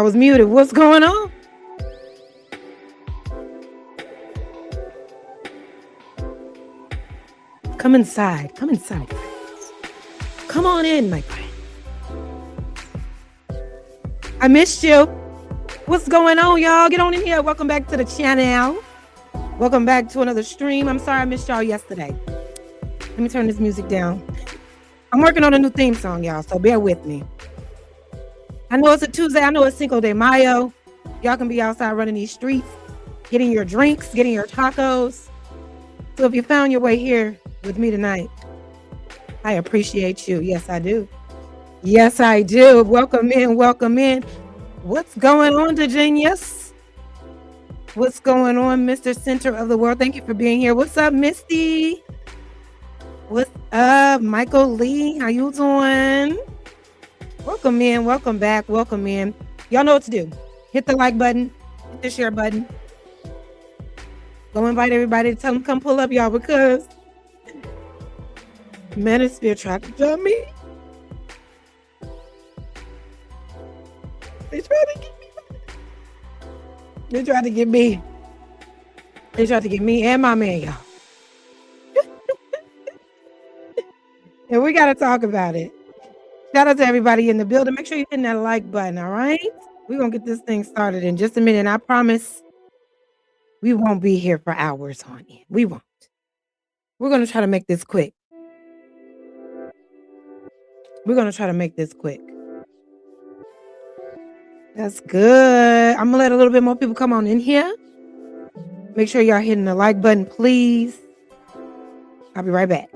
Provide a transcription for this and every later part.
I was muted. What's going on? Come inside. Come inside. Come on in, my friend. I missed you. What's going on, y'all? Get on in here. Welcome back to the channel. Welcome back to another stream. I'm sorry I missed y'all yesterday. Let me turn this music down. I'm working on a new theme song, y'all, so bear with me. I know it's a Tuesday. I know it's Cinco de Mayo. Y'all can be outside running these streets, getting your drinks, getting your tacos. So if you found your way here with me tonight, I appreciate you. Yes, I do. Yes, I do. Welcome in. Welcome in. What's going on, Genius? What's going on, Mr. Center of the World? Thank you for being here. What's up, Misty? What's up, Michael Lee? How you doing? Welcome in. Welcome back. Welcome in. Y'all know what to do. Hit the like button. Hit the share button. Go invite everybody to tell them come pull up, y'all, because Manosphere tried to jump me. They tried to get me. They tried to get me. They tried to get me and my man, y'all. And we got to talk about it. Shout out to everybody in the building. Make sure you hit that like button, all right? We're going to get this thing started in just a minute. And I promise we won't be here for hours on end. We won't. We're going to try to make this quick. We're going to try to make this quick. That's good. I'm going to let a little bit more people come on in here. Make sure y'all hitting the like button, please. I'll be right back.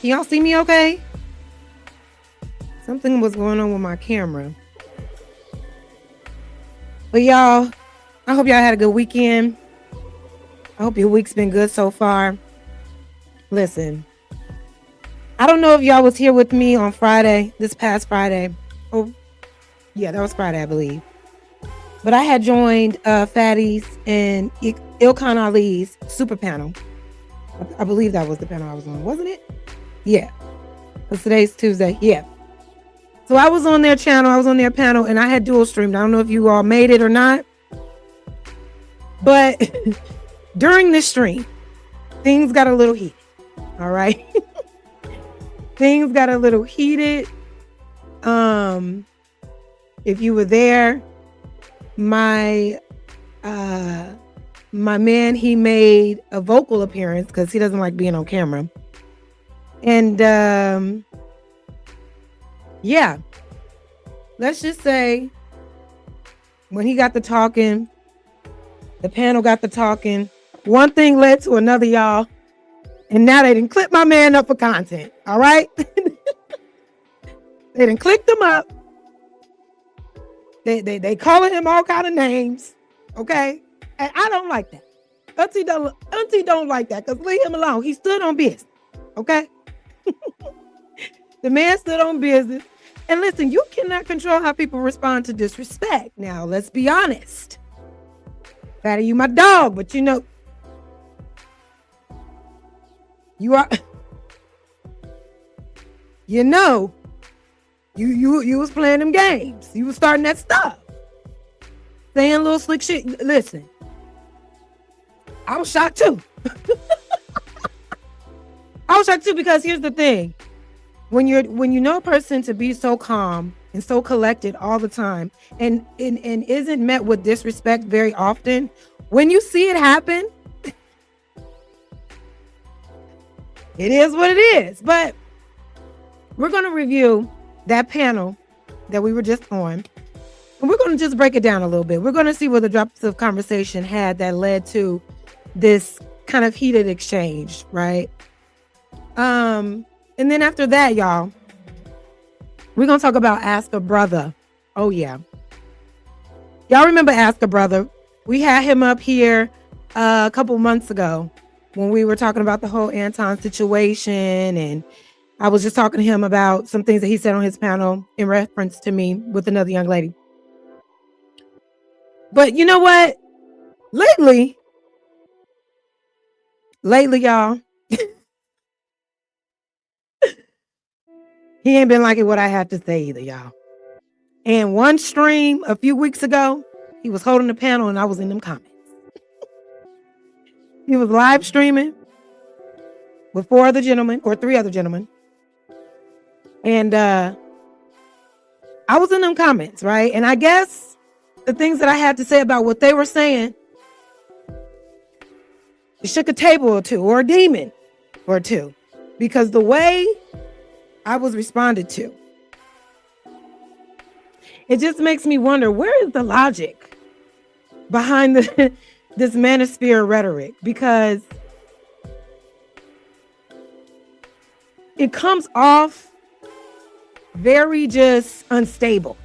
Can y'all see me okay? Something was going on with my camera. But y'all, I hope y'all had a good weekend. I hope your week's been good so far. Listen, I don't know if y'all was here with me on Friday, this past Friday. Oh, yeah, that was Friday, I believe. But I had joined Fatty's and Ilkan Ali's super panel. I believe that was the panel I was on, wasn't it? Yeah, because today's Tuesday. Yeah. So I was on their channel. I was on their panel and I had dual streamed. I don't know if you all made it or not. But during this stream, things got a little heated. All right. Things got a little heated. If you were there, my man, he made a vocal appearance because he doesn't like being on camera. And yeah, let's just say when he got the talking, the panel got the talking, one thing led to another, y'all. And now they didn't clip my man up for content. All right. They didn't click them up. They calling him all kind of names. Okay. And I don't like that. Auntie don't like that because leave him alone. He stood on business. Okay. The man stood on business. And listen, you cannot control how people respond to disrespect. Now, let's be honest. Fatty, you my dog, but you know, you are, you know, you was playing them games. You was starting that stuff. Saying little slick shit. Listen, I was shocked too. I was shocked too because here's the thing. When you know a person to be so calm and so collected all the time and isn't met with disrespect very often, when you see it happen, it is what it is. But we're going to review that panel that we were just on. And we're going to just break it down a little bit. We're going to see what the drops of conversation had that led to this kind of heated exchange, right? And then after that, y'all, we're going to talk about Ask a Brother. Oh, yeah. Y'all remember Ask a Brother? We had him up here a couple months ago when we were talking about the whole Anton situation. And I was just talking to him about some things that he said on his panel in reference to me with another young lady. But you know what? Lately, y'all, he ain't been liking what I had to say either, y'all. And one stream a few weeks ago, he was holding the panel and I was in them comments. He was live streaming with 4 other gentlemen or 3 other gentlemen. And I was in them comments, right? And I guess the things that I had to say about what they were saying, it shook a table or two or a demon or two. Because the way I was responded to, it just makes me wonder, where is the logic behind this Manosphere rhetoric? Because it comes off very just unstable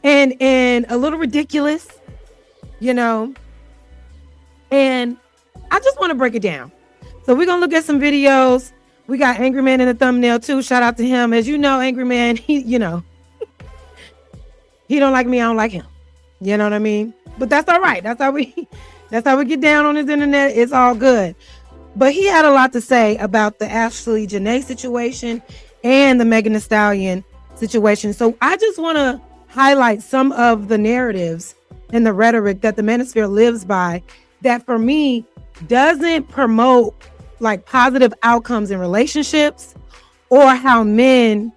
and a little ridiculous, you know. And I just want to break it down. So we're going to look at some videos. We got Angry Man in the thumbnail too. Shout out to him. As you know, Angry Man, he don't like me. I don't like him. You know what I mean? But that's all right. That's how we get down on this internet. It's all good. But he had a lot to say about the Ashley Janae situation and the Megan Thee Stallion situation. So I just want to highlight some of the narratives and the rhetoric that the Manosphere lives by that for me doesn't promote like positive outcomes in relationships or how men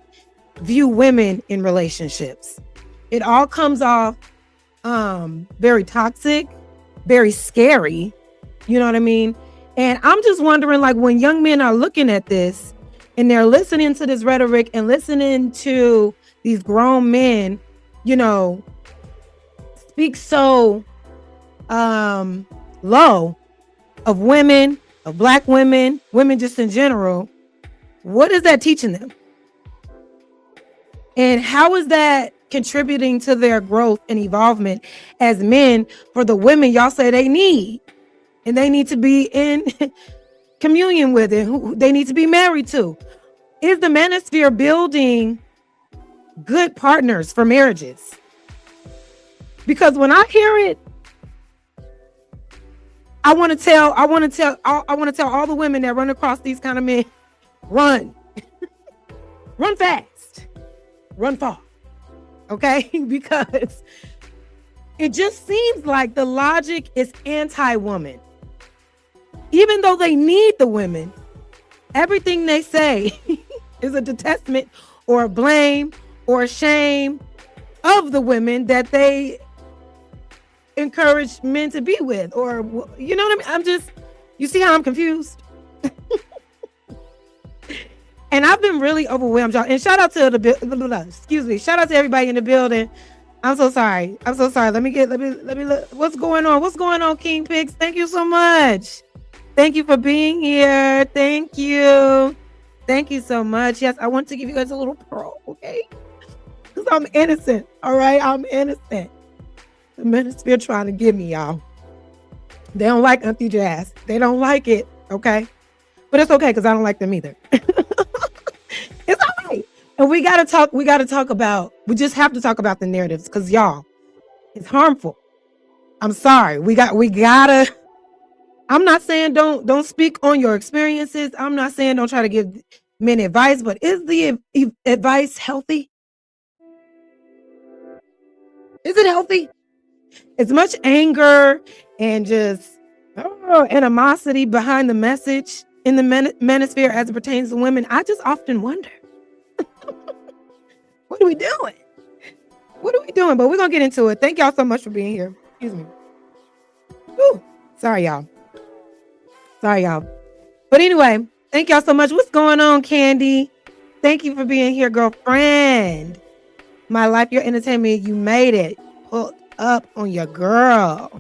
view women in relationships. It all comes off very toxic, very scary. You know what I mean? And I'm just wondering, like, when young men are looking at this and they're listening to this rhetoric and listening to these grown men, you know, speak so low of women, of Black women, women just in general, what is that teaching them? And how is that contributing to their growth and evolvement as men for the women y'all say they need? And they need to be in communion with it, who they need to be married to. Is the Manosphere building good partners for marriages? Because when I hear it, I want to tell all the women that run across these kind of men, run. Run fast. Run far. Okay? Because it just seems like the logic is anti-woman. Even though they need the women, everything they say is a detestment or a blame or a shame of the women that they encourage men to be with, or you know what I mean? You see how I'm confused? And I've been really overwhelmed, y'all. And shout out to shout out to everybody in the building. I'm so sorry. Let me look. What's going on, King Pigs? Thank you so much. Thank you for being here. Thank you so much. Yes, I want to give you guys a little pro, okay? Because I'm innocent, all right? I'm innocent. The Manosphere trying to get me, y'all. They don't like Auntie Jazz. They don't like it, okay? But it's okay because I don't like them either. It's all right. And we just have to talk about the narratives because y'all, it's harmful. I'm sorry. We gotta. I'm not saying don't speak on your experiences. I'm not saying don't try to give men advice, but is the advice healthy? Is it healthy? As much anger and just animosity behind the message in the Manosphere as it pertains to women, I just often wonder, what are we doing? But we're going to get into it. Thank y'all so much for being here. Excuse me. Whew. Sorry, y'all. But anyway, thank y'all so much. What's going on, Candy? Thank you for being here, girlfriend. My life, your entertainment, you made it. Pulled up on your girl.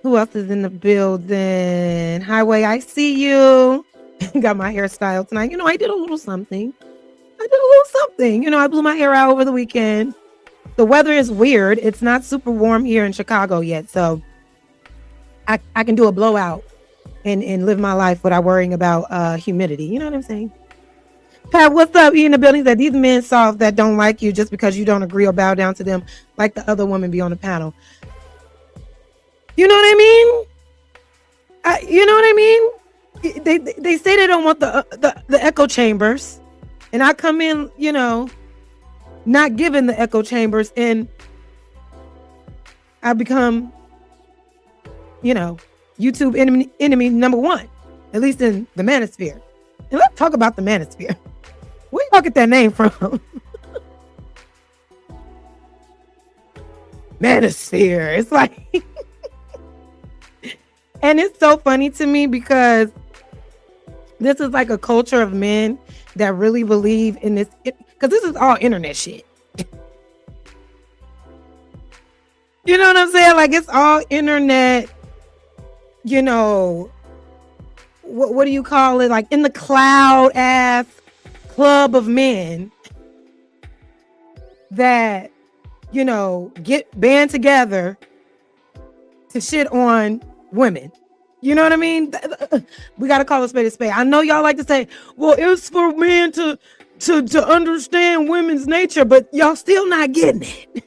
Who else is in the building? Highway, I see you. Got my hairstyle tonight. You know, I did a little something. I did a little something. You know, I blew my hair out over the weekend. The weather is weird. It's not super warm here in Chicago yet. So I can do a blowout and live my life without worrying about humidity. You know what I'm saying? Pat, what's up? You in the building that these men soft that don't like you just because you don't agree or bow down to them like the other women be on the panel. You know what I mean? You know what I mean? They say they don't want the echo chambers, and I come in, you know, not given the echo chambers, and I become, you know, YouTube enemy number one, at least in the Manosphere. And let's talk about the Manosphere. Where y'all get that name from? Manosphere. It's like, and it's so funny to me because this is like a culture of men that really believe in this, because this is all internet shit. You know what I'm saying? Like, it's all internet, you know, what do you call it? Like, in the cloud ass club of men that, you know, get band together to shit on women. You know what I mean? We got to call a spade a spade. I know y'all like to say, well, it's for men to understand women's nature, but y'all still not getting it.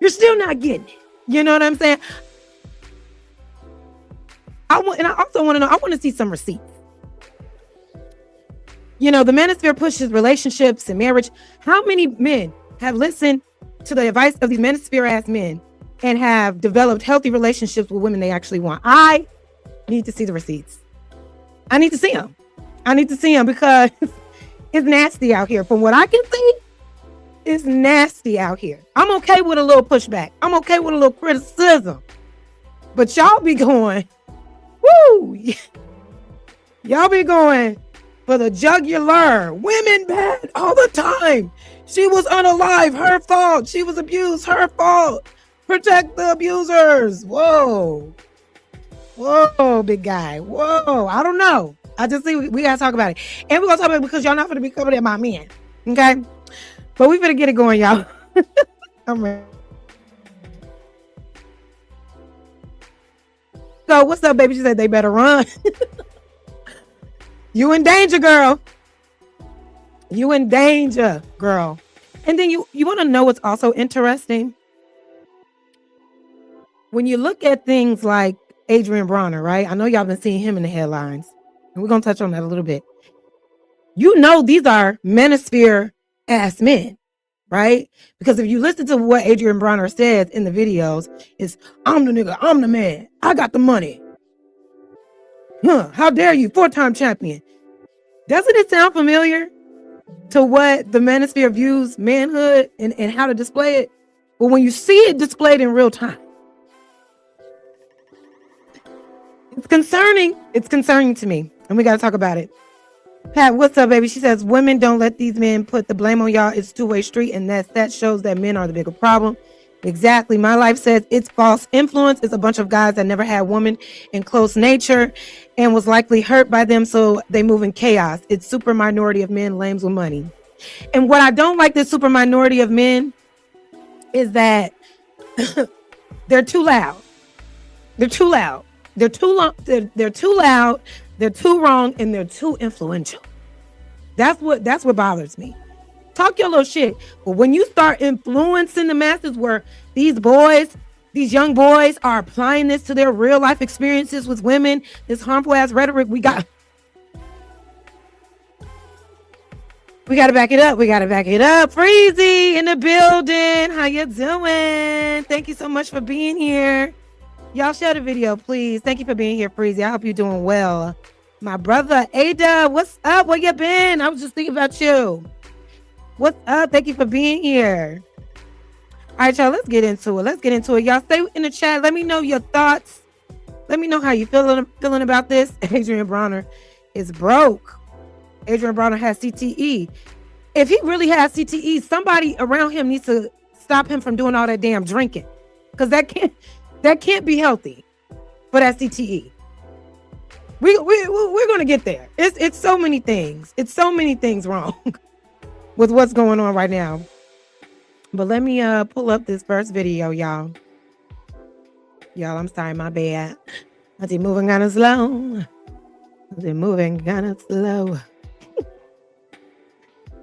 You're still not getting it. You know what I'm saying? I also want to know, I want to see some receipts. You know, the Manosphere pushes relationships and marriage. How many men have listened to the advice of these Manosphere ass men and have developed healthy relationships with women they actually want? I need to see the receipts. I need to see them. I need to see them because it's nasty out here. From what I can see, it's nasty out here. I'm okay with a little pushback. I'm okay with a little criticism. But y'all be going, woo! Y'all be going for the jugular. Women bad all the time. She was unalive. Her fault. She was abused. Her fault. Protect the abusers. Whoa. Whoa, big guy. Whoa. I don't know. I just see we got to talk about it. And we're going to talk about it because y'all not going to be covered in my men. Okay? But we better get it going, y'all. I'm ready. So, what's up, baby? She said they better run. You in danger, girl. You in danger, girl. And then you want to know what's also interesting? When you look at things like Adrian Bronner, right? I know y'all been seeing him in the headlines. And we're going to touch on that a little bit. You know these are Manosphere ass men, right? Because if you listen to what Adrian Bronner says in the videos, it's, I'm the nigga, I'm the man, I got the money. How dare you, 4-time champion. Doesn't it sound familiar to what the Manosphere views manhood and how to display it? But when you see it displayed in real time, it's concerning. It's concerning to me. And we got to talk about it. Pat, what's up, baby? She says, women don't let these men put the blame on y'all. It's a two-way street. And that shows that men are the bigger problem. Exactly. My life says it's false influence. It's a bunch of guys that never had women in close nature and was likely hurt by them. So they move in chaos. It's super minority of men, lames with money. And what I don't like this super minority of men is that they're too loud. They're too loud. They're too long. They're too loud. They're too wrong. And they're too influential. That's what bothers me. Talk your little shit. But when you start influencing the masses where these young boys are applying this to their real life experiences with women, this harmful ass rhetoric, we got to back it up. We got to back it up. Freezy in the building. How you doing? Thank you so much for being here. Y'all share the video, please. Thank you for being here, Freezy. I hope you're doing well. My brother, Ada, what's up? Where you been? I was just thinking about you. What's up? Thank you for being here. All right, y'all, let's get into it. Y'all stay in the chat. Let me know your thoughts. Let me know how you feeling about this. Adrian Bronner is broke. Adrian Bronner has CTE. If he really has CTE, somebody around him needs to stop him from doing all that damn drinking. Because that can't be healthy for that CTE. We're gonna get there. It's so many things. It's so many things wrong with what's going on right now. But let me pull up this first video, y'all. Y'all, I'm sorry, my bad. I did moving kind of slow.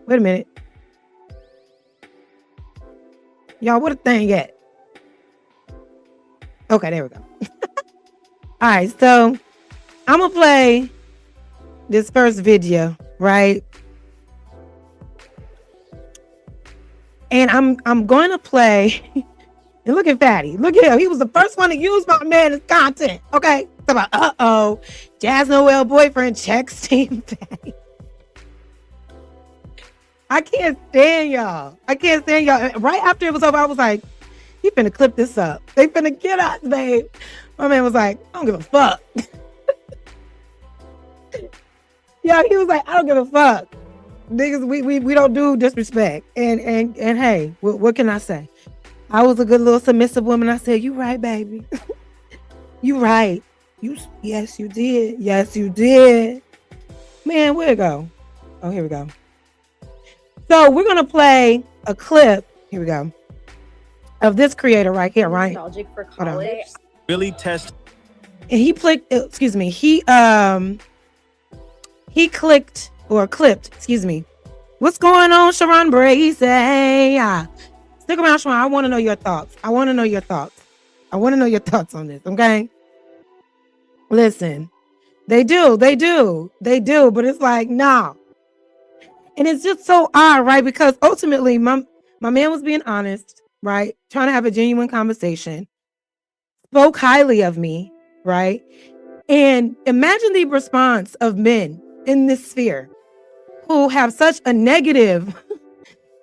Wait a minute. Y'all, what a thing at? Okay, there we go. All right, so I'm gonna play this first video, right? And I'm going to play. And look at Fatty. Look at him. He was the first one to use my man's content. Okay. So about Jazz Noel boyfriend checks Team Fatty. I can't stand y'all. Right after it was over, I was like, he finna clip this up. They finna get us, babe. My man was like, I don't give a fuck. Yeah, he was like, I don't give a fuck. Niggas, we don't do disrespect. And hey, what can I say? I was a good little submissive woman. I said, you right, baby. You right. Yes, you did. Yes, you did. Man, where'd it go? Oh, here we go. So we're gonna play a clip. Here we go. Of this creator right here, right? Nostalgic for college. Really test. And he clicked, excuse me, he clicked or clipped, excuse me. What's going on, Sharon Brazy? Stick around, Sharon. I want to know your thoughts. I want to know your thoughts on this, okay? Listen, they do, but it's like, nah. And it's just so odd, right? Because ultimately, my man was being honest, right? Trying to have a genuine conversation. Spoke highly of me, right? And imagine the response of men in this sphere who have such a negative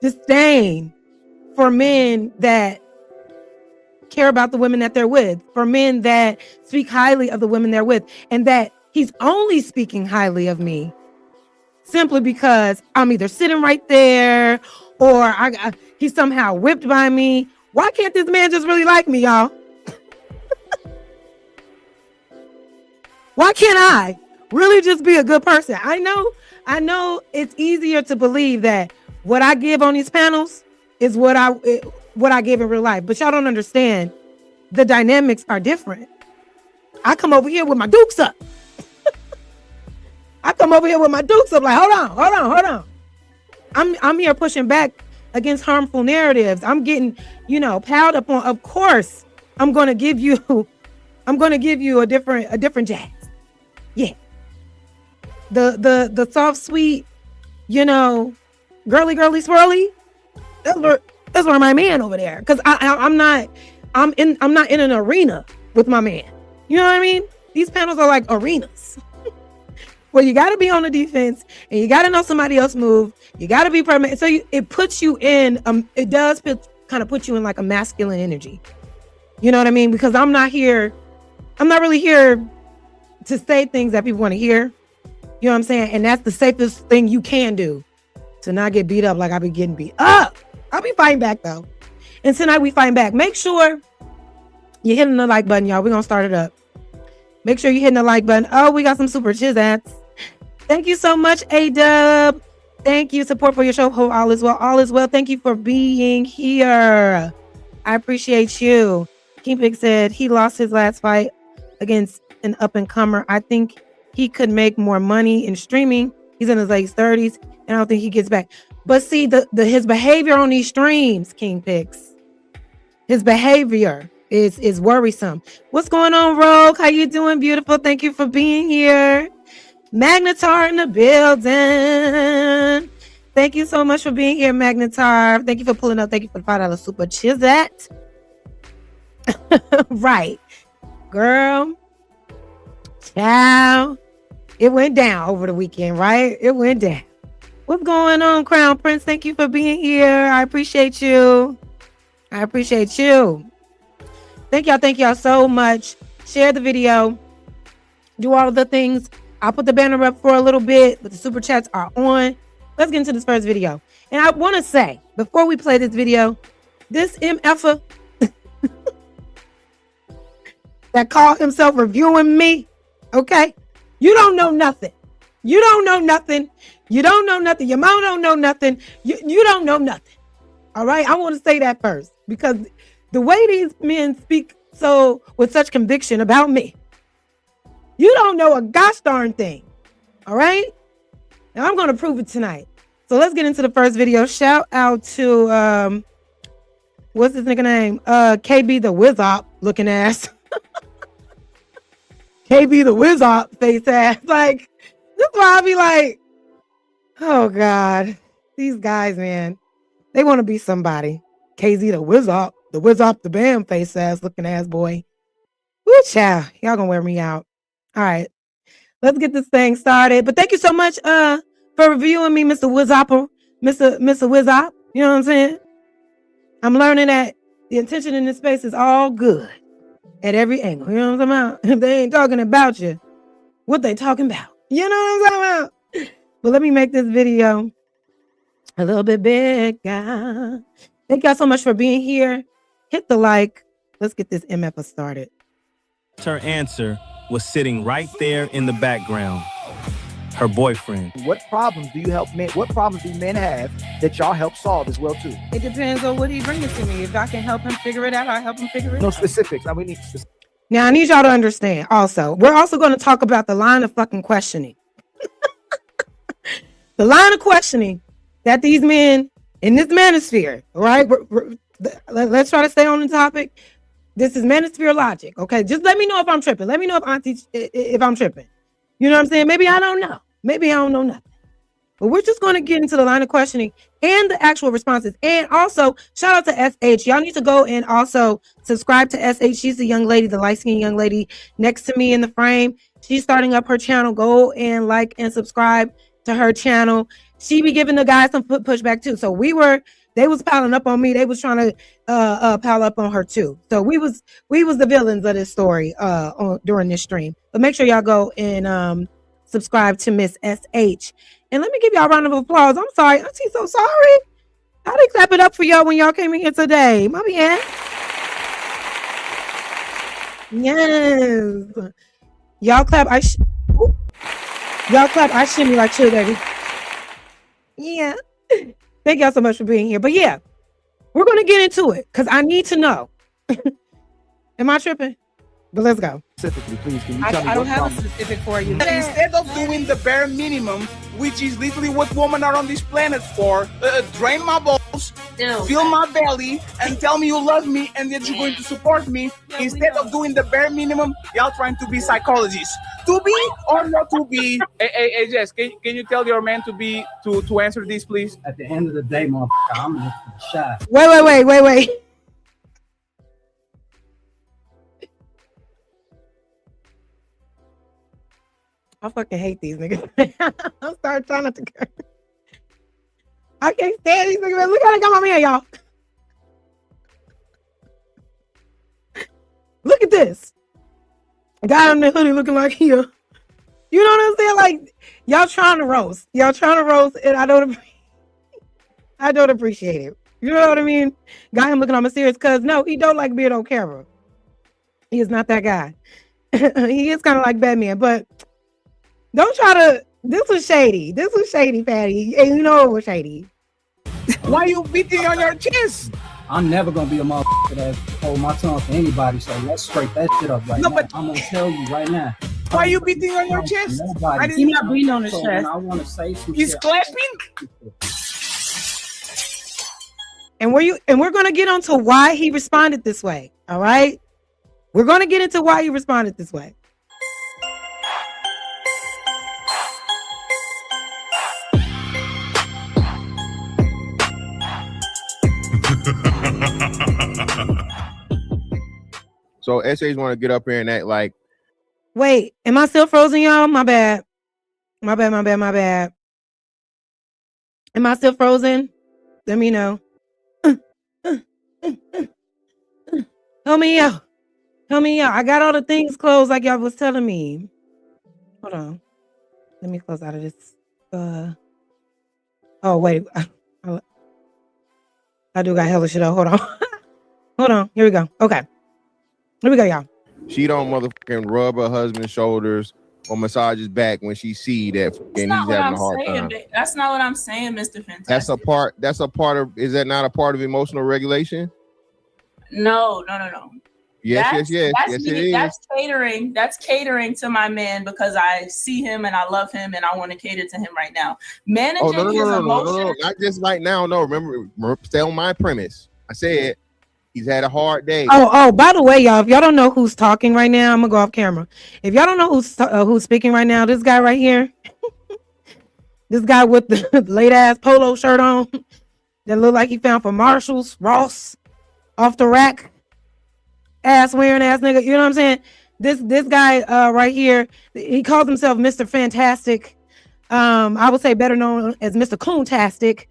disdain for men that care about the women that they're with, for men that speak highly of the women they're with, and that he's only speaking highly of me simply because I'm either sitting right there or he's somehow whipped by me. Why can't this man just really like me, y'all? Why can't I really just be a good person? I know it's easier to believe that what I give on these panels is what I give in real life, but y'all don't understand. The dynamics are different. I come over here with my dukes up. Like, hold on. I'm here pushing back against harmful narratives. I'm getting, piled up on. Of course, I'm gonna give you a different jazz. Yeah. The soft, sweet, girly swirly. That's where my man over there. Because I'm not in an arena with my man. You know what I mean? These panels are like arenas. Well, you got to be on the defense, and you got to know somebody else move. You got to be permanent. So it puts you in. It does kind of put you in like a masculine energy. You know what I mean? Because I'm not really here to say things that people want to hear. You know what I'm saying? And that's the safest thing you can do, to not get beat up like I've been getting beat up. I'll be fighting back though. And tonight we fighting back. Make sure you're hitting the like button, y'all. We're gonna start it up. Make sure you're hitting the like button. Oh, we got some super chizats. Thank you so much, A-Dub. Thank you. Support for your show. Hope all is well. All is well. Thank you for being here. I appreciate you. King Pig said he lost his last fight against an up-and-comer. I think he could make more money in streaming. He's in his late 30s, and I don't think he gets back. But see, his behavior on these streams, King Pigs, his behavior is worrisome. What's going on, Rogue? How you doing, beautiful? Thank you for being here. Magnetar in the building. Thank you so much for being here, Magnetar. Thank you for pulling up. Thank you for the $5 super chizat. Right. Girl. Ciao. It went down over the weekend, right? It went down. What's going on, Crown Prince? Thank you for being here. I appreciate you. Thank y'all so much. Share the video. Do all of the things. I'll put the banner up for a little bit, but the super chats are on. Let's get into this first video. And I want to say, before we play this video, this MFer that called himself reviewing me, okay? You don't know nothing. You don't know nothing. You don't know nothing. Your mom don't know nothing. You don't know nothing. All right. I want to say that first because the way these men speak with such conviction about me, you don't know a gosh darn thing. All right. Now I'm going to prove it tonight. So let's get into the first video. Shout out to, what's this nigga name? KB the Wizop looking ass. KB the Wizop face ass. Like, this is why I be like, oh God, these guys, man, they want to be somebody. KZ the Wizop, the bam face ass looking ass boy. Woo, child, y'all gonna wear me out. All right, let's get this thing started. But thank you so much for reviewing me, Mr. Wizopper, Mr. Wizop. You know what I'm saying? I'm learning that the intention in this space is all good at every angle. You know what I'm talking about? If they ain't talking about you, what they talking about? You know what I'm talking about? But let me make this video a little bit bigger. Thank y'all so much for being here. Hit the like. Let's get this MF started. Her answer was sitting right there in the background. Her boyfriend. What problems do you help men? What problems do men have that y'all help solve as well too? It depends on what he brings to me. If I can help him figure it out, I'll help him figure it out. No specifics. Now we need specifics. Now I need y'all to understand also. We're also going to talk about the line of fucking questioning. The line of questioning that these men in this manosphere, right? Let's try to stay on the topic. This is manosphere logic, okay? Just let me know if I'm tripping. Let me know if I'm tripping. You know what I'm saying? Maybe I don't know. Maybe I don't know nothing. But we're just going to get into the line of questioning and the actual responses. And also, shout out to SH. Y'all need to go and also subscribe to SH. She's the young lady, the light-skinned young lady next to me in the frame. She's starting up her channel. Go and like and subscribe to her channel. She be giving the guys some pushback too. So they was piling up on me. They was trying to pile up on her too. So we was the villains of this story during this stream. But make sure y'all go and subscribe to Miss SH. And let me give y'all a round of applause. I'm sorry. Auntie, so sorry. I didn't clap it up for y'all when y'all came in here today. My bad. Yes. Y'all clap. Y'all clap. I shimmy like chill, baby. Yeah. Thank y'all so much for being here. But yeah, we're going to get into it because I need to know. Am I tripping? But let's go. Specifically, please, can you tell me I don't have a specific for you. Instead of doing the bare minimum, which is literally what women are on this planet for, drain my balls, fill my belly, and tell me you love me and that you're going to support me, instead of doing the bare minimum, y'all trying to be psychologists. To be or not to be? Hey, Jess, can you tell your man to answer this, please? At the end of the day, motherfucker, I'm just shy. Wait. I fucking hate these niggas. I'm starting trying not to curse. I can't stand these niggas. Look how they got my man, y'all. Look at this. A guy on the hoodie looking like he, you know what I'm saying? Like, y'all trying to roast. And I don't appreciate it. You know what I mean? Got him looking all mysterious because no, he don't like being on camera. He is not that guy. He is kind of like Batman, but don't try to. This was shady, Patty. And you know it was shady. Why you beating on your chest? I'm never gonna be a motherfucker that hold my tongue for anybody. So let's straight that shit up right now. But I'm gonna tell you right now. Why you beating on your chest? He's not beating on his chest. I want to say some He's shit. clapping. And we're gonna get onto why he responded this way. All right, we're gonna get into why he responded this way. So SH want to get up here and act like. Wait, am I still frozen, y'all? My bad. Am I still frozen? Let me know. Help me out. I got all the things closed like y'all was telling me. Hold on. Let me close out of this. Oh, wait. I do got hella shit up. Hold on. Here we go. Okay. Here we go, y'all. She don't motherfucking rub her husband's shoulders or massage his back when she see that and he's not what having I'm a hard saying. time. That's not what I'm saying, Mr. Fantastic. That's a part of. Is that not a part of emotional regulation? No. Yes, yes, it is. That's catering to my man because I see him and I love him and I want to cater to him right now. Managing his emotions. No, not just right now. No, remember, stay on my premise. I said he's had a hard day. Oh, by the way, y'all, if y'all don't know who's talking right now, I'm gonna go off camera. If y'all don't know who's speaking right now, this guy right here, this guy with the late ass polo shirt on that looked like he found from Marshalls, Ross, off the rack, ass wearing ass nigga. You know what I'm saying? This guy right here, he calls himself Mr. Fantastic. I would say better known as Mr. Coontastic.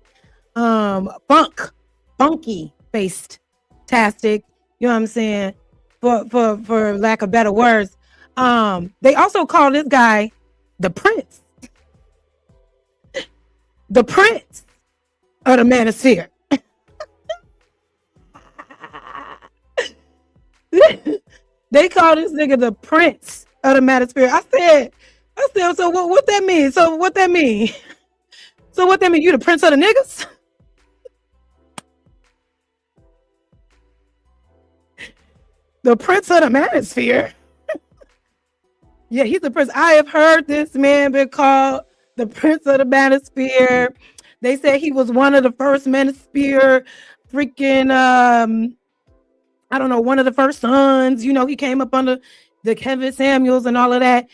Funky faced tastic. You know what I'm saying? For lack of better words. They also call this guy the Prince. The Prince of the Manosphere. They call this nigga the Prince of the Manosphere. I said, so what that mean? So what that mean? So what that mean? You the Prince of the niggas? The Prince of the Manosphere. Yeah, he's the Prince. I have heard this man be called the Prince of the Manosphere. They say he was one of the first Manosphere freaking I don't know, one of the first sons. You know, he came up under the Kevin Samuels and all of that.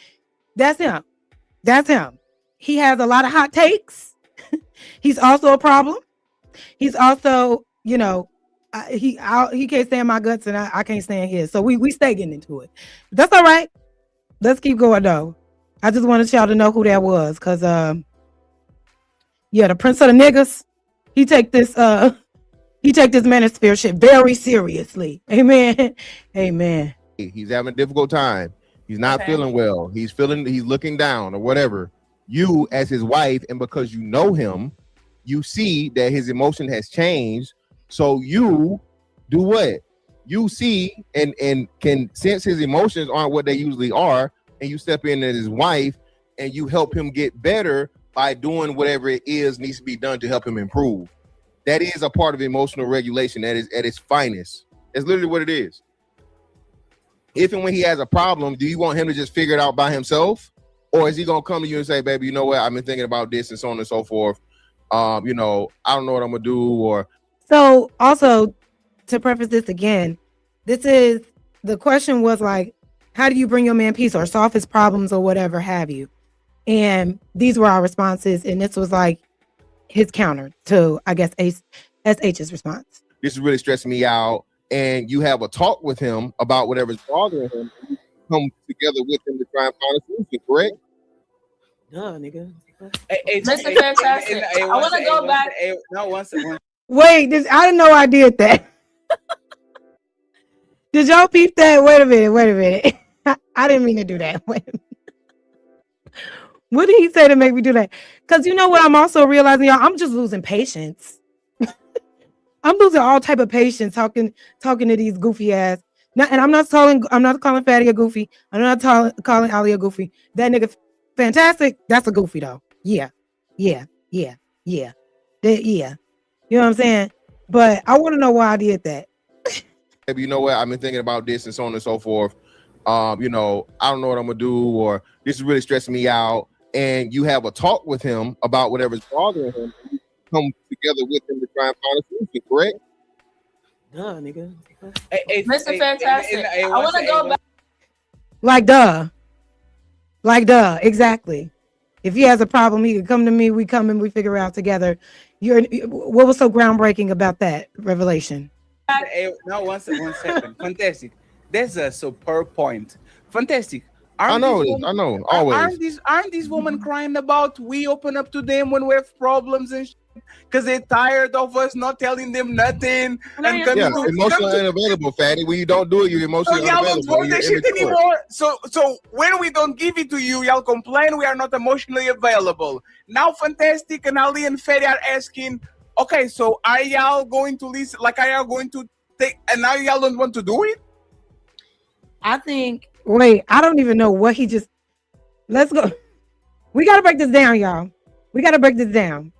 That's him. That's him. He has a lot of hot takes. He's also a problem. He's also, you know, he can't stand my guts and I can't stand his. So we stay getting into it. That's all right. Let's keep going though. I just wanted y'all to know who that was because yeah, the Prince of the niggas, he take this Manosphere shit very seriously. Amen. Amen. He's having a difficult time. He's not feeling well. He's looking down or whatever. You as his wife, and because you know him, you see that his emotion has changed. So you do what? You see and can sense his emotions aren't what they usually are, and you step in as his wife and you help him get better by doing whatever it is needs to be done to help him improve. That is a part of emotional regulation. That is at its finest. That's literally what it is. If and when he has a problem, do you want him to just figure it out by himself? Or is he gonna come to you and say, baby, you know what? I've been thinking about this and so on and so forth. You know, I don't know what I'm gonna do. Or so also to preface this again, the question was like, how do you bring your man peace or solve his problems or whatever have you? And these were our responses. And this was like his counter to, I guess, SH's response. This is really stressing me out. And you have a talk with him about whatever's bothering him. And you come together with him to try and find a solution, correct? Duh, nigga. Mr. Fantastic, I want to go back. No, one second. Wait, I didn't know I did that. Did y'all peep that? Wait a minute. I didn't mean to do that. Wait a minute. What did he say to make me do that? Because you know what I'm also realizing, y'all, I'm just losing patience. I'm losing all type of patience talking to these goofy ass. And I'm not calling Fatty a goofy. I'm not calling Ali a goofy. That nigga Fantastic, that's a goofy though. Yeah. You know what I'm saying? But I want to know why I did that. Maybe you know what? I've been thinking about this and so on and so forth. You know, I don't know what I'm gonna do, or this is really stressing me out. And you have a talk with him about whatever's bothering him. And you come together with him to try and find a solution, correct? Duh, nigga. Mr. Fantastic, I want to go back. Like duh, exactly. If he has a problem, he can come to me. We come and we figure it out together. What was so groundbreaking about that revelation? No, one second. Fantastic. That's a superb point. Fantastic. I know. Always. Aren't these women crying about we open up to them when we have problems and shit? Because they're tired of us not telling them nothing. And emotionally unavailable, Fatty. When you don't do it, you're emotionally unavailable. Y'all don't want that shit anymore. So when we don't give it to you, y'all complain we are not emotionally available. Now Fantastic and Ali and Fatty are asking, okay, so are y'all going to listen? Like, are y'all going to take, and now y'all don't want to do it? I think, wait, I don't even know what he just, Let's go. We got to break this down, y'all. We got to break this down.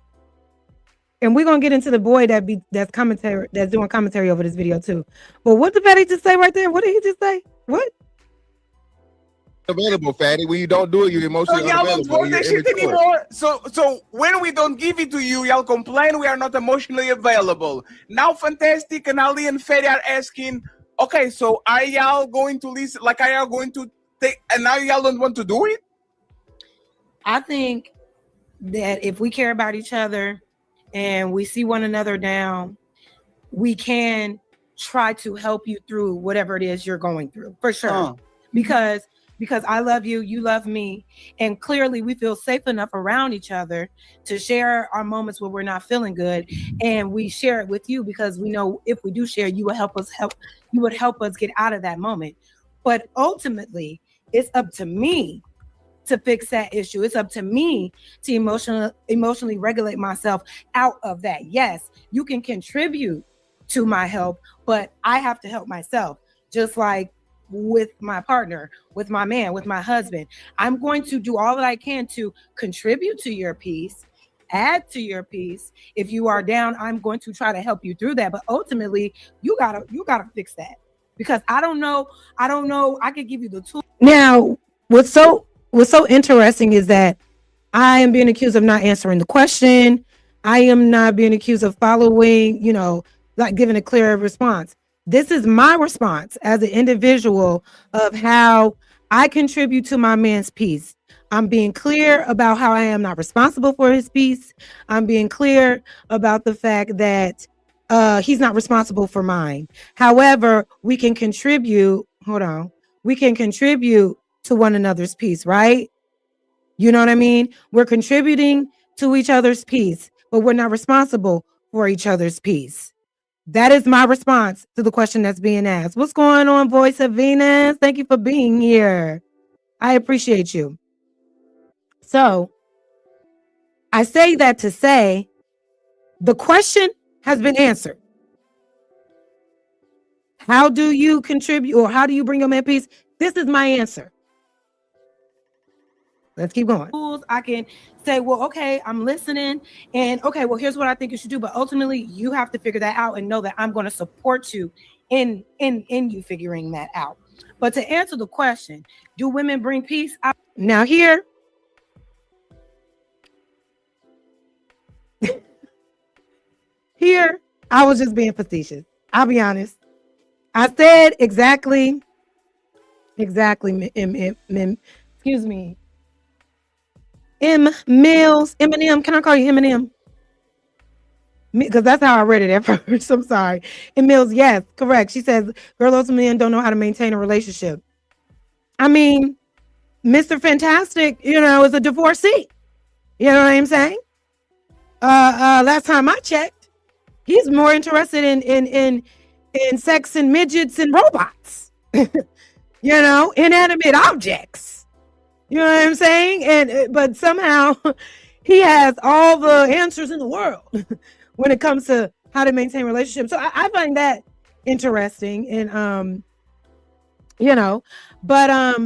And we're going to get into the boy that's doing commentary over this video too. But what did Fatty just say right there? What did he just say? What? Available, Fatty. When you don't do it, you're emotionally So y'all don't unavailable. want that shit anymore. So when we don't give it to you, y'all complain we are not emotionally available. Now Fantastic and Ali and Fatty are asking, okay, so are y'all going to listen? Like, are y'all going to take? And now y'all don't want to do it? I think that if we care about each other and we see one another down, we can try to help you through whatever it is you're going through, for sure. Because I love you, you love me, and clearly we feel safe enough around each other to share our moments where we're not feeling good, and we share it with you because we know if we do share, you would help us get out of that moment. But ultimately, it's up to me to fix that issue. It's up to me to emotionally regulate myself out of that. Yes, you can contribute to my help, but I have to help myself. Just like with my partner, with my man, with my husband, I'm going to do all that I can to contribute to your peace, add to your peace. If you are down, I'm going to try to help you through that. But ultimately, you gotta fix that, because I don't know. I could give you the tool. Now, what's so interesting is that I am being accused of not answering the question. I am not being accused of following, like giving a clear response. This is my response as an individual of how I contribute to my man's peace. I'm being clear about how I am not responsible for his peace. I'm being clear about the fact that he's not responsible for mine. However, we can contribute. We can contribute to one another's peace, right? You know what I mean? We're contributing to each other's peace, but we're not responsible for each other's peace. That is my response to the question that's being asked. What's going on, Voice of Venus? Thank you for being here. I appreciate you. So I say that to say the question has been answered. How do you contribute, or how do you bring your man peace? This is my answer. Let's keep going. I can say, well, okay, I'm listening, and okay, well, here's what I think you should do. But ultimately, you have to figure that out and know that I'm going to support you in you figuring that out. But to answer the question, do women bring peace? Now here I was just being facetious. I'll be honest. I said exactly. Excuse me. Mills, Eminem. Can I call you Eminem? Because that's how I read it at first. I'm sorry. Mills, yes, correct. She says, girl, those men don't know how to maintain a relationship. I mean, Mr. Fantastic, is a divorcee. You know what I'm saying? Last time I checked, he's more interested in sex and midgets and robots. Inanimate objects. You know what I'm saying? But somehow he has all the answers in the world when it comes to how to maintain relationships. So I find that interesting. And, but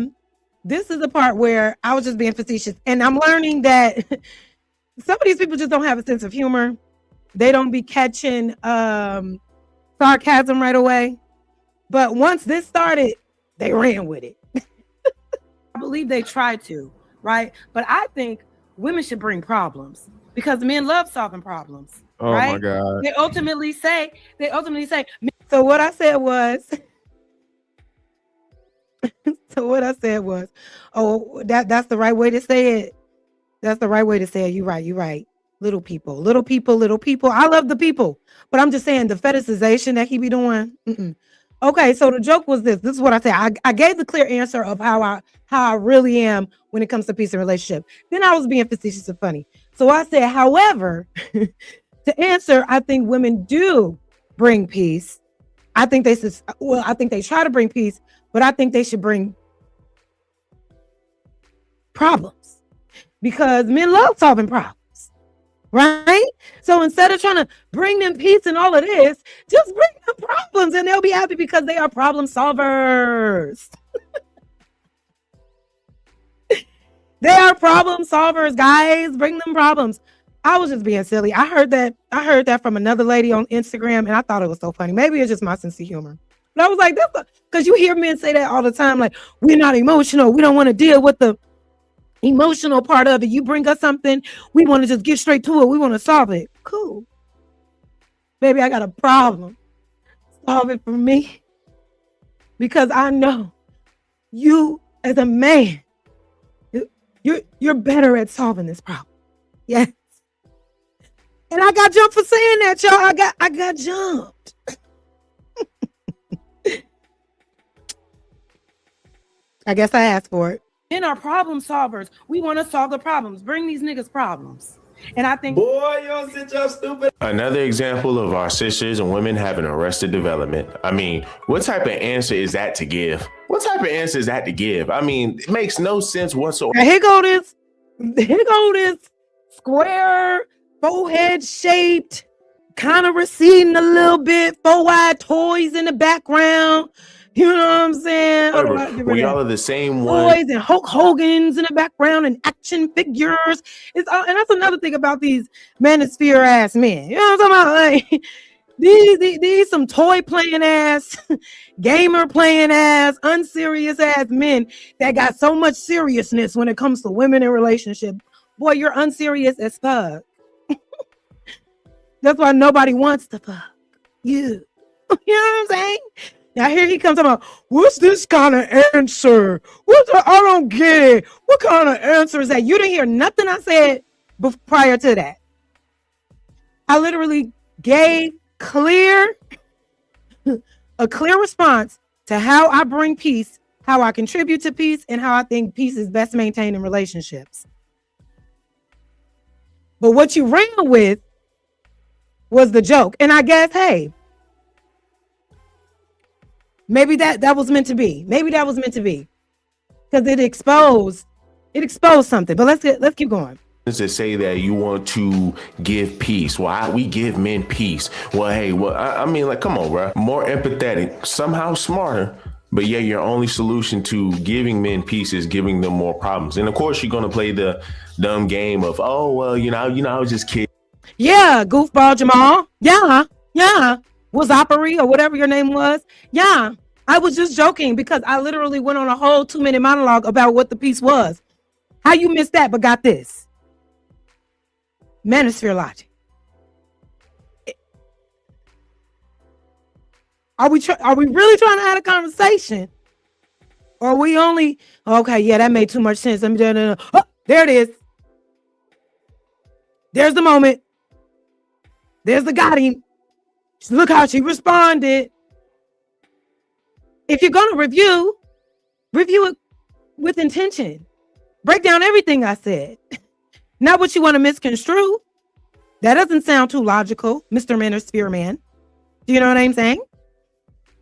this is the part where I was just being facetious. And I'm learning that some of these people just don't have a sense of humor. They don't be catching sarcasm right away. But once this started, they ran with it. I believe they try to, right? But I think women should bring problems because men love solving problems. Oh right? my God. They ultimately say, so what I said was, oh, that's the right way to say it. That's the right way to say it. You're right. Little people. I love the people, but I'm just saying the fetishization that he be doing. Okay, so the joke was this. This is what I said. I gave the clear answer of how I really am when it comes to peace and relationship. Then I was being facetious and funny. So I said, however, to answer, I think women do bring peace. I think they try to bring peace, but I think they should bring problems because men love solving problems. Right? So instead of trying to bring them peace and all of this, just bring them problems and they'll be happy because they are problem solvers. They are problem solvers, guys. Bring them problems. I was just being silly. I heard that from another lady on Instagram, and I thought it was so funny. Maybe it's just my sense of humor. But I was like, because you hear men say that all the time, like, we're not emotional. We don't want to deal with the emotional part of it. You bring us something, we want to just get straight to it. We want to solve it. Cool. Baby, I got a problem. Solve it for me. Because I know you as a man, you're better at solving this problem. Yes. And I got jumped for saying that, y'all. I got jumped. I guess I asked for it. In our problem solvers, we want to solve the problems. Bring these niggas problems. And I think, boy, y'all sit y'all stupid. Another example of our sisters and women having arrested development. I mean, what type of answer is that to give? What type of answer is that to give? I mean, it makes no sense whatsoever. Now here go this square, forehead shaped, kind of receding a little bit, four-eyed toys in the background. You know what I'm saying? We all are the same one. Toys and Hulk Hogan's in the background and action figures. And that's another thing about these Manosphere ass men. You know what I'm talking about? Like, these some toy playing ass, gamer playing ass, unserious ass men that got so much seriousness when it comes to women in relationships. Boy, you're unserious as fuck. That's why nobody wants to fuck you. You know what I'm saying? Now here he comes about, what's this kind of answer? I don't get it. What kind of answer is that? You didn't hear nothing I said prior to that. I literally gave a clear response to how I bring peace, how I contribute to peace, and how I think peace is best maintained in relationships. But what you ran with was the joke. And I guess, hey, maybe that was meant to be. Maybe that was meant to be. Because it exposed something. But let's keep going. To say that you want to give peace. Well, we give men peace. Well, hey, I mean, like, come on, bro. More empathetic, somehow smarter. But yeah, your only solution to giving men peace is giving them more problems. And of course, you're going to play the dumb game of, oh, well, I was just kidding. Yeah, goofball Jamal. Yeah. Wazoppery or whatever your name was. Yeah, I was just joking because I literally went on a whole 2-minute monologue about what the piece was. How you missed that but got this? Manosphere logic. Are we really trying to have a conversation? Or are we only, okay, yeah, that made too much sense. Oh, there it is. There's the moment. There's the got him. Look how she responded. If you're going to review it with intention. Break down everything I said. Not what you want to misconstrue. That doesn't sound too logical, Mr. Manosphere man. Do you know what I'm saying?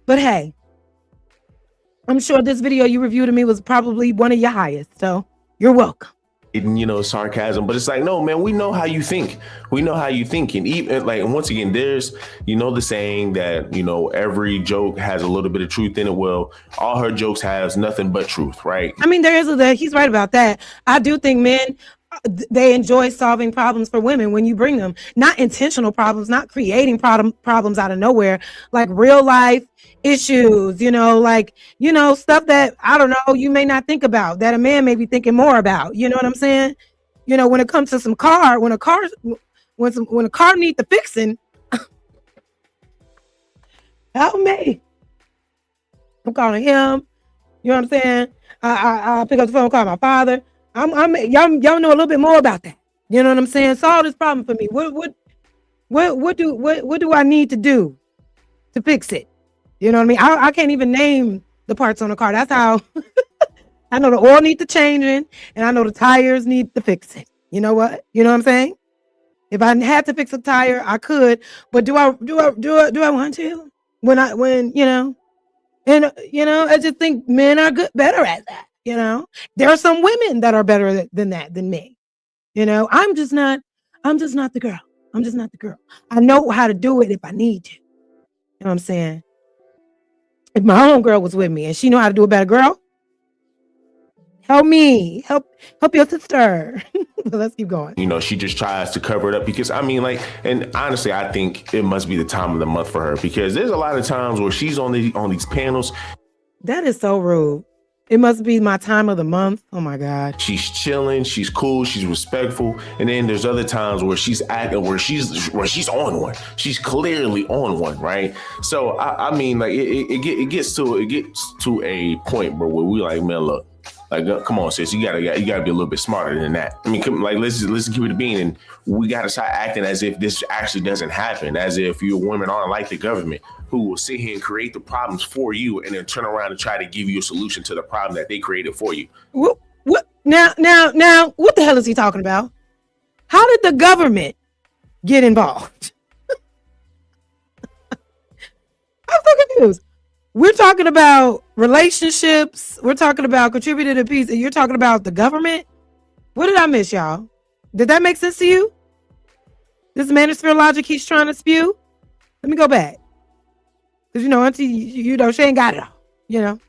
But hey, I'm sure this video you reviewed of me was probably one of your highest. So you're welcome. Sarcasm, but it's like, no, man, we know how you think. We know how you think. And even like, once again, there's, the saying that, every joke has a little bit of truth in it. Well, all her jokes has nothing but truth, right? I mean, he's right about that. I do think men, they enjoy solving problems for women when you bring them, not intentional problems, not creating problems out of nowhere, like real life issues, stuff that, I don't know, you may not think about that a man may be thinking more about. You know what I'm saying? When it comes to some car, when a car needs the fixing, help me. I'm calling him. You know what I'm saying? I pick up the phone, call my father. Y'all know a little bit more about that. You know what I'm saying? Solve this problem for me. What do I need to do to fix it? You know what I mean? I can't even name the parts on the car. That's how I know the oil needs to changing, and I know the tires need to fix it. You know what? You know what I'm saying? If I had to fix a tire, I could. But do I want to? I just think men are better at that. There are some women that are better than that than me. I'm just not the girl. I'm just not the girl. I know how to do it if I need to. You know what I'm saying? If my homegirl was with me and she know how to do a better girl, Help me. Help your sister. Let's keep going. You know, she just tries to cover it up because I mean, like, and honestly, I think it must be the time of the month for her because there's a lot of times where she's on these panels. That is so rude. It must be my time of the month. Oh my God. She's chilling, she's cool, she's respectful, and then there's other times where she's acting where she's on one. She's clearly on one, right? So I mean, like, it gets to a point where we like, man, look. Like, come on, sis, you gotta be a little bit smarter than that. I mean, let's keep it a bean, and we gotta start acting as if this actually doesn't happen, as if you women aren't like the government who will sit here and create the problems for you and then turn around and try to give you a solution to the problem that they created for you. What? Now, what the hell is he talking about? How did the government get involved? I'm so confused. We're talking about relationships. We're talking about contributing to peace. And you're talking about the government. What did I miss, y'all? Did that make sense to you? This manosphere logic he's trying to spew? Let me go back. Because, auntie, she ain't got it all,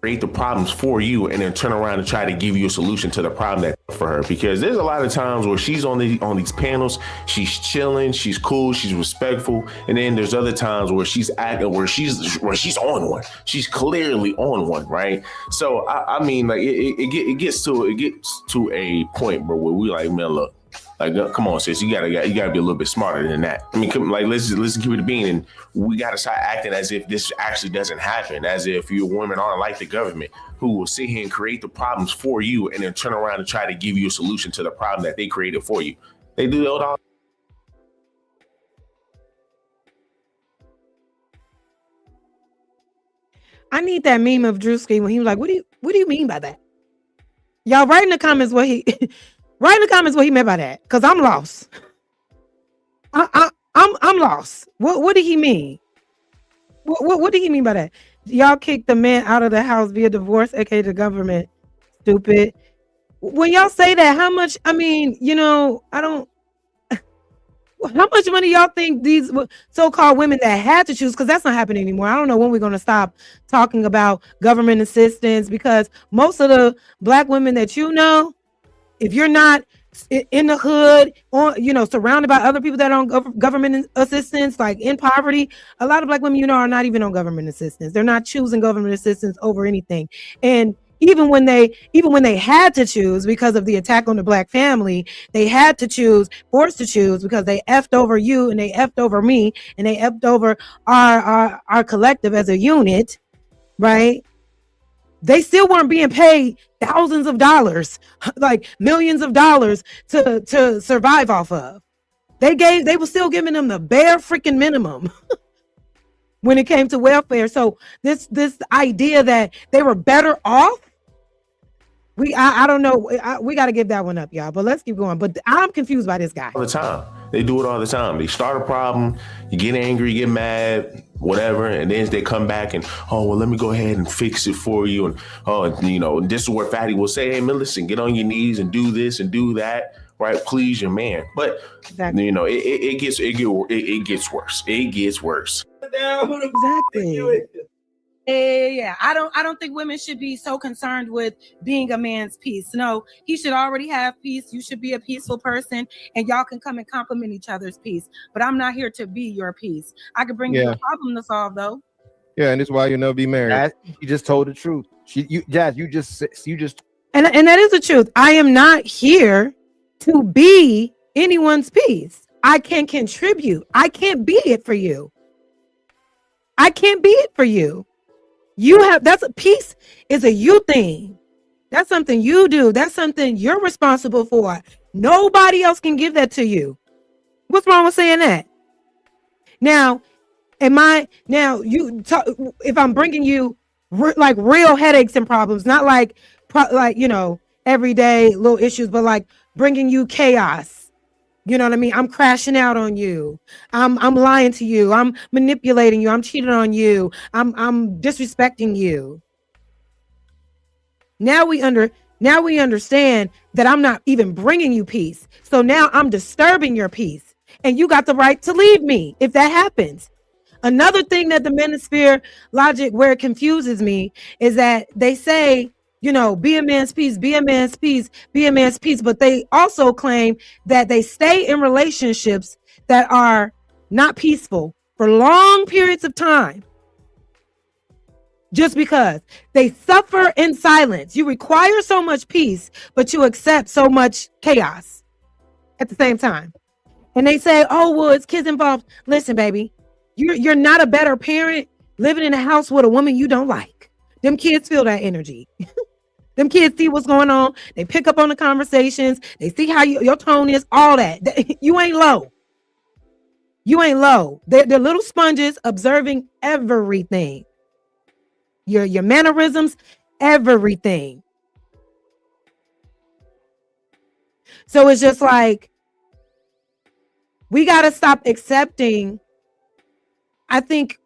Create the problems for you and then turn around and try to give you a solution to the problem that for her, because there's a lot of times where she's on these panels, she's chilling, she's cool, she's respectful, and then there's other times where she's acting where she's on one. She's clearly on one, right? So I mean, like, it gets to a point where we like, man, look. Like, come on, sis, you gotta be a little bit smarter than that. I mean, let's keep it a bean, and we gotta start acting as if this actually doesn't happen, as if you women aren't like the government who will sit here and create the problems for you and then turn around and try to give you a solution to the problem that they created for you. They do that all. I need that meme of Drewski when he was like, "What do you mean by that?" Y'all write in the comments what he. Write in the comments what he meant by that, because I'm lost. I'm lost. What did he mean? What did he mean by that? Y'all kicked the man out of the house via divorce, aka the government. Stupid. When y'all say that, how much? I mean, I don't. How much money y'all think these so-called women that had to choose? Because that's not happening anymore. I don't know when we're going to stop talking about government assistance, because most of the Black women that if you're not in the hood, or surrounded by other people that are on government assistance, like in poverty, a lot of Black women, are not even on government assistance. They're not choosing government assistance over anything. And even when they had to choose because of the attack on the Black family, they had to choose, forced to choose, because they effed over you and they effed over me and they effed over our collective as a unit, right? They still weren't being paid thousands of dollars, like millions of dollars to survive off of. They were still giving them the bare freaking minimum when it came to welfare. So this idea that they were better off, I don't know. We got to give that one up, y'all. But let's keep going. But I'm confused by this guy. All the time. They do it all the time. They start a problem, you get angry, you get mad, whatever, and then they come back and, oh, well, let me go ahead and fix it for you. And, this is where Fatty will say, hey, man, listen, get on your knees and do this and do that, right? Please your man. But, exactly. It gets worse. It gets worse. Exactly. Yeah, I don't think women should be so concerned with being a man's peace. No, he should already have peace. You should be a peaceful person, and y'all can come and compliment each other's peace. But I'm not here to be your peace. I could bring you a problem to solve, though. Yeah, and it's why you'll never be married. You just told the truth. Jazz, you just. And that is the truth. I am not here to be anyone's peace. I can contribute. I can't be it for you. I can't be it for you. Peace is a you thing. That's something you do. That's something you're responsible for. Nobody else can give that to you. What's wrong with saying that? Now, if I'm bringing you like real headaches and problems, not like everyday little issues, but like bringing you chaos. You know what I mean? I'm crashing out on you. I'm lying to you. I'm manipulating you. I'm cheating on you. I'm disrespecting you. Now we understand that I'm not even bringing you peace. So now I'm disturbing your peace, and you got the right to leave me if that happens. Another thing that the Manosphere logic, where it confuses me, is that they say you know, be a man's peace, be a man's peace, be a man's peace. But they also claim that they stay in relationships that are not peaceful for long periods of time. Just because they suffer in silence. You require so much peace, but you accept so much chaos at the same time. And they say, oh, well, it's kids involved. Listen, baby, you're not a better parent living in a house with a woman you don't like. Them kids feel that energy. Them kids see what's going on. They pick up on the conversations. They see how your tone is, all that. You ain't low. You ain't low. They're little sponges observing everything. Your mannerisms, everything. So it's just like, we got to stop accepting. I think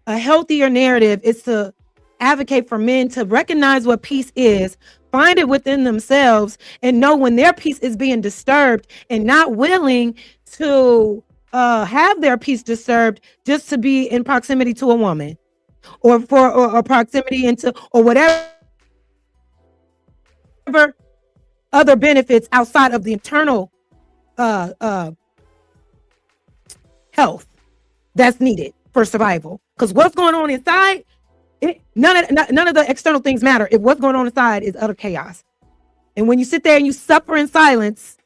a healthier narrative is to advocate for men to recognize what peace is, find it within themselves, and know when their peace is being disturbed, and not willing to have their peace disturbed just to be in proximity to a woman, or proximity into, or whatever other benefits outside of the internal health that's needed for survival. Because what's going on inside, none of the external things matter if what's going on inside is utter chaos. And when you sit there and you suffer in silence,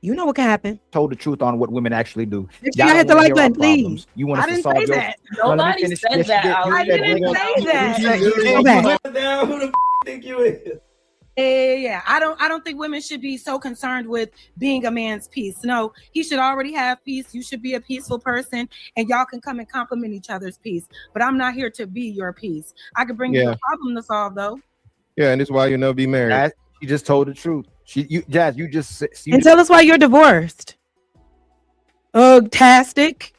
you know what can happen. Told the truth on what women actually do. Y'all hit the like button, please. You want us to solve your... Nobody said that. I didn't say that. Who the think you is? Yeah, I don't think women should be so concerned with being a man's peace. No, he should already have peace. You should be a peaceful person, and y'all can come and compliment each other's peace. But I'm not here to be your peace. I could bring you a problem to solve, though. Yeah, and this is why you'll never be married. She just told the truth. Jazz, you just and tell us why you're divorced. Tastic.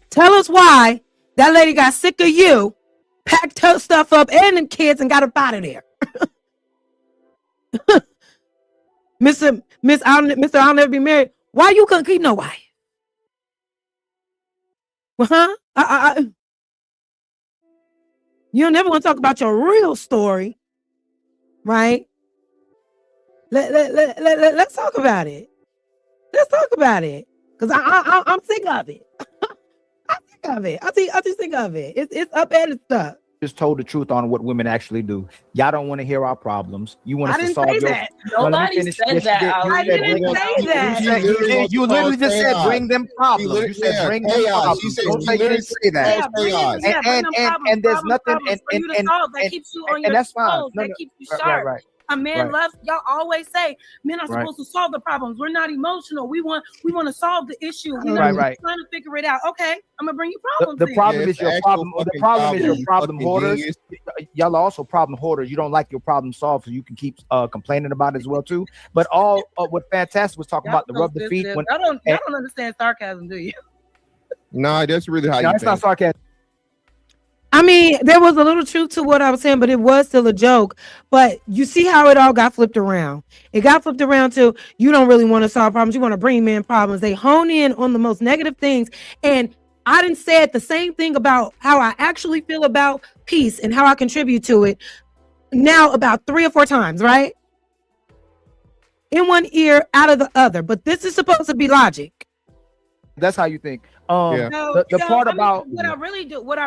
Tell us why that lady got sick of you, packed her stuff up and the kids, and got up out of there. Mr. I'll never be married. Why you couldn't keep no wife? Well, huh? You don't never want to talk about your real story, right? Let's talk about it. Let's talk about it, because I'm sick of it. I'm sick of it. I'm just sick of it. It's up and stuff. Just told the truth on what women actually do. Y'all don't want to hear our problems. You want us to solve your... Nobody said that. I didn't say that. You literally just said bring them problems. You said bring them problems. Don't say you didn't say that. And there's nothing, that keeps you on your toes. That keeps you sharp. Right. A man loves, y'all always say men are supposed to solve the problems. We're not emotional. We want to solve the issue. We're trying to figure it out. Okay, I'm gonna bring you problems. The problem is your problem. The problem is your problem hoarders. Y'all are also problem hoarders. You don't like your problem solved, so you can keep complaining about it as well too. But all what Fantastic was talking about, the rub the feet. Y'all don't understand sarcasm, do you? No, that's really how you think. It's not sarcasm. I mean, there was a little truth to what I was saying, but it was still a joke. But you see how it all got flipped around. It got flipped around to, you don't really want to solve problems. You want to bring men problems. They hone in on the most negative things. And I didn't say the same thing about how I actually feel about peace and how I contribute to it now about 3 or 4 times, right? In one ear, out of the other. But this is supposed to be logic. That's how you think. The part about what I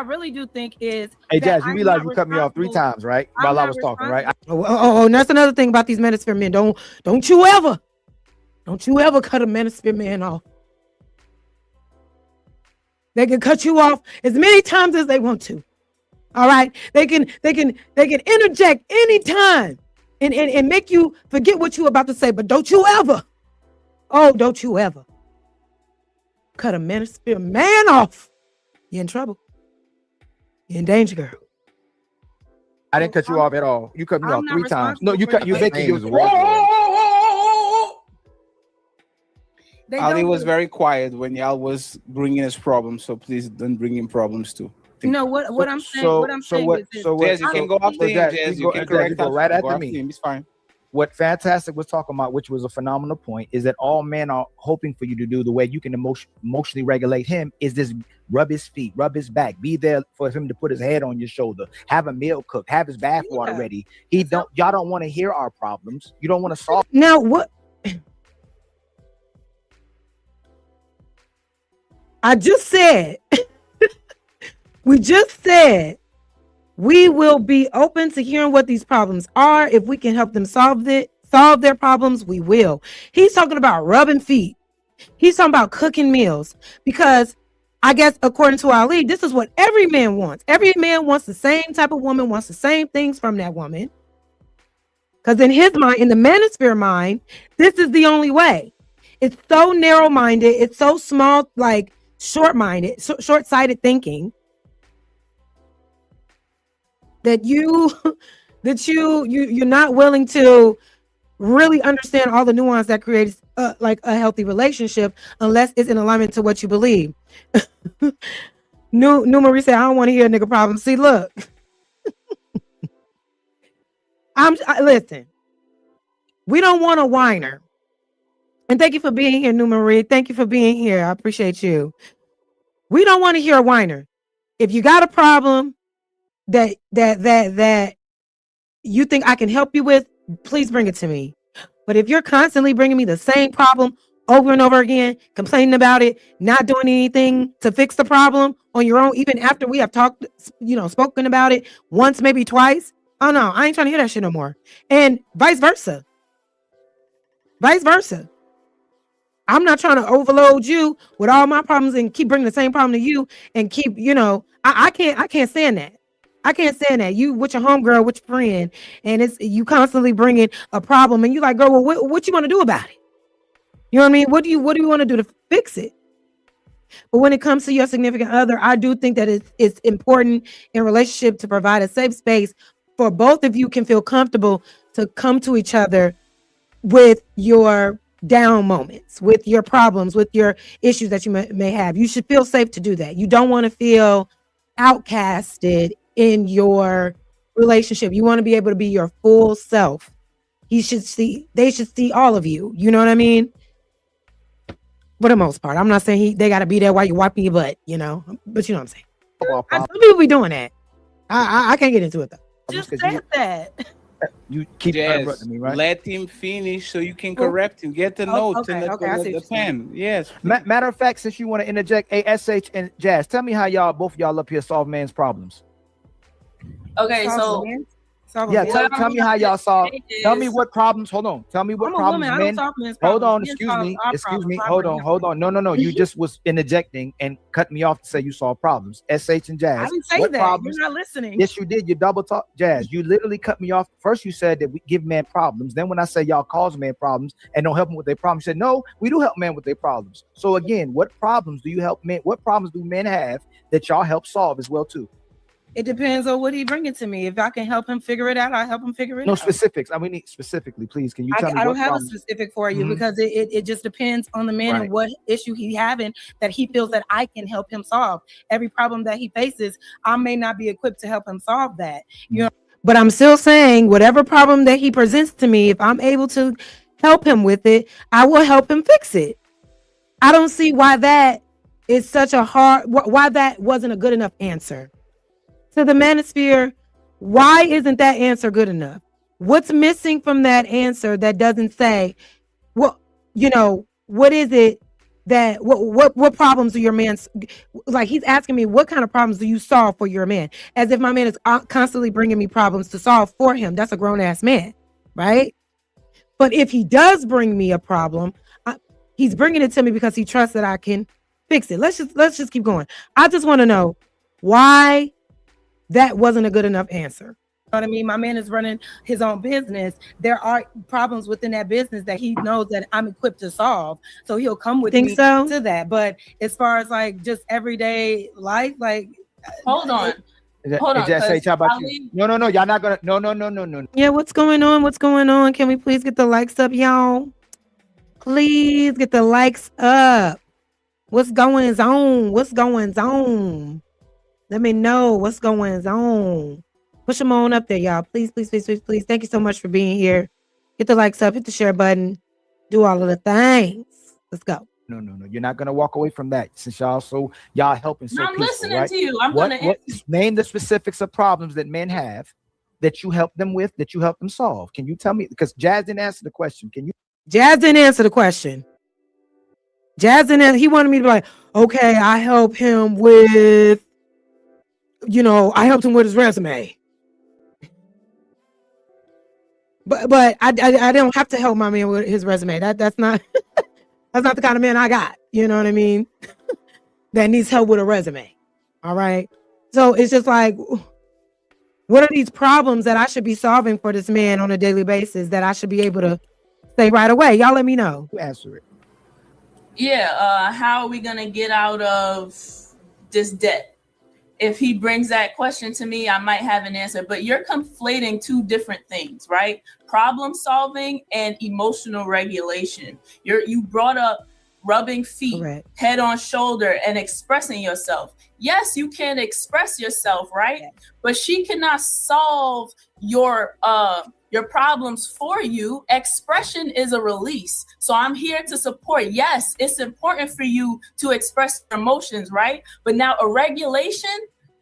really do think is, hey Jazz, you realize you cut me off 3 times, right? While I was talking, right? And that's another thing about these Manosphere men. Don't you ever cut a Manosphere man off. They can cut you off as many times as they want to. All right, they can interject anytime and make you forget what you were about to say. But don't you ever cut a Manosphere man off. You're in trouble. You're in danger, girl. I didn't cut you off at all. You cut me off 3 times. No, you making you. Ali was very quiet when y'all was bringing us problems, so please don't bring him problems too. No, what I'm saying is this. Jazz, you can go after him, Jazz. You can correct him right after me. It's fine. what Fantastic was talking about, which was a phenomenal point, is that all men are hoping for you to do the way you can emotionally regulate him is this: rub his feet, rub his back, be there for him to put his head on your shoulder, have a meal cooked, have his bath water ready. Y'all don't want to hear our problems. You don't want to solve. Now what? I just said, we just said we will be open to hearing what these problems are. If we can help them solve their problems, we will. He's talking about rubbing feet. He's talking about cooking meals, because I guess according to Ali, this is what every man wants. Every man wants the same type of woman, wants the same things from that woman. Because in his mind, in the Manosphere mind, this is the only way. It's so narrow-minded. It's so small, like short-minded, short-sighted thinking that you're not willing to really understand all the nuance that creates like a healthy relationship, unless it's in alignment to what you believe. New Marie said, I don't want to hear a nigga problem. See, look, listen, we don't want a whiner. And thank you for being here, New Marie. Thank you for being here. I appreciate you. We don't want to hear a whiner. If you got a problem that you think I can help you with, please bring it to me. But if you're constantly bringing me the same problem over and over again, complaining about it, not doing anything to fix the problem on your own, even after we have talked, spoken about it once, maybe twice, oh no, I ain't trying to hear that shit no more. And vice versa. I'm not trying to overload you with all my problems and keep bringing the same problem to you and keep, I can't stand that. I can't stand that. You with your homegirl, with your friend, and it's you constantly bringing a problem, and you like, girl, well, what you want to do about it? You know what I mean? What do you want to do to fix it? But when it comes to your significant other, I do think that it's important in relationship to provide a safe space for both of you can feel comfortable to come to each other with your down moments, with your problems, with your issues that you may have. You should feel safe to do that. You don't want to feel outcasted in your relationship. You want to be able to be your full self. They should see all of you. You know what I mean? For the most part. I'm not saying they got to be there while you're wiping your butt, but you know what I'm saying. Some people be doing that. I can't get into it though. Just said that. You keep interrupting me, right? Let him finish so you can correct him. Get the notes and the pen. Yes. Matter of fact, since you want to interject, ASH and Jazz, tell me how both of y'all up here solve man's problems. Okay, so yeah, tell me how y'all solve. Tell me what problems. Hold on. Tell me what problems men. Hold on. Excuse me. Hold on. No. You just was interjecting and cut me off to say you solve problems. SH and Jazz. I didn't say that. Problems? You're not listening. Yes, you did. You double talk, Jazz. You literally cut me off. First, you said that we give men problems. Then, when I say y'all cause men problems and don't help them with their problems, you said no, we do help men with their problems. So again, what problems do you help men? What problems do men have that y'all help solve as well too? It depends on what he bringing to me. If I can help him figure it out, I'll help him figure it out. No specifics. I mean, specifically, please. Can you tell me? I don't have a specific for you because it just depends on the man and what issue he's having that he feels that I can help him solve. Every problem that he faces, I may not be equipped to help him solve that. You know, but I'm still saying whatever problem that he presents to me, if I'm able to help him with it, I will help him fix it. I don't see why that is such a why that wasn't a good enough answer. To the Manosphere, why isn't that answer good enough? What's missing from that answer that doesn't say, what is it that what problems do your man, like he's asking me, what kind of problems do you solve for your man? As if my man is constantly bringing me problems to solve for him. That's a grown ass man, right? But if he does bring me a problem, he's bringing it to me because he trusts that I can fix it. Let's just keep going. I just want to know why that wasn't a good enough answer. You know what I mean? My man is running his own business. There are problems within that business that he knows that I'm equipped to solve. So he'll come with me to that. But as far as like just everyday life, like hold on. Just say, how about you? No. Y'all not gonna. No. Yeah, what's going on? Can we please get the likes up, y'all? Please get the likes up. What's going on? Let me know what's going on. Push them on up there, y'all. Please. Thank you so much for being here. Hit the likes up, hit the share button, do all of the things. Let's go. No. You're not gonna walk away from that since y'all helping so I'm peaceful, listening right? to you. I'm What gonna answer. name the specifics of problems that men have that you help them with, that you help them solve? Can you tell me? Because Jazz didn't answer the question. Can you? Jazz didn't answer the question. Jazz didn't. He wanted me to be like, okay, I help him with, I helped him with his resume. But I don't have to help my man with his resume. That's not that's not the kind of man I got. You know what I mean? That needs help with a resume. All right. So it's just like, what are these problems that I should be solving for this man on a daily basis that I should be able to say right away? Y'all let me know. You answer it. Yeah, how are we gonna get out of this debt? If he brings that question to me, I might have an answer, but you're conflating two different things, right? Problem solving and emotional regulation. You brought up rubbing feet, Correct. Head on shoulder, and expressing yourself. Yes, you can express yourself, right? Yes. But she cannot solve your problems for you. Expression is a release. So I'm here to support. Yes, it's important for you to express your emotions, right? But now a regulation,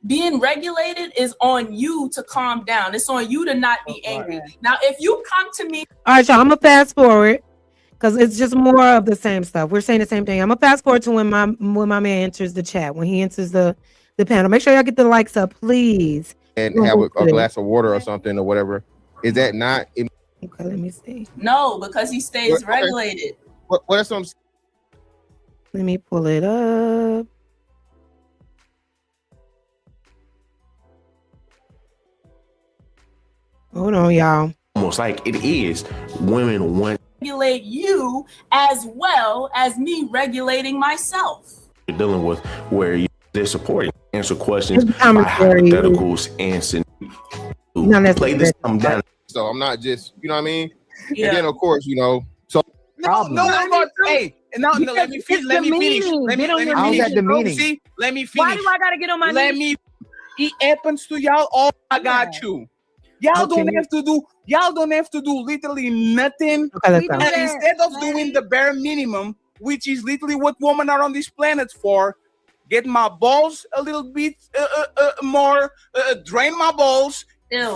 being regulated, is on you to calm down. It's on you to not be angry. Now, if you come to me. All right, y'all, I'm gonna fast forward because it's just more of the same stuff. We're saying the same thing. I'm gonna fast forward to when my man enters the chat, when he enters the panel. Make sure y'all get the likes up, please. And have a glass of water or something or whatever. Is that not? Okay, let me see. No, because he stays Okay. regulated. What are some? Let me pull it up. Hold on, y'all. Almost like it is. Women want Regulate you as well as me regulating myself. you're dealing with where they're supporting, answer questions His by commentary hypotheticals and Not play this necessarily. down. So I'm not just, you know what I mean? Yeah. And then of course, so No. Hey, no, let me finish. Let me finish. How's that demeaning? See, let me finish. Why do I gotta get on my Let knees? me. It happens to y'all. All I got you. Y'all Okay, don't have to do. Y'all don't have to do literally nothing. Okay, let's go. And instead of doing the bare minimum, which is literally what women are on this planet for, get my balls a little bit more, drain my balls,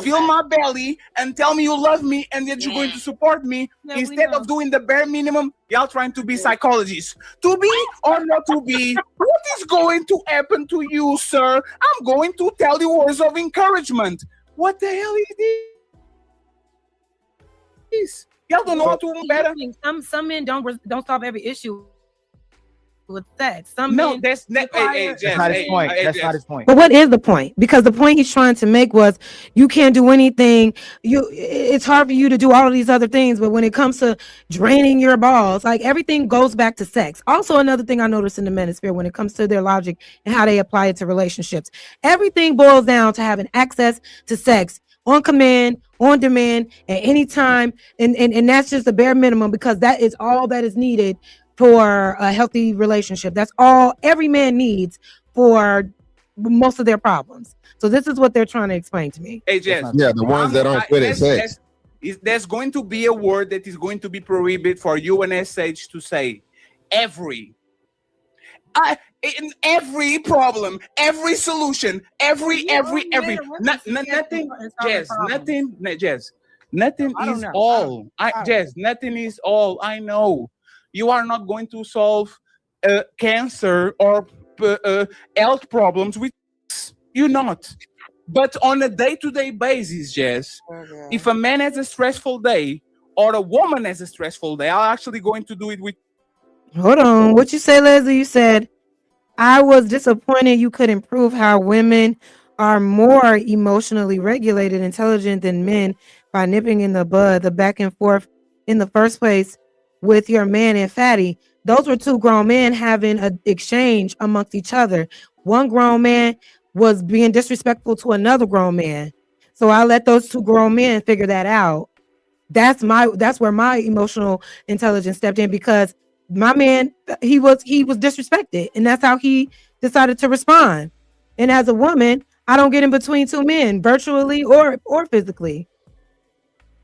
fill my belly, and tell me you love me and that you're going to support me. Yeah, Instead of doing the bare minimum, y'all trying to be psychologists. To be or not to be, what is going to happen to you, sir? I'm going to tell you words of encouragement. What the hell is this? Y'all don't know how to do better. Some men don't solve every issue with sex. Some No, men that's not. Hey, That's not his point. That's not his point. But what is the point? Because the point he's trying to make was you can't do anything. It's hard for you to do all of these other things, but when it comes to draining your balls, like everything goes back to sex. Also, another thing I noticed in the Manosphere when it comes to their logic and how they apply it to relationships, everything boils down to having access to sex on command, on demand, at any time, and that's just the bare minimum because that is all that is needed for a healthy relationship. That's all every man needs for most of their problems. So this is what they're trying to explain to me. Hey, Jess. yeah, the ones that aren't good at sex. There's going to be a word that is going to be prohibited for you and SH to say. In every problem, every solution, every nothing, Jess, nothing is all. Jess, nothing is all. I know. You are not going to solve cancer or health problems with you're not. But on a day-to-day basis, Jess, if a man has a stressful day or a woman has a stressful day, I'm actually going to do it with. Hold on. What you say, Leslie? You said, I was disappointed you couldn't prove how women are more emotionally regulated, intelligent than men by nipping in the bud, the back and forth in the first place with your man and Fatty. Those were two grown men having an exchange amongst each other. One grown man was being disrespectful to another grown man. So I let those two grown men figure that out. That's where my emotional intelligence stepped in because my man, he was disrespected, and that's how he decided to respond. And as a woman, I don't get in between two men, virtually or physically.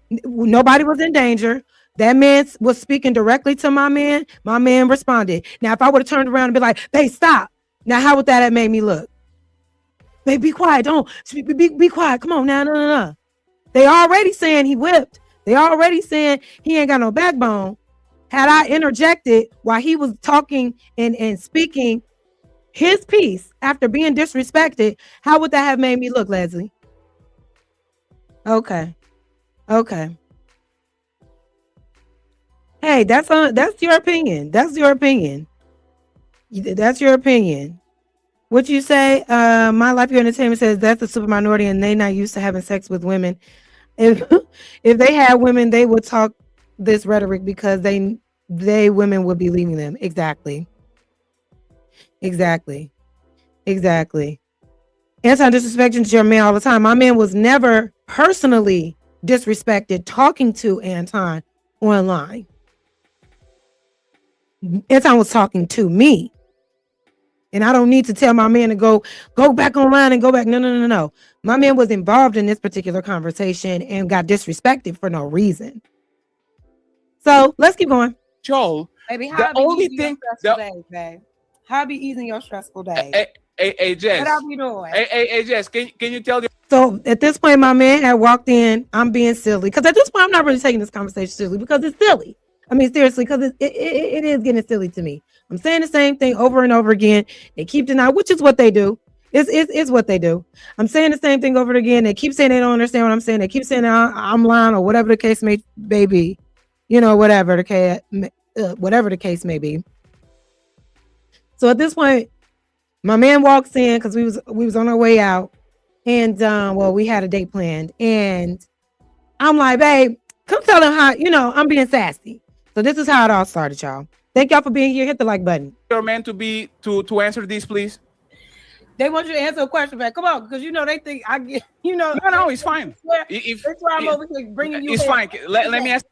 Nobody was in danger. That man was speaking directly to my man. My man responded. Now, if I would have turned around and be like, "Hey, stop!" Now, how would that have made me look? Hey, be quiet. Don't be quiet. Come on now. No. They already saying he whipped. They already saying he ain't got no backbone. Had I interjected while he was talking and speaking his piece after being disrespected, how would that have made me look, Leslie? Okay. Hey, that's your opinion. That's your opinion. That's your opinion. What you say? My Life Your Entertainment says that's a super minority and they not used to having sex with women. If they had women, they would talk this rhetoric because they women would be leaving them. Exactly. Anti-disrespecting to your man all the time. My man was never personally disrespected talking to Anton online. Anton was talking to me. And I don't need to tell my man to go back online and go back. No. My man was involved in this particular conversation and got disrespected for no reason. So let's keep going. Joel, baby, the only thing how be easing your stressful day? Hey, Jess. What are we doing? Hey, Jess, can you tell the... So at this point, my man had walked in. I'm being silly because at this point, I'm not really taking this conversation seriously because it's silly. I mean, seriously, because it is getting silly to me. I'm saying the same thing over and over again. They keep denying, which is what they do. It's what they do. I'm saying the same thing over again. They keep saying they don't understand what I'm saying. They keep saying I'm lying or whatever the case may be. You know, whatever the case may be. So at this point, my man walks in because we was on our way out, and we had a date planned, and I'm like, babe, come tell him how I'm being sassy. So this is how it all started, y'all. Thank y'all for being here. Hit the like button. You're meant to answer this, please. They want you to answer a question back. Come on, because they think I get. No, it's fine. That's why I'm over here bringing you. It's fine. Let me ask.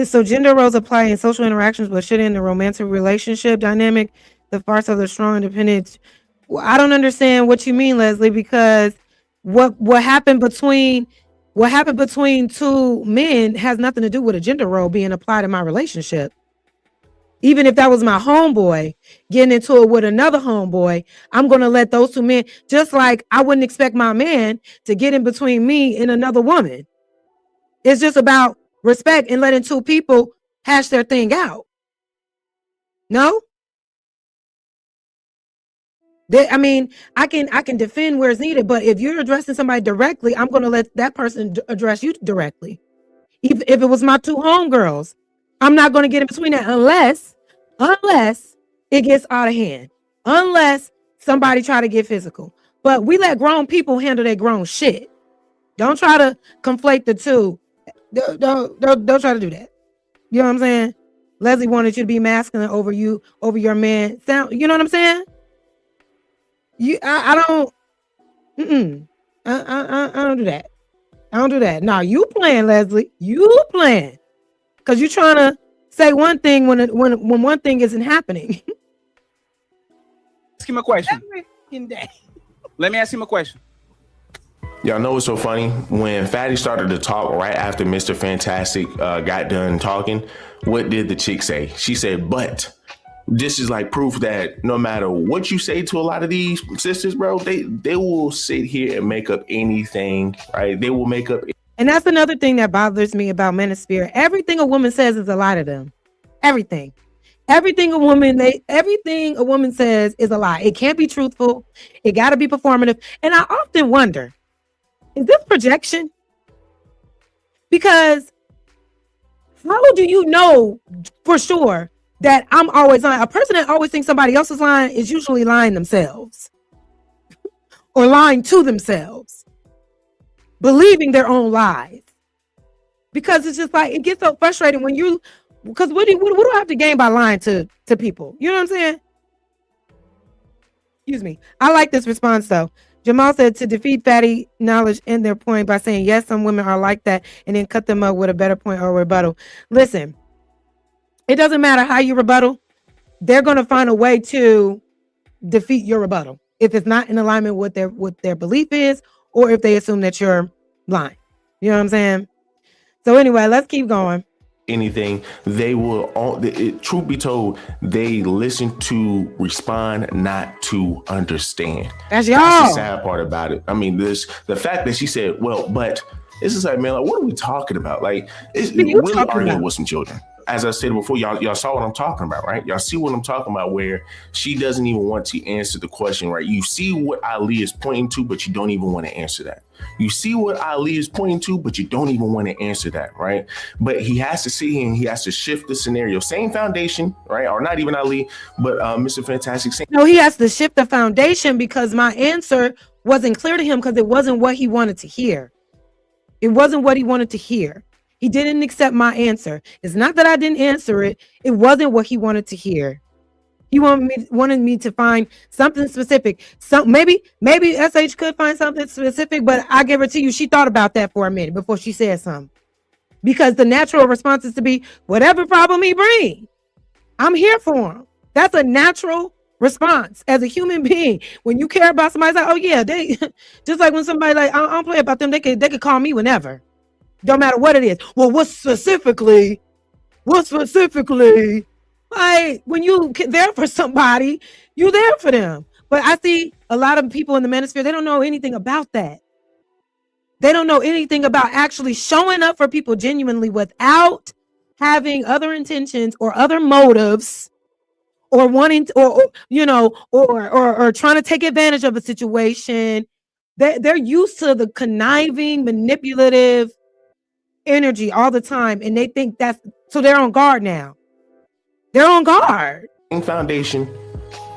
So gender roles apply in social interactions, but should in the romantic relationship dynamic, the farce of the strong independent. Well, I don't understand what you mean, Leslie, because what happened between two men has nothing to do with a gender role being applied in my relationship. Even if that was my homeboy getting into it with another homeboy, I'm going to let those two men, just like I wouldn't expect my man to get in between me and another woman. It's just about respect and letting two people hash their thing out. No? I can defend where it's needed, but if you're addressing somebody directly, I'm going to let that person address you directly. If it was my two homegirls, I'm not going to get in between that unless it gets out of hand, unless somebody try to get physical. But we let grown people handle their grown shit. Don't try to conflate the two. Don't try to do that. You know what I'm saying? Leslie wanted you to be masculine over your man. You know what I'm saying? I don't. I don't do that. I don't do that. Now you playing, Leslie. You playing, because you're trying to say one thing when one thing isn't happening. Ask him a question. Every fucking day. Let me ask him a question. Y'all know what's so funny? When Fatty started to talk right after Mr. Fantastic got done talking, what did the chick say? She said, but this is like proof that no matter what you say to a lot of these sisters, bro, they will sit here and make up anything, right? They will make up. And that's another thing that bothers me about Manosphere. Everything a woman says is a lie to them. Everything a woman says is a lie. It can't be truthful. It got to be performative. And I often wonder, is this projection? Because how do you know for sure that I'm always lying? A person that always thinks somebody else is lying is usually lying themselves or lying to themselves, believing their own lies. Because it's just like, it gets so frustrating when because what do I have to gain by lying to people? You know what I'm saying? Excuse me. I like this response though. Jamal said to defeat fatty knowledge in their point by saying, yes, some women are like that, and then cut them up with a better point or rebuttal. Listen, it doesn't matter how you rebuttal. They're going to find a way to defeat your rebuttal if it's not in alignment with their belief is, or if they assume that you're lying. You know what I'm saying? So anyway, let's keep going. Anything, they will, truth be told, they listen to respond, not to understand. That's y'all. That's the sad part about it. I mean, the fact that she said, well, but it's just like, man, like, what are we talking about? Like, it's really arguing with some children. As I said before, y'all saw what I'm talking about, right? Y'all see what I'm talking about, where she doesn't even want to answer the question, right? You see what Ali is pointing to, but you don't even want to answer that. You see what Ali is pointing to, but you don't even want to answer that, right? But he has to sit here and he has to shift the scenario. Same foundation, right? Or not even Ali, but Mr. Fantastic. No, he has to shift the foundation because my answer wasn't clear to him because it wasn't what he wanted to hear. It wasn't what he wanted to hear. He didn't accept my answer. It's not that I didn't answer it. It wasn't what he wanted to hear. He wanted me to find something specific. Maybe SH could find something specific, but I guarantee you she thought about that for a minute before she said something. Because the natural response is to be, whatever problem he brings, I'm here for him. That's a natural response as a human being. When you care about somebody, like, oh yeah, they just like when somebody like, I don't play about them, they could call me whenever. Don't matter what it is. Well, what specifically? Like, when you there for somebody, you there for them. But I see a lot of people in the Manosphere, they don't know anything about that. They don't know anything about actually showing up for people genuinely without having other intentions or other motives or wanting to, or trying to take advantage of a situation. They're used to the conniving, manipulative energy all the time, and they think that's so they're on guard now. They're on guard. Foundation.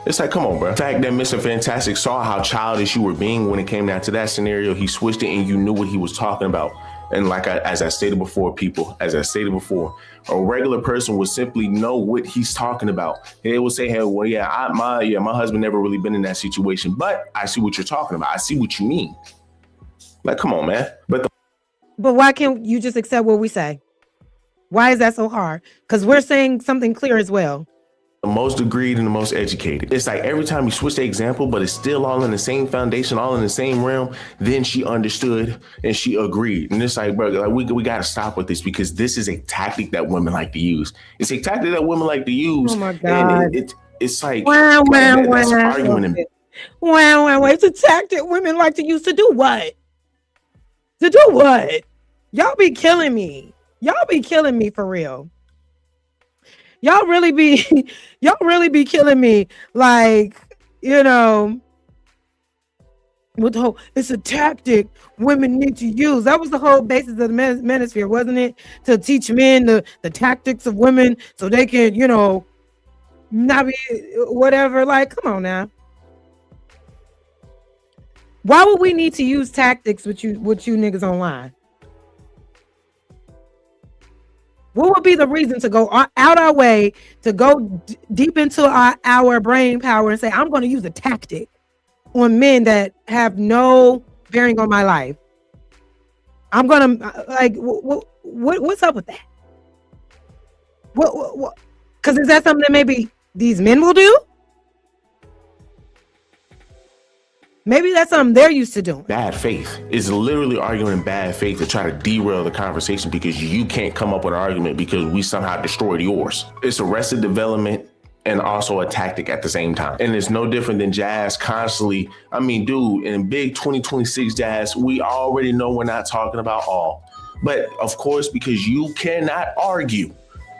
It's like, come on, bro. The fact that Mr. Fantastic saw how childish you were being when it came down to that scenario, he switched it and you knew what he was talking about. And like as I stated before, a regular person would simply know what he's talking about. They will say, hey, well, my husband never really been in that situation, but I see what you're talking about. I see what you mean. Like, come on, man. But why can't you just accept what we say? Why is that so hard? Because we're saying something clear as well. The most agreed and the most educated. It's like every time you switch the example, but it's still all in the same foundation, all in the same realm. Then she understood and she agreed. And it's like, bro, like we got to stop with this because this is a tactic that women like to use. It's a tactic that women like to use. Oh my God. And it's like, that's an argument. It's a tactic women like to use to do what? To do what? Y'all be killing me. Y'all be killing me for real. Y'all really be killing me. Like, with the whole, it's a tactic women need to use. That was the whole basis of the Manosphere, wasn't it? To teach men the tactics of women so they can, not be whatever. Like, come on now. Why would we need to use tactics with you niggas online? What would be the reason to go out our way to go deep into our brain power and say, I'm going to use a tactic on men that have no bearing on my life? I'm going to what's up with that? What? Because is that something that maybe these men will do? Maybe that's something they're used to doing. Bad faith is literally arguing in bad faith to try to derail the conversation because you can't come up with an argument because we somehow destroyed yours. It's arrested development and also a tactic at the same time. And it's no different than Jazz constantly. I mean, dude, in big 2026 Jazz, we already know we're not talking about all. But of course, because you cannot argue.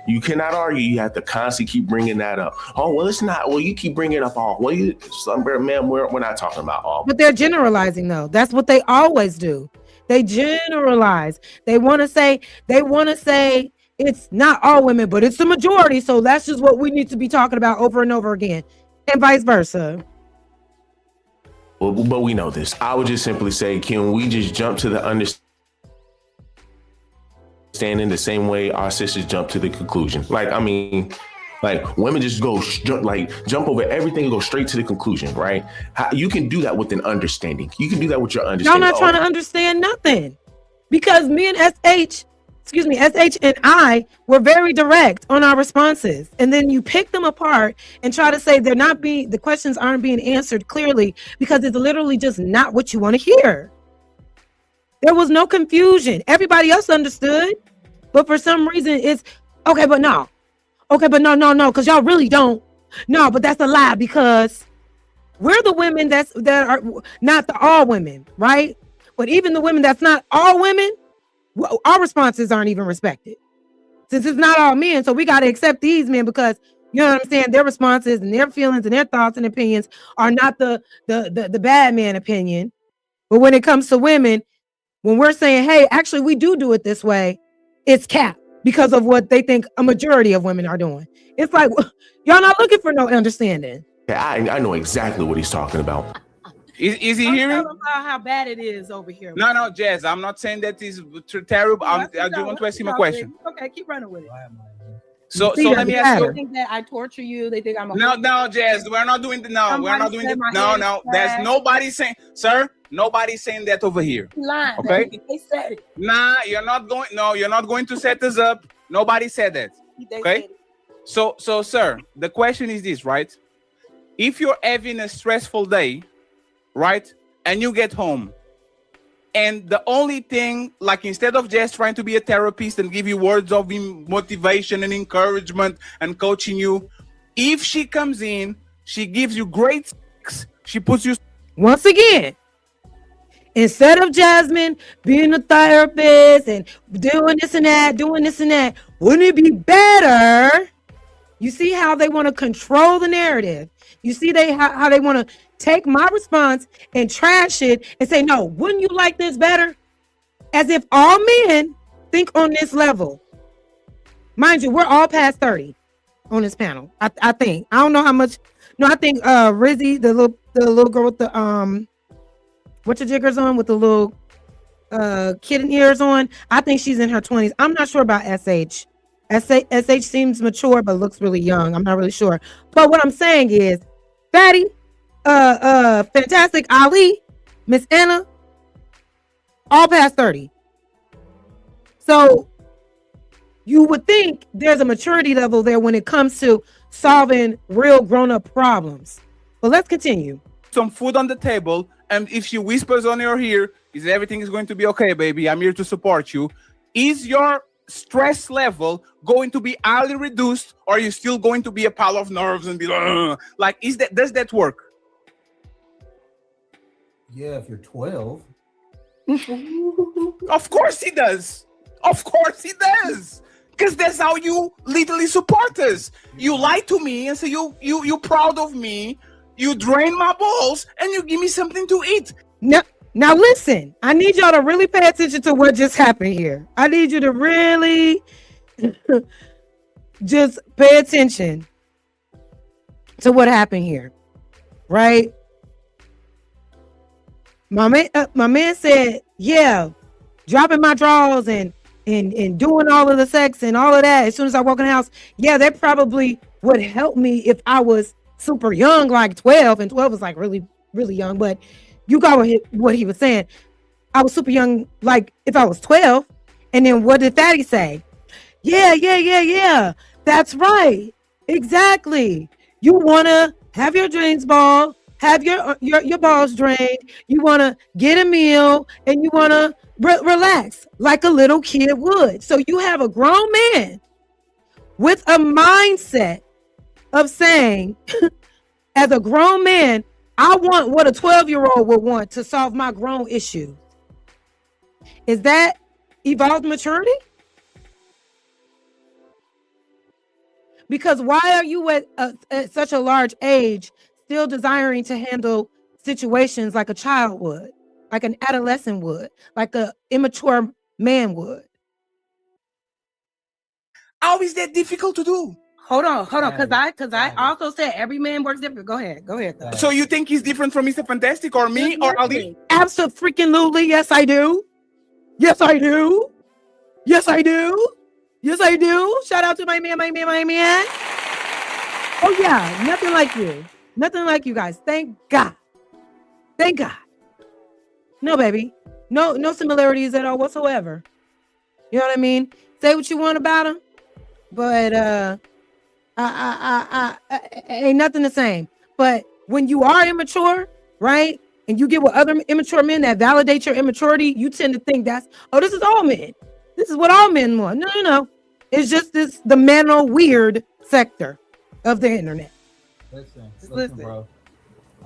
You cannot argue. You have to constantly keep bringing that up. Oh, well, it's not. Well, you keep bringing it up all. Well, man, we're not talking about all. But they're generalizing, though. That's what they always do. They generalize. They want to say it's not all women, but it's the majority. So that's just what we need to be talking about over and over again, and vice versa. Well, but we know this. I would just simply say, can we just jump to the understanding the same way our sisters jump to the conclusion? Like, I mean, like women just jump over everything and go straight to the conclusion, right? You can do that with an understanding. You can do that with your understanding. Y'all not trying to understand nothing because me and SH and I were very direct on our responses. And then you pick them apart and try to say the questions aren't being answered clearly because it's literally just not what you want to hear. There was no confusion. Everybody else understood. But for some reason, it's okay, but no. Okay, but no, because y'all really don't. No, but that's a lie because we're the women that are not the all women, right? But even the women that's not all women, our responses aren't even respected. Since it's not all men, so we got to accept these men because you know what I'm saying? Their responses and their feelings and their thoughts and opinions are not the bad man opinion. But when it comes to women, when we're saying, hey, actually, we do it this way, it's cap because of what they think a majority of women are doing. It's like, y'all not looking for no understanding. Yeah, I know exactly what he's talking about. Is he hearing? Tell them how bad it is over here. No, Jazz. I'm not saying that is terrible. I do want to ask him a question. Okay, keep running with it. So let me ask you. They think that I torture you. They think I'm a no, Jazz. We're not doing the we're not doing the no. There's nobody saying, sir. Nobody's saying that over here. Lying. Okay. They said it. Nah, you're not going. No, you're not going to set us up. Nobody said that. Okay. So, sir, the question is this, right? If you're having a stressful day, right, and you get home, and the only thing, like instead of just trying to be a therapist and give you words of motivation and encouragement and coaching you, if she comes in, she gives you great sex, she puts you once again. Instead of Jasmine being a therapist and doing this and that, wouldn't it be better? You see how they want to control the narrative. You see how they want to take my response and trash it and say, no, wouldn't you like this better? As if all men think on this level. Mind you, we're all past 30 on this panel. I think. I don't know how much. No, I think Rizzy, the little girl with the what's your jiggers on with the little kitten ears on. I think she's in her 20s. I'm not sure about SH. SH seems mature but looks really young. I'm not really sure. But what I'm saying is, Fatty, Fantastic Ali, Miss Anna, all past 30. So you would think there's a maturity level there when it comes to solving real grown-up problems. But let's continue. Some food on the table, and if she whispers on your ear, everything is going to be okay, baby. I'm here to support you. Is your stress level going to be highly reduced, or are you still going to be a pile of nerves and be like, does that work? Yeah, if you're 12. Of course he does. Of course he does. Because that's how you literally support us. You lie to me and say you proud of me. You drain my balls and you give me something to eat. Now listen, I need y'all to really pay attention to what just happened here. I need you to really just pay attention to what happened here, right? My man said, yeah, dropping my drawers and doing all of the sex and all of that as soon as I walk in the house. Yeah, that probably would help me if I was super young, like 12, and 12 is like really, really young, but you got what he was saying. I was super young, like if I was 12. And then what did Fatty say? Yeah. That's right. Exactly. You want to have your drains ball, have your balls drained. You want to get a meal and you want to relax like a little kid would. So you have a grown man with a mindset of saying, as a grown man, I want what a 12-year-old would want to solve my grown issue. Is that evolved maturity? Because why are you at such a large age still desiring to handle situations like a child would, like an adolescent would, like an immature man would? How is that difficult to do? Hold on, because I also said every man works different. Go ahead. So you think he's different from Mr. Fantastic or me or Ali? Absolutely, yes, I do. Yes, I do. Shout out to my man. Oh yeah, nothing like you guys. Thank God. No, baby, no similarities at all whatsoever. You know what I mean? Say what you want about him, but I ain't nothing the same. But when you are immature, right? and you get with other immature men that validate your immaturity, you tend to think that's, oh, this is all men. This is what all men want. No. It's just the mental weird sector of the internet. Listen, bro.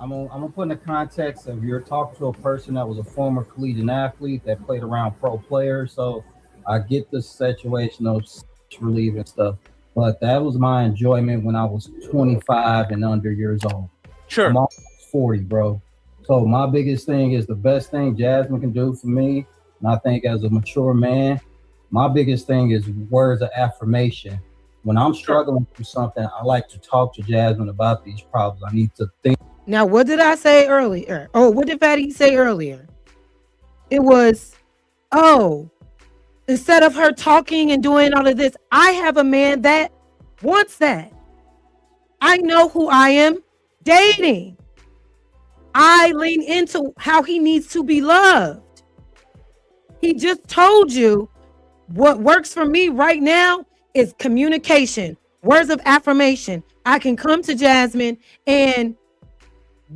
I'm gonna put in the context of you're talking to a person that was a former collegiate athlete that played around pro players. So I get the situation of relief and stuff, but that was my enjoyment when I was 25 and under years old. Sure. I'm almost 40, bro. So my biggest thing is the best thing Jasmine can do for me, and I think as a mature man, my biggest thing is words of affirmation. When I'm struggling through something, I like to talk to Jasmine about these problems. I need to think. Now, what did I say earlier? Oh, what did Fatty say earlier? It was, instead of her talking and doing all of this, I have a man that wants that. I know who I am dating. I lean into how he needs to be loved. He just told you what works for me right now is communication, words of affirmation. I can come to Jasmine and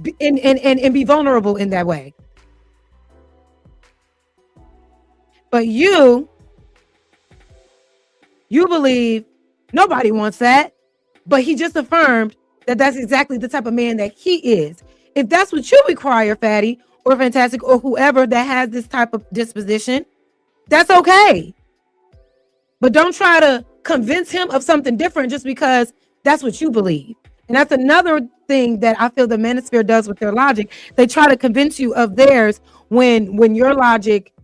be vulnerable in that way. But you believe nobody wants that, but he just affirmed that that's exactly the type of man that he is. If that's what you require, Fatty or Fantastic or whoever that has this type of disposition, that's okay. But don't try to convince him of something different just because that's what you believe. And that's another thing that I feel the Manosphere does with their logic. They try to convince you of theirs when your logic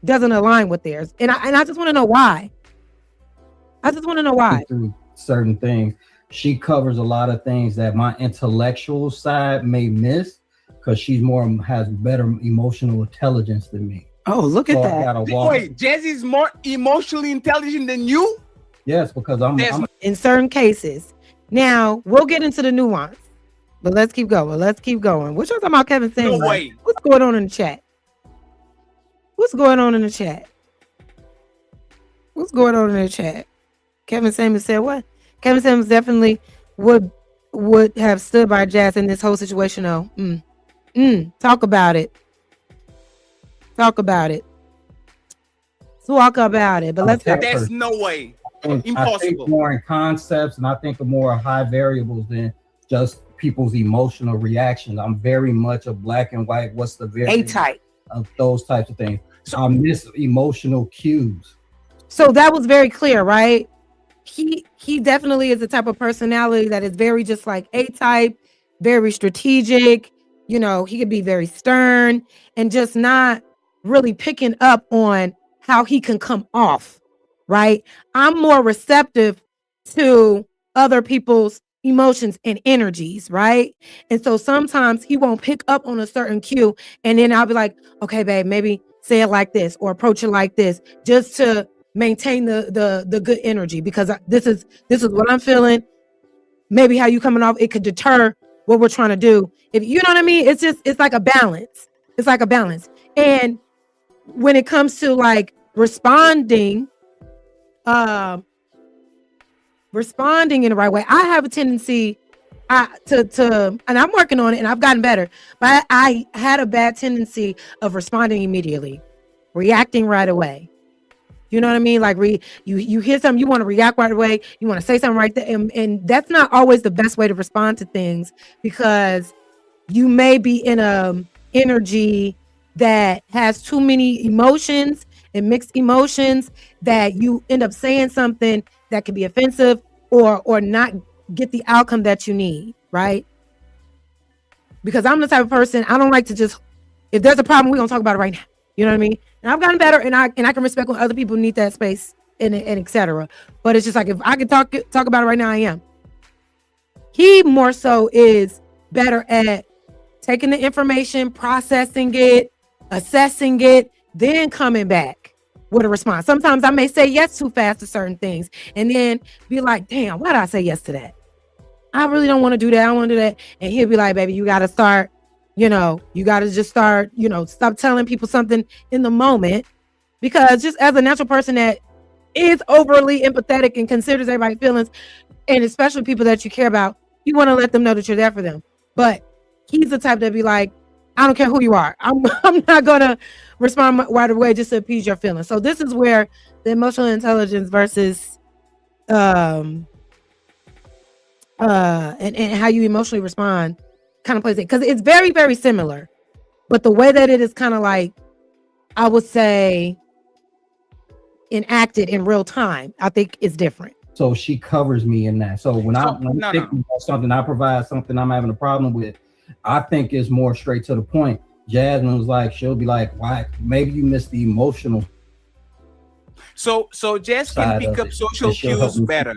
doesn't align with theirs. And I just want to know why. I just want to know why. Through certain things, she covers a lot of things that my intellectual side may miss because has better emotional intelligence than me. Oh, look at that. Wait, Jazzy's more emotionally intelligent than you? Yes, because I'm in certain cases. Now, we'll get into the nuance, but let's keep going. What y'all talking about, Kevin saying? No way. What's going on in the chat? What's going on in the chat? Kevin Samuels said what? Kevin Samuels definitely would have stood by Jazz in this whole situation, though. Talk about it. But let's go. There's no way. Impossible. I think more in concepts, and I think of more high variables than just people's emotional reactions. I'm very much a black and white. What's the variance A-type of those types of things? So I miss emotional cues. So that was very clear, right? He definitely is the type of personality that is very just like A-type, very strategic. You know, he could be very stern and just not really picking up on how he can come off, right? I'm more receptive to other people's emotions and energies, right? And so sometimes he won't pick up on a certain cue, and then I'll be like, okay, babe, maybe say it like this or approach it like this, just to maintain the good energy, because this is what I'm feeling. Maybe how you coming off, it could deter what we're trying to do. If you know what I mean, it's like a balance. It's like a balance. And when it comes to like responding in the right way, I have a tendency to and I'm working on it and I've gotten better, but I had a bad tendency of responding immediately, reacting right away. You know what I mean? Like you hear something, you want to react right away, you want to say something right there, and that's not always the best way to respond to things, because you may be in a energy that has too many emotions and mixed emotions, that you end up saying something that can be offensive or not get the outcome that you need, right? Because I'm the type of person, I don't like to just, if there's a problem, we're gonna talk about it right now. You know what I mean? And I've gotten better, and I can respect when other people need that space and etc. But it's just like, if I can talk about it right now, I am. He more so is better at taking the information, processing it, assessing it, then coming back with a response. Sometimes I may say yes too fast to certain things and then be like, damn, why did I say yes to that? I really don't want to do that. I don't want to do that. And he'll be like, baby, you got to start, you got to just start, stop telling people something in the moment, because just as a natural person that is overly empathetic and considers everybody's feelings, and especially people that you care about, you want to let them know that you're there for them. But he's the type that be like, I don't care who you are. I'm not gonna respond right away just to appease your feelings. So this is where the emotional intelligence versus and how you emotionally respond kind of plays it, because it's very, very similar, but the way that it is kind of like, I would say, enacted in real time, I think is different. So she covers me in that. So when I'm thinking about something, I provide something I'm having a problem with, I think it's more straight to the point. Jasmine was like, she'll be like, why? Maybe you missed the emotional. So Jess can pick up social cues better.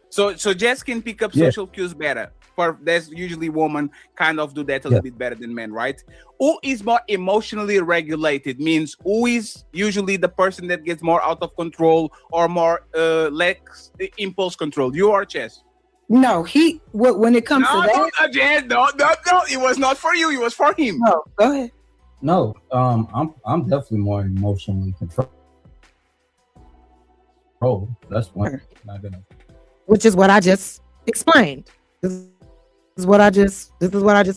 So Jess can pick up social cues better. For that's usually women kind of do that a little bit better than men, right? Who is more emotionally regulated means who is usually the person that gets more out of control or more less impulse control. You or Jess? No, when it comes to that, Jess, no, it was not for you. It was for him. No, go ahead. No, I'm definitely more emotionally controlled. That's one. Which is what I just explained. This is what I just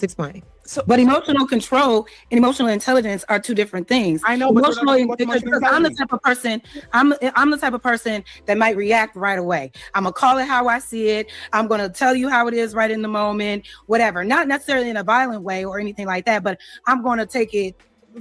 explained. So, but emotional control and emotional intelligence are two different things. I know, because I'm the type of person. I'm the type of person that might react right away. I'm gonna call it how I see it. I'm gonna tell you how it is right in the moment. Whatever, not necessarily in a violent way or anything like that, but I'm gonna take it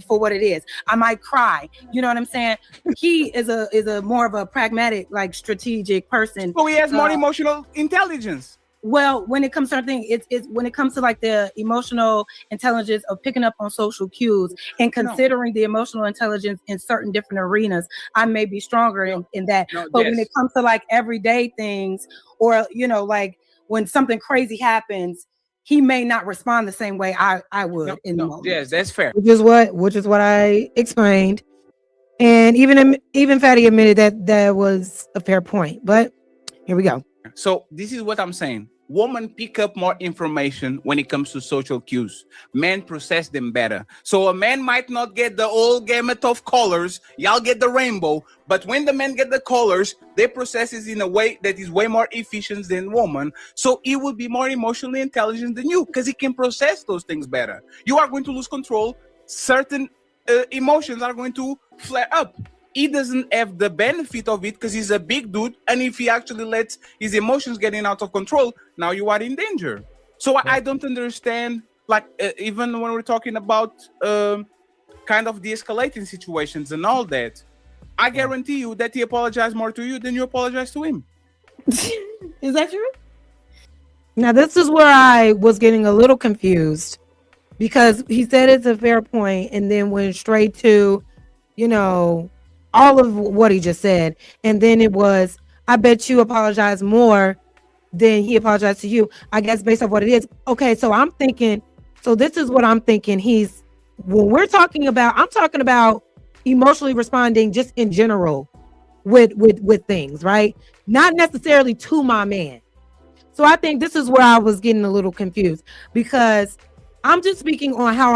for what it is. I might cry. You know what I'm saying? He is a more of a pragmatic, like strategic person. So he has more emotional intelligence. Well, when it comes to something, it's when it comes to like the emotional intelligence of picking up on social cues and considering the emotional intelligence in certain different arenas, I may be stronger in that. But when it comes to like everyday things, or like when something crazy happens, he may not respond the same way I would in the moment. Yes, that's fair. Which is what I explained, and even Fatty admitted that was a fair point. But here we go. So this is what I'm saying. Women pick up more information when it comes to social cues. Men process them better. So a man might not get the whole gamut of colors. Y'all get the rainbow. But when the men get the colors, they process it in a way that is way more efficient than woman. So he will be more emotionally intelligent than you because he can process those things better. You are going to lose control. Certain emotions are going to flare up. He doesn't have the benefit of it because he's a big dude, and if he actually lets his emotions getting out of control, now you are in danger. So I don't understand, like even when we're talking about kind of de-escalating situations and all that, I guarantee you that he apologized more to you than you apologize to him. Is that true? Now this is where I was getting a little confused, because he said it's a fair point and then went straight to, all of what he just said, and then it was, I bet you apologize more than he apologized to you. I guess based on what it is. Okay, so I'm thinking, this is what I'm thinking. I'm talking about emotionally responding just in general with things, right? Not necessarily to my man. So I think this is where I was getting a little confused, because I'm just speaking on how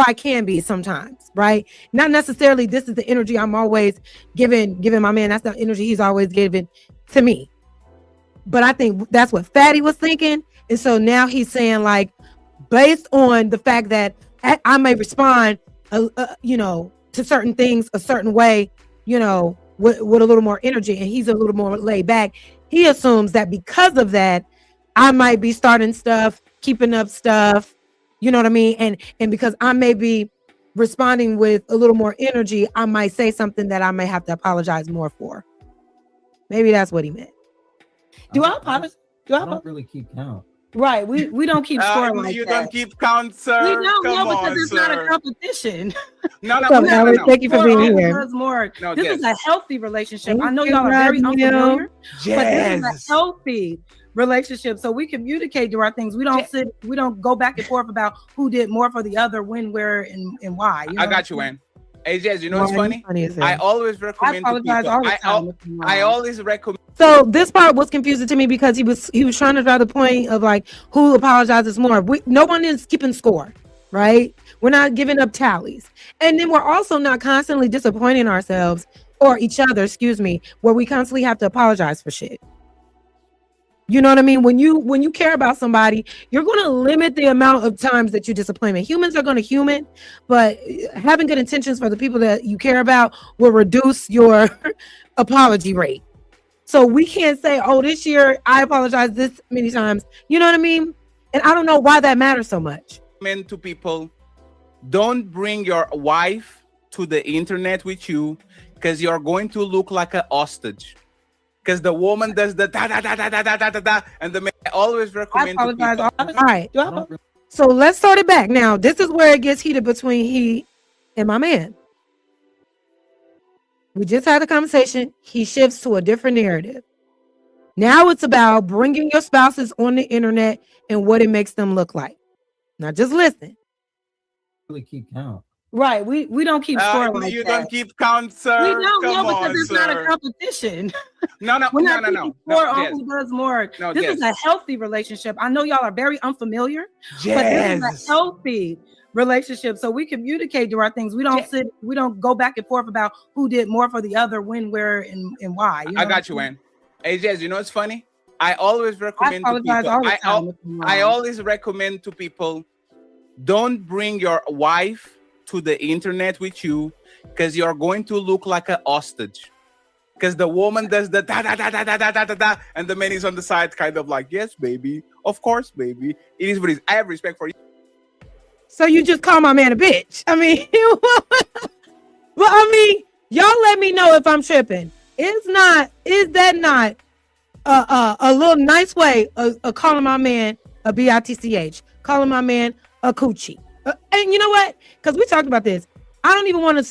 I can be sometimes, right? Not necessarily this is the energy I'm always giving my man. That's the energy he's always given to me. But I think that's what Fatty was thinking. And so now he's saying, like, based on the fact that I may respond, to certain things a certain way, with a little more energy, and he's a little more laid back. He assumes that because of that, I might be starting stuff, keeping up stuff. You know what I mean? And because I may be responding with a little more energy, I might say something that I may have to apologize more for. Maybe that's what he meant. Do I apologize? I don't really keep count. Right. We don't keep score like you that. Don't keep count, sir. We don't know, because it's not a competition. No. Thank you for being here. No, this is a healthy relationship. Thank I know y'all are very unfamiliar, but yes. this is a healthy relationship. So we communicate to our things. We don't go back and forth about who did more for the other, when, where, and why. I got you, Ann. Hey, Jess, you know what's funny? I always recommend to people. I always recommend. So this part was confusing to me, because he was trying to draw the point of like who apologizes more. No one is keeping score, right? We're not giving up tallies, and then we're also not constantly disappointing ourselves or each other, where we constantly have to apologize for shit. You know what I mean? When you care about somebody, you're going to limit the amount of times that you disappoint them. Humans are going to human, but having good intentions for the people that you care about will reduce your apology rate. So we can't say, oh, this year I apologize this many times. You know what I mean? And I don't know why that matters so much. To people, don't bring your wife to the internet with you because you're going to look like a hostage. Because the woman does the da da da da da da da da da, and the man always recommend to people. All right. So let's start it back. Now, this is where it gets heated between he and my man. We just had a conversation. He shifts to a different narrative. Now it's about bringing your spouses on the internet and what it makes them look like. Now, just listen. Really keep count. Right. We don't keep score like you that. don't keep count, sir. We don't know because it's not a sir. competition. No. We're not keeping score on Jazz. who does more. No, this Jazz. is a healthy relationship. I know y'all are very unfamiliar, but Jazz. this is a healthy relationship. So we communicate to our things. We don't go back and forth about who did more for the other, when, where, and why. You know I got you, man. Hey, Jazz, you know what's funny? I always recommend to people. I always recommend to people, don't bring your wife to the internet with you because you're going to look like a hostage. Because the woman does the da da da da da da da da da, and the man is on the side, kind of like, yes, baby, of course, baby. It is what it is. I have respect for you. So you just call my man a bitch? I mean, well, I mean, y'all let me know if I'm tripping. Is that not a little nice way of calling my man a bitch, calling my man a coochie? And you know what? Because we talked about this. I don't even want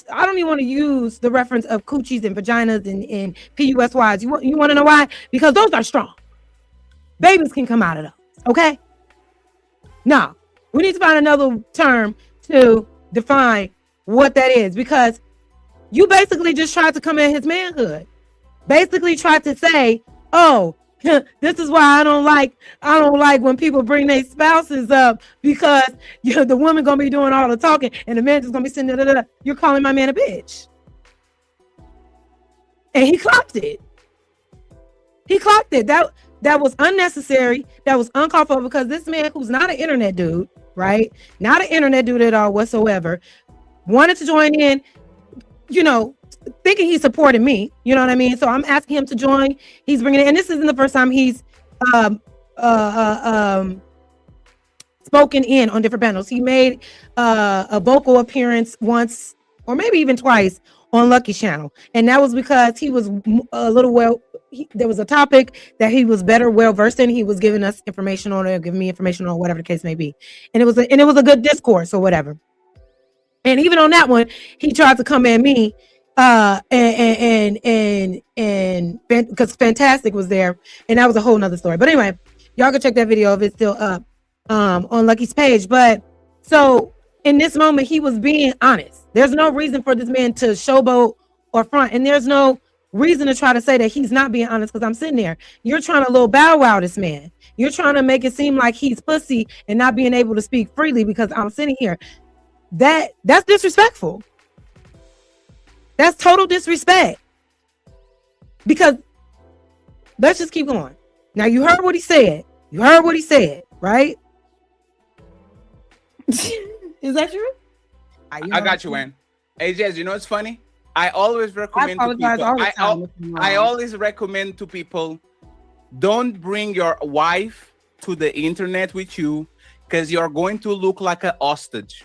to use the reference of coochies and vaginas and PUSYs. You want to know why? Because those are strong. Babies can come out of those. Okay. No, we need to find another term to define what that is, because you basically just tried to come at his manhood. Basically tried to say, oh, this is why I don't like when people bring their spouses up, because the woman gonna be doing all the talking and the man just gonna be sitting there. You're calling my man a bitch, and he clocked it. That was unnecessary. That was uncalled for, because this man, who's not an internet dude, right? Not an internet dude at all whatsoever, wanted to join in. Thinking he supported me, you know what I mean? So I'm asking him to join. He's bringing it, and this isn't the first time he's spoken in on different panels. He made a vocal appearance once, or maybe even twice, on Lucky's channel, and that was because he was a little there was a topic that he was well versed in. He was giving us information on it, or giving me information on, whatever the case may be, and it was a good discourse or whatever. And even on that one, he tried to come at me. And because Fantastic was there, and that was a whole nother story. But anyway, y'all can check that video if it's still up on Lucky's page. But so in this moment, he was being honest. There's no reason for this man to showboat or front, and there's no reason to try to say that he's not being honest, because I'm sitting there. You're trying to little bow wow this man. You're trying to make it seem like he's pussy and not being able to speak freely because I'm sitting here. That's disrespectful. That's total disrespect. Because let's just keep going. Now, you heard what he said. Right? Is that true? I got you, man. Hey, Jazz, you know what's funny? I always recommend to people. I always recommend to people, don't bring your wife to the internet with you because you're going to look like a hostage.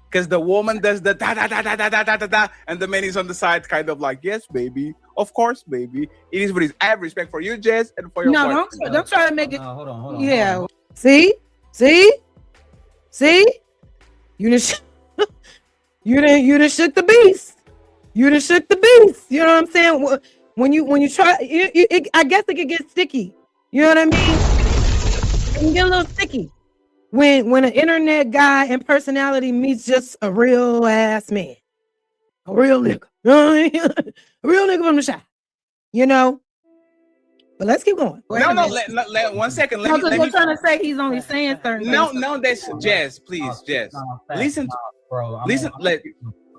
Because the woman does the da da da da da da da da da, and the man is on the side, kind of like, yes, baby, of course, baby. It is what it is. I have respect for you, Jess, and for your don't try to make it. Hold on. Yeah. See, you just you done shook the beast. You done shook the beast. You know what I'm saying? When you try, I guess it could get sticky. You know what I mean? It can get a little sticky. When an internet guy and personality meets just a real ass man, a real nigga, a real nigga from the shop, But let's keep going. No, let 1 second. Let me trying to say he's only saying certain things. No, that's Jazz. Please, Jazz. Listen, bro. Let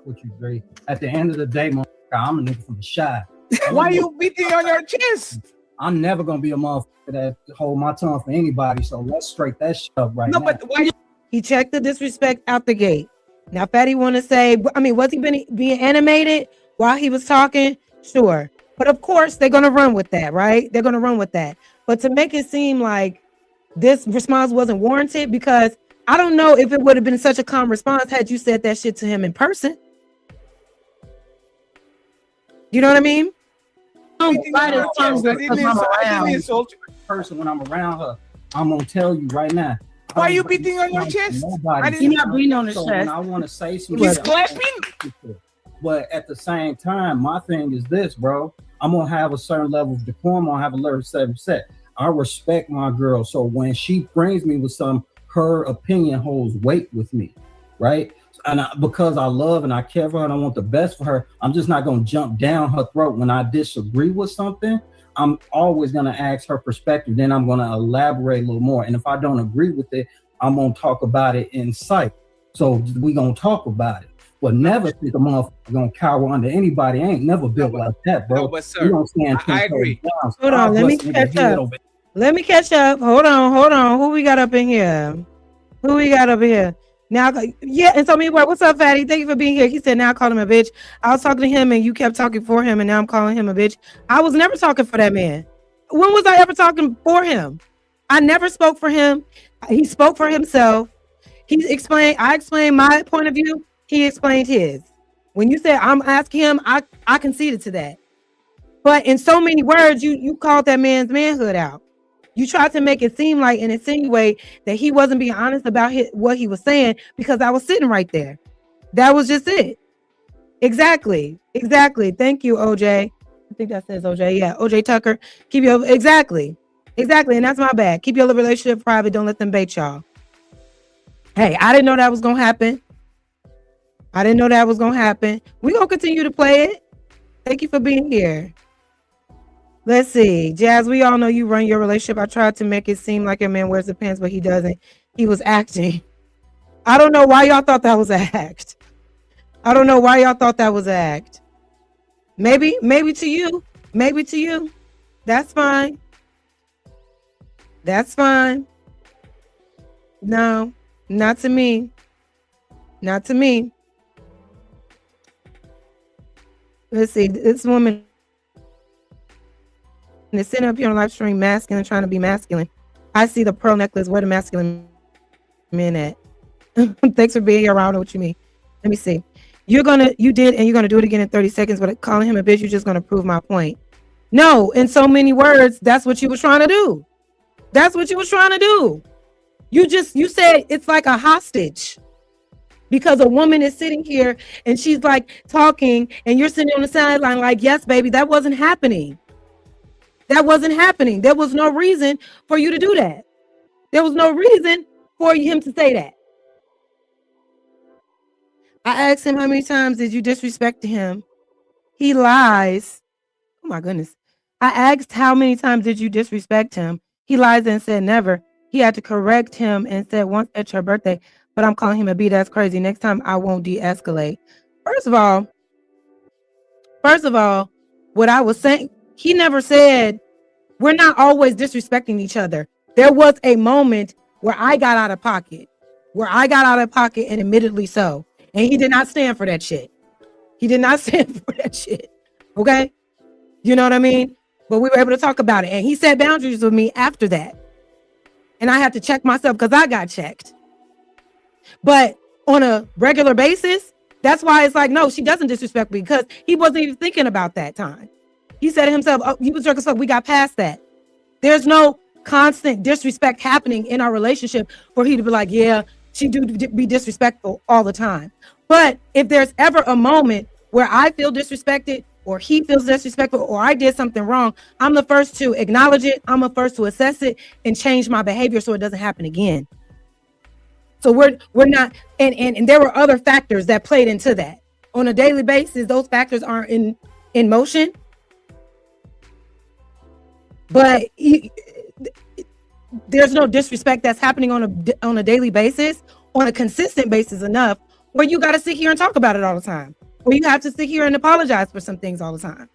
what you agree. At the end of the day, I'm a nigga from the shop. Why are you beating on your chest? I'm never gonna be a motherfucker that hold my tongue for anybody. So let's straight that shit up right now. But why? He checked the disrespect out the gate. Now, Fatty want to say, I mean, was he being animated while he was talking? Sure. But of course, they're going to run with that, right? They're going to run with that. But to make it seem like this response wasn't warranted, because I don't know if it would have been such a calm response had you said that shit to him in person. You know what I mean? Person when I'm around her, I'm gonna tell you right now. Why are you beating on your chest? You're not beating on his so chest. When I want to say something. He's clapping. But at the same time, my thing is this, bro. I'm gonna have a certain level of decorum. I'm gonna have a level of set. I respect my girl, so when she brings me with some, her opinion holds weight with me, right? And because I love and I care for her and I want the best for her, I'm just not gonna jump down her throat when I disagree with something. I'm always gonna ask her perspective. Then I'm gonna elaborate a little more. And if I don't agree with it, I'm gonna talk about it in sight. So we gonna talk about it. But never think a motherfucker gonna cower under anybody. I ain't never built like that, bro. No, but sir, I agree. Hold on, let me catch up. Let me catch up. Hold on. Who we got up in here? Now, yeah, and so meanwhile, what's up, Fatty? Thank you for being here. He said, now I called him a bitch. I was talking to him and you kept talking for him, and now I'm calling him a bitch. I was never talking for that man. When was I ever talking for him? I never spoke for him. He spoke for himself. I explained my point of view. He explained his. When you said I'm asking him, I conceded to that. But in so many words, you called that man's manhood out. You tried to make it seem like and insinuate that he wasn't being honest about what he was saying because I was sitting right there. That was just it. Exactly. Thank you, OJ. I think that says OJ. Yeah, OJ Tucker. Keep your exactly, and that's my bad. Keep your relationship private. Don't let them bait y'all. Hey, I didn't know that was gonna happen. We're gonna continue to play it. Thank you for being here. Let's see. Jazz, we all know you run your relationship. I tried to make it seem like a man wears the pants, but he doesn't. He was acting. I don't know why y'all thought that was an act. Maybe to you. That's fine. No, not to me. Let's see. This woman is sitting up here on live stream masculine, trying to be masculine. I see the pearl necklace. Where the masculine men at? Thanks for being here. I don't know what you mean. Let me see. You did, and you're gonna do it again in 30 seconds. But calling him a bitch, you're just gonna prove my point. No, in so many words, that's what you was trying to do. You said it's like a hostage. Because a woman is sitting here and she's like talking and you're sitting on the sideline like, yes, baby, that wasn't happening. There was no reason for you to do that. There was no reason for him to say that. I asked him how many times did you disrespect him? He lies. Oh my goodness. I asked how many times did you disrespect him? He lies and said never. He had to correct him and said once at your birthday. But I'm calling him a B. That's crazy. Next time I won't de-escalate. First of all, what I was saying, he never said we're not always disrespecting each other. There was a moment where I got out of pocket, and admittedly so. And he did not stand for that shit. Okay? You know what I mean? But we were able to talk about it. And he set boundaries with me after that. And I had to check myself because I got checked. But on a regular basis, that's why it's like, no, she doesn't disrespect me because he wasn't even thinking about that time. He said to himself, oh, you was drunk as fuck. We got past that. There's no constant disrespect happening in our relationship for he to be like, yeah, she do be disrespectful all the time. But if there's ever a moment where I feel disrespected or he feels disrespectful or I did something wrong, I'm the first to acknowledge it. I'm the first to assess it and change my behavior so it doesn't happen again. So we're not, and there were other factors that played into that. On a daily basis, those factors aren't in motion. But there's no disrespect that's happening on a daily basis, on a consistent basis enough, where you got to sit here and talk about it all the time, or you have to sit here and apologize for some things all the time.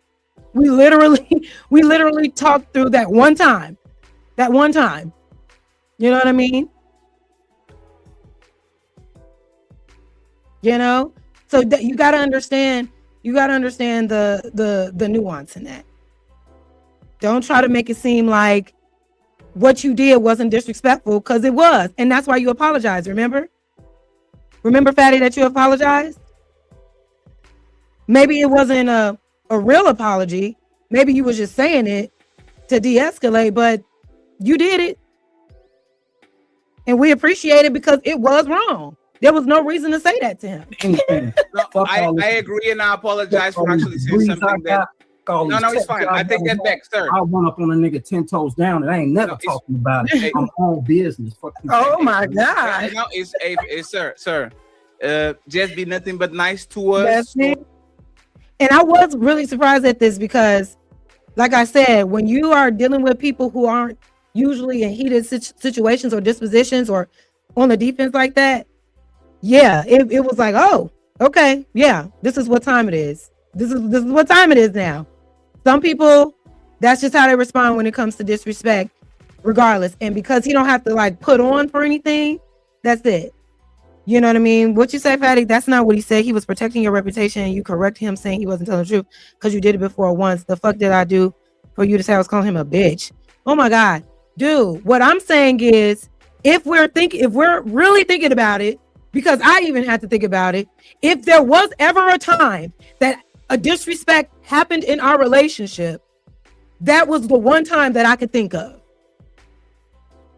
We literally talked through that one time. That one time. You know what I mean? You know? So you gotta understand the nuance in that. Don't try to make it seem like what you did wasn't disrespectful, because it was, and that's why you apologized. Remember, Fatty, that you apologized. Maybe it wasn't a real apology. Maybe you was just saying it to de-escalate, but you did it, and we appreciate it because it was wrong. There was no reason to say that to him. No, I agree, and I apologize for actually saying something that. No, it's fine. I take that back, sir. I went up on a nigga 10 toes down, and I ain't never talking about it. I'm on business. Oh my God! No, it's sir. Just be nothing but nice to us. And I was really surprised at this because, like I said, when you are dealing with people who aren't usually in heated situations or dispositions or on the defense like that, yeah, it was like, oh, okay, yeah, this is what time it is. This is what time it is now. Some people, that's just how they respond when it comes to disrespect, regardless. And because he don't have to like put on for anything, that's it. You know what I mean? What you say, Fatty? That's not what he said. He was protecting your reputation, and you correct him saying he wasn't telling the truth because you did it before once. The fuck did I do for you to say I was calling him a bitch? Oh my God, dude. What I'm saying is, if we're really thinking about it, because I even had to think about it, if there was ever a time that a disrespect happened in our relationship, that was the one time that I could think of.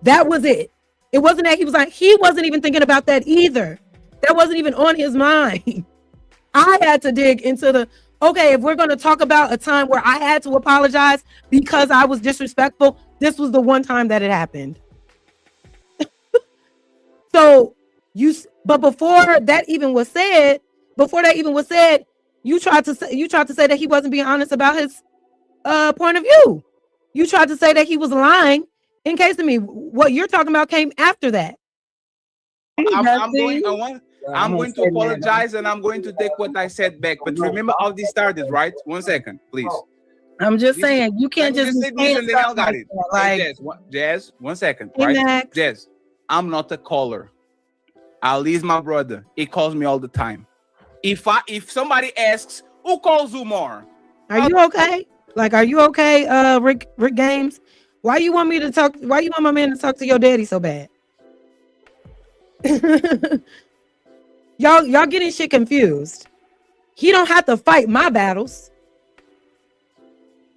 That was it. It wasn't that he wasn't even thinking about that either. That wasn't even on his mind. I had to dig into okay, if we're going to talk about a time where I had to apologize because I was disrespectful, this was the one time that it happened. But before that even was said, you tried to say that he wasn't being honest about his point of view. You tried to say that he was lying. In case of me, what you're talking about came after that. I'm going to apologize, and I'm going to take what I said back. But remember how this started, right? 1 second, please. I'm just saying you can't just say this and then I got it. Like, Jazz, 1 second, right? Jazz, I'm not a caller. Ali is my brother. He calls me all the time. If somebody asks, who calls you more? Are you okay? Like, are you okay, Rick Games? Why you want my man to talk to your daddy so bad? Y'all getting shit confused. He don't have to fight my battles.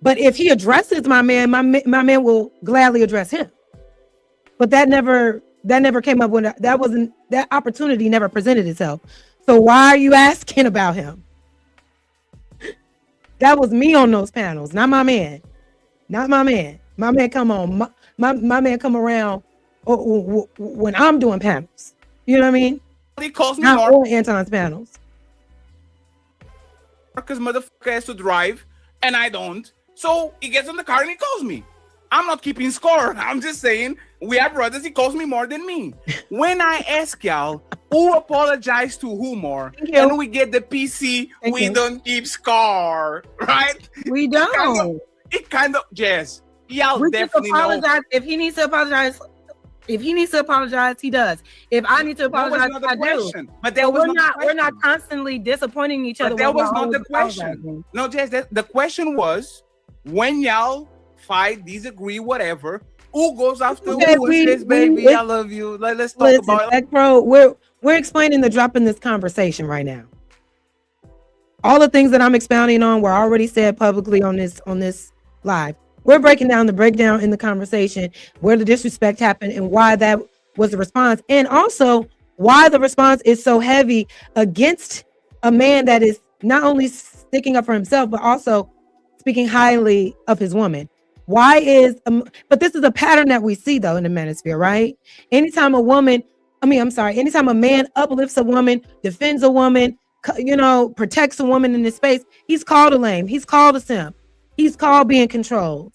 But if he addresses my man, my man will gladly address him. But that never came up when that opportunity never presented itself. So why are you asking about him? That was me on those panels, not my man. Not my man. My man come on. My man come around when I'm doing panels. You know what I mean? He calls me not more. on Anton's panels. Because motherfucker has to drive and I don't. So he gets in the car and he calls me. I'm not keeping score. I'm just saying we are brothers. He calls me more than me. When I ask y'all who apologized to who more, and we get the PC, we don't keep score, right? We don't. It kind of Jazz. Y'all we definitely apologize. know. If he needs to apologize, he does. If I need to apologize, I do. But that was we're not constantly disappointing each other. But that was not the question. No, Jazz, the question was when y'all fight, disagree, whatever, who goes after who and says, baby, I love you. Let's talk about it. Bro, we're explaining the drop in this conversation right now. All the things that I'm expounding on were already said publicly on this live. We're breaking down the breakdown in the conversation where the disrespect happened and why that was the response, and also why the response is so heavy against a man that is not only sticking up for himself but also speaking highly of his woman. But this is a pattern that we see though in the manosphere, right? Anytime a man uplifts a woman, defends a woman, protects a woman in this space, he's called a lame, he's called a simp, he's called being controlled.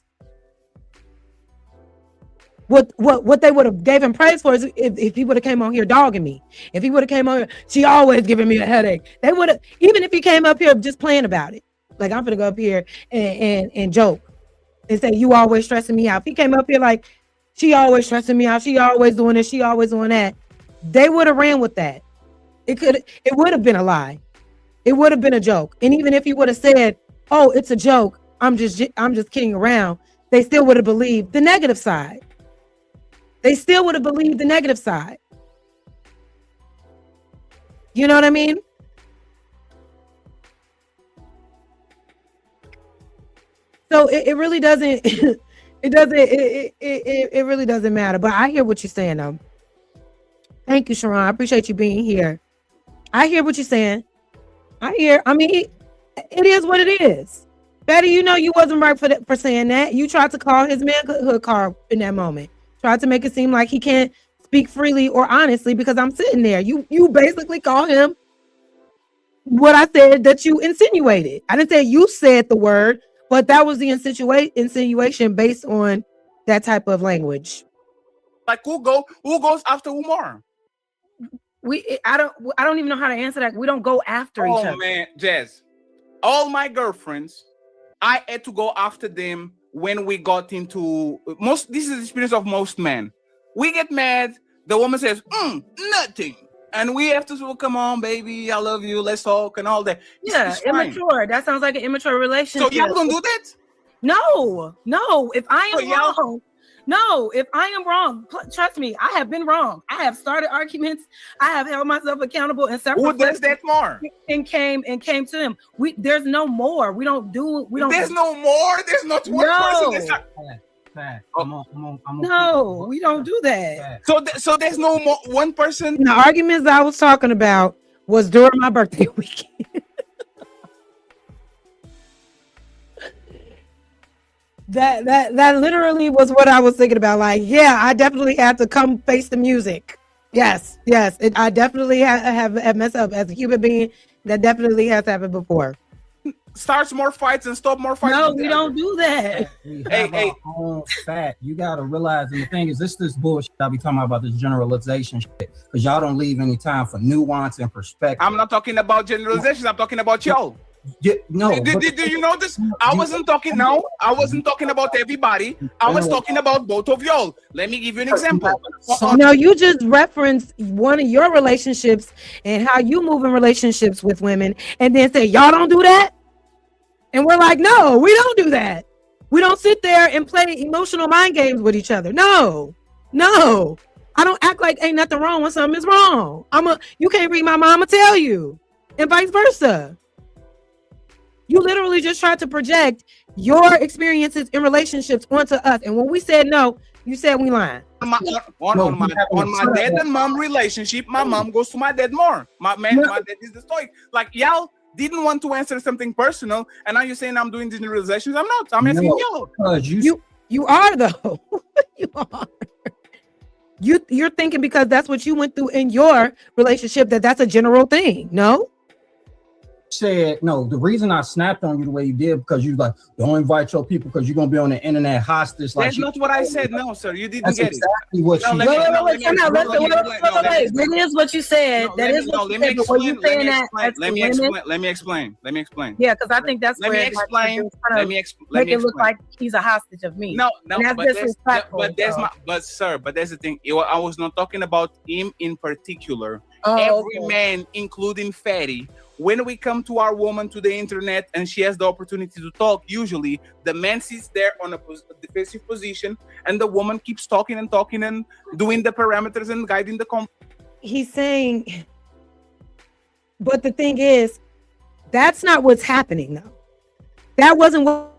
What they would have gave him praise for is if he would have came on here dogging me. If he would have came on here, she always giving me a headache. They would have, even if he came up here just playing about it, Like I'm gonna go up here and joke and say you always stressing me out. If he came up here like she always stressing me out, she always doing this, she always doing that, they would have ran with that. It would have been a lie. It would have been a joke. And even if he would have said, "Oh, it's a joke. I'm just kidding around," they still would have believed the negative side. They still would have believed the negative side. You know what I mean? So it really doesn't. It really doesn't matter. But I hear what you're saying, though. Thank you, Sharon. I appreciate you being here. I hear what you're saying. I mean, it is what it is. Betty, you know you wasn't right for saying that. You tried to call his manhood card in that moment. Tried to make it seem like he can't speak freely or honestly because I'm sitting there. You basically call him what I said that you insinuated. I didn't say you said the word, but that was the insinuation based on that type of language. Like who goes after who more? I don't even know how to answer that. We don't go after each other. Oh man, Jazz. All my girlfriends, I had to go after them when we got into this is the experience of most men. We get mad, the woman says, nothing. And we have to say, well, come on, baby, I love you, let's talk and all that. Yeah, immature. That sounds like an immature relationship. So y'all don't do that? No. If I am wrong, if I am wrong, trust me, I have been wrong. I have started arguments. I have held myself accountable and who does that more? And came to him. There's no more. We don't. There's no more. There's not one person. No, we don't do that. So there's no more one person. The arguments I was talking about was during my birthday weekend. That literally was what I was thinking about. Like, yeah, I definitely had to come face the music. Yes. I definitely have messed up as a human being. That definitely has happened before. Starts more fights and stop more fights. No, we don't do that. We have our own fact. You gotta realize, and the thing is, this bullshit I be talking about this generalization shit, because y'all don't leave any time for nuance and perspective. I'm not talking about generalizations. I'm talking about y'all. Yeah, no. Do you know this? I wasn't talking about everybody. I was talking about both of y'all. Let me give you an example. No, you just referenced one of your relationships and how you move in relationships with women, and then say y'all don't do that. And we're like, no, we don't do that. We don't sit there and play emotional mind games with each other. No. I don't act like ain't nothing wrong when something is wrong. You can't read my mind, I'ma tell you, and vice versa. You literally just tried to project your experiences in relationships onto us. And when we said no, you said we lying. On my dad and mom relationship, my mom goes to my dad more. My dad is the stoic. Like y'all didn't want to answer something personal, and now you're saying I'm doing generalizations. I'm not. I'm asking y'all. You are though. You are. You're thinking because that's what you went through in your relationship that's a general thing. No. Said no. The reason I snapped on you the way you did because you like don't invite your people because you're gonna be on the internet hostage. That's not what I said. No, sir, you didn't get exactly it. What you That is what you said. That is what you said. Let me explain. Yeah, because I think that's let me explain. Make it look like he's a hostage of me. No, but that's the thing. I was not talking about him in particular. Every man, including Fatty. When we come to our woman to the internet and she has the opportunity to talk, usually the man sits there on a defensive position and the woman keeps talking and doing the parameters and guiding the He's saying, but the thing is, that's not what's happening though. That wasn't what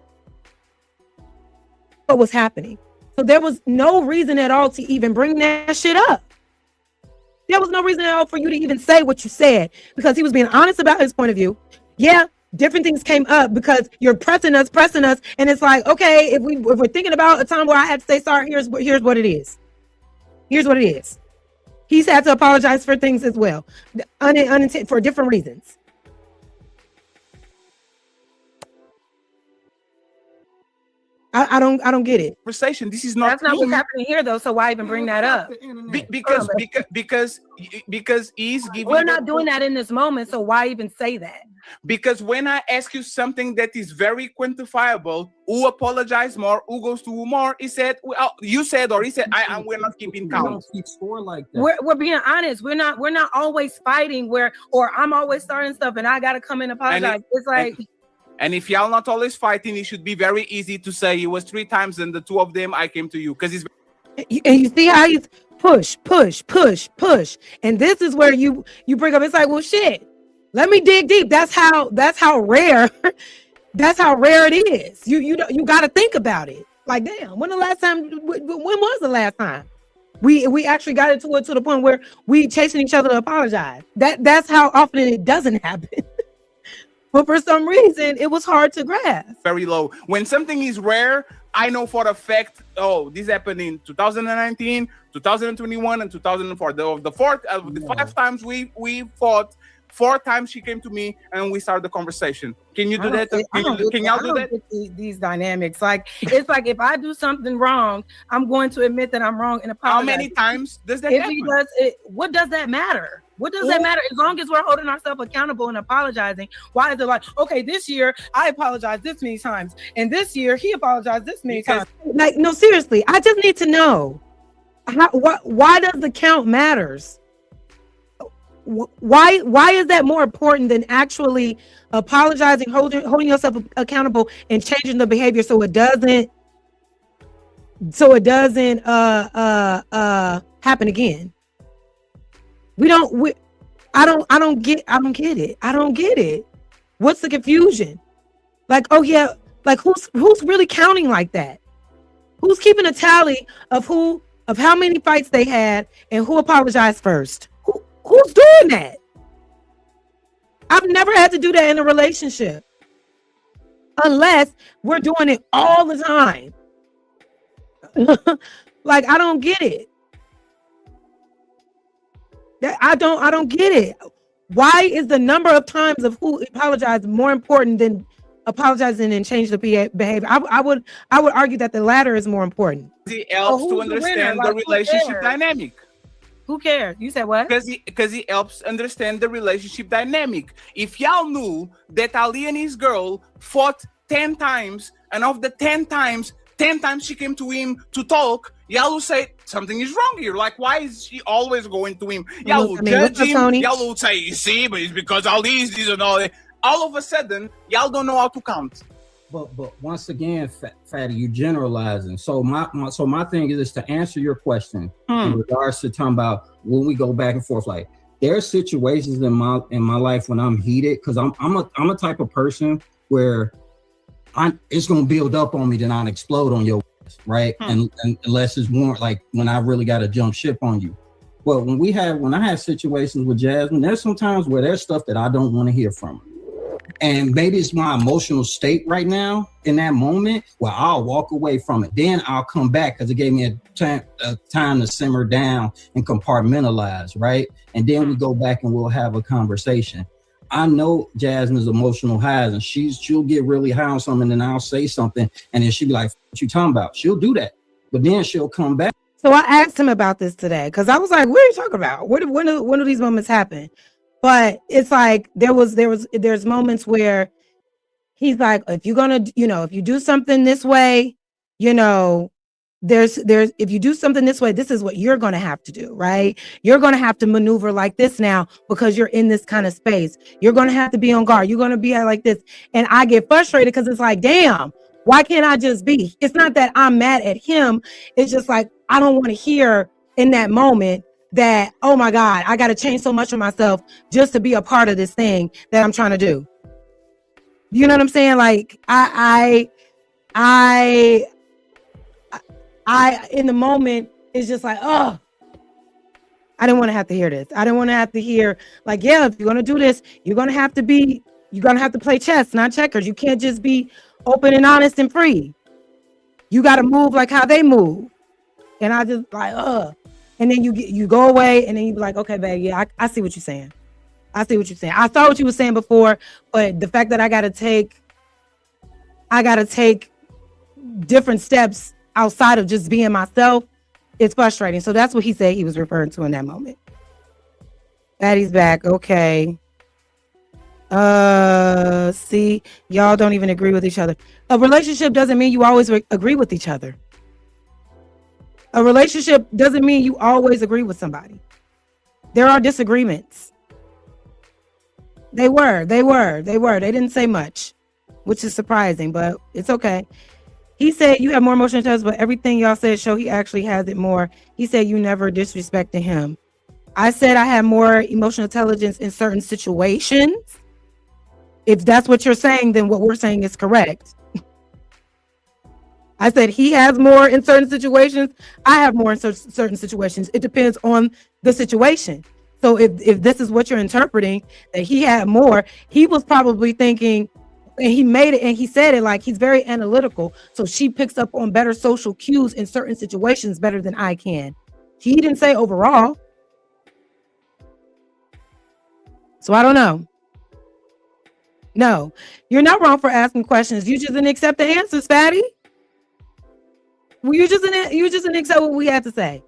was happening. So there was no reason at all to even bring that shit up. There was no reason at all for you to even say what you said because he was being honest about his point of view. Yeah, different things came up because you're pressing us, and it's like, okay, if we're thinking about a time where I had to say sorry, here's what it is. Here's what it is. He's had to apologize for things as well, unintended for different reasons. I don't get it. Conversation. This is not. That's not what's happening here, though. So why even bring that up? Because he's giving. We're not doing that in this moment. So why even say that? Because when I ask you something that is very quantifiable, who apologize more, who goes to who more, he said, well, you said, or he said, we're not keeping count. We don't keep score like that. We're being honest. We're not always fighting or I'm always starting stuff and I gotta come and apologize. It's like, and if y'all not always fighting, it should be very easy to say it was 3 times and the 2 of them I came to you, because it's. And you see how he's push, and this is where you bring up. It's like, well, shit. Let me dig deep. That's how rare. That's how rare it is. You got to think about it. Like, damn. When was the last time we actually got into it to the point where we chasing each other to apologize? That's how often it doesn't happen. But for some reason, it was hard to grasp. Very low. When something is rare, I know for a fact, this happened in 2019, 2021, and 2004. The 5 times we fought, 4 times she came to me and we started the conversation. Can you do that? Can y'all do that? These dynamics, like, it's like if I do something wrong, I'm going to admit that I'm wrong and apologize. How many times does that happen? What does that matter? What does that matter? As long as we're holding ourselves accountable and apologizing, why is it like, okay, this year I apologized this many times, and this year he apologized this many times? Like, no, seriously, I just need to know why does the count matters? Why is that more important than actually apologizing, holding yourself accountable, and changing the behavior so it doesn't happen again? I don't get it. What's the confusion? Like, oh yeah, like who's really counting like that? Who's keeping a tally of how many fights they had and who apologized first? Who's doing that? I've never had to do that in a relationship. Unless we're doing it all the time. Like, I don't get it. I don't get it. Why is the number of times of who apologized more important than apologizing and change the behavior? I would argue that the latter is more important. It helps to understand the relationship dynamic. Who cares? You said what? Because he helps understand the relationship dynamic. If y'all knew that Ali and his girl fought 10 times, and of the 10 times she came to him to talk, y'all will say something is wrong here. Like, why is she always going to him? Y'all will judge him. Y'all will say, you see, but it's because Ali is this and all that. All of a sudden, y'all don't know how to count. But once again, Fatty, you generalizing. So my thing is to answer your question in regards to talking about when we go back and forth. Like, there are situations in my life when I'm heated, because I'm a type of person where it's gonna build up on me, then I'll explode on your ass, right? And unless it's more like when I really got to jump ship on you. But when I have situations with Jasmine, there's sometimes where there's stuff that I don't want to hear from her. And maybe it's my emotional state right now in that moment where I'll walk away from it. Then I'll come back because it gave me a time to simmer down and compartmentalize, right? And then we go back and we'll have a conversation. I know Jasmine's emotional highs, and she'll get really high on something, and I'll say something, and then she'll be like, "What you talking about?" She'll do that, but then she'll come back. So I asked him about this today because I was like, "What are you talking about? When do these moments happen?" But it's like there's moments where he's like, if you're gonna, if you do something this way, there's if you do something this way, this is what you're gonna have to do, right? You're gonna have to maneuver like this now because you're in this kind of space. You're gonna have to be on guard. You're gonna be like this, and I get frustrated because it's like, damn, why can't I just be? It's not that I'm mad at him. It's just like I don't want to hear in that moment that, oh my God, I got to change so much of myself just to be a part of this thing that I'm trying to do. You know what I'm saying? Like I in the moment, it's just like, oh, I didn't want to have to hear this. I didn't want to have to hear like, yeah, if you're going to do this, you're going to have to play chess, not checkers. You can't just be open and honest and free. You got to move like how they move. And I just like, and then you go away, and then you be like, okay, babe, yeah, I see what you're saying. I see what you're saying. I saw what you were saying before, but the fact that I gotta take different steps outside of just being myself, it's frustrating. So that's what he said he was referring to in that moment. Patty's back, okay. See, y'all don't even agree with each other. A relationship doesn't mean you always agree with each other. A relationship doesn't mean you always agree with somebody. There are disagreements. They didn't say much, which is surprising, but it's okay. He said you have more emotional intelligence, but everything y'all said show he actually has it more. He said you never disrespected him. I said I have more emotional intelligence in certain situations. If that's what you're saying, then what we're saying is correct. I said he has more in certain situations. I have more in certain situations. It depends on the situation. So if this is what you're interpreting, that he had more, he was probably thinking, and he made it, and he said it like he's very analytical. So she picks up on better social cues in certain situations better than I can. He didn't say overall. So I don't know. No, you're not wrong for asking questions. You just didn't accept the answers, Fatty. Well, you just didn't accept what we had to say.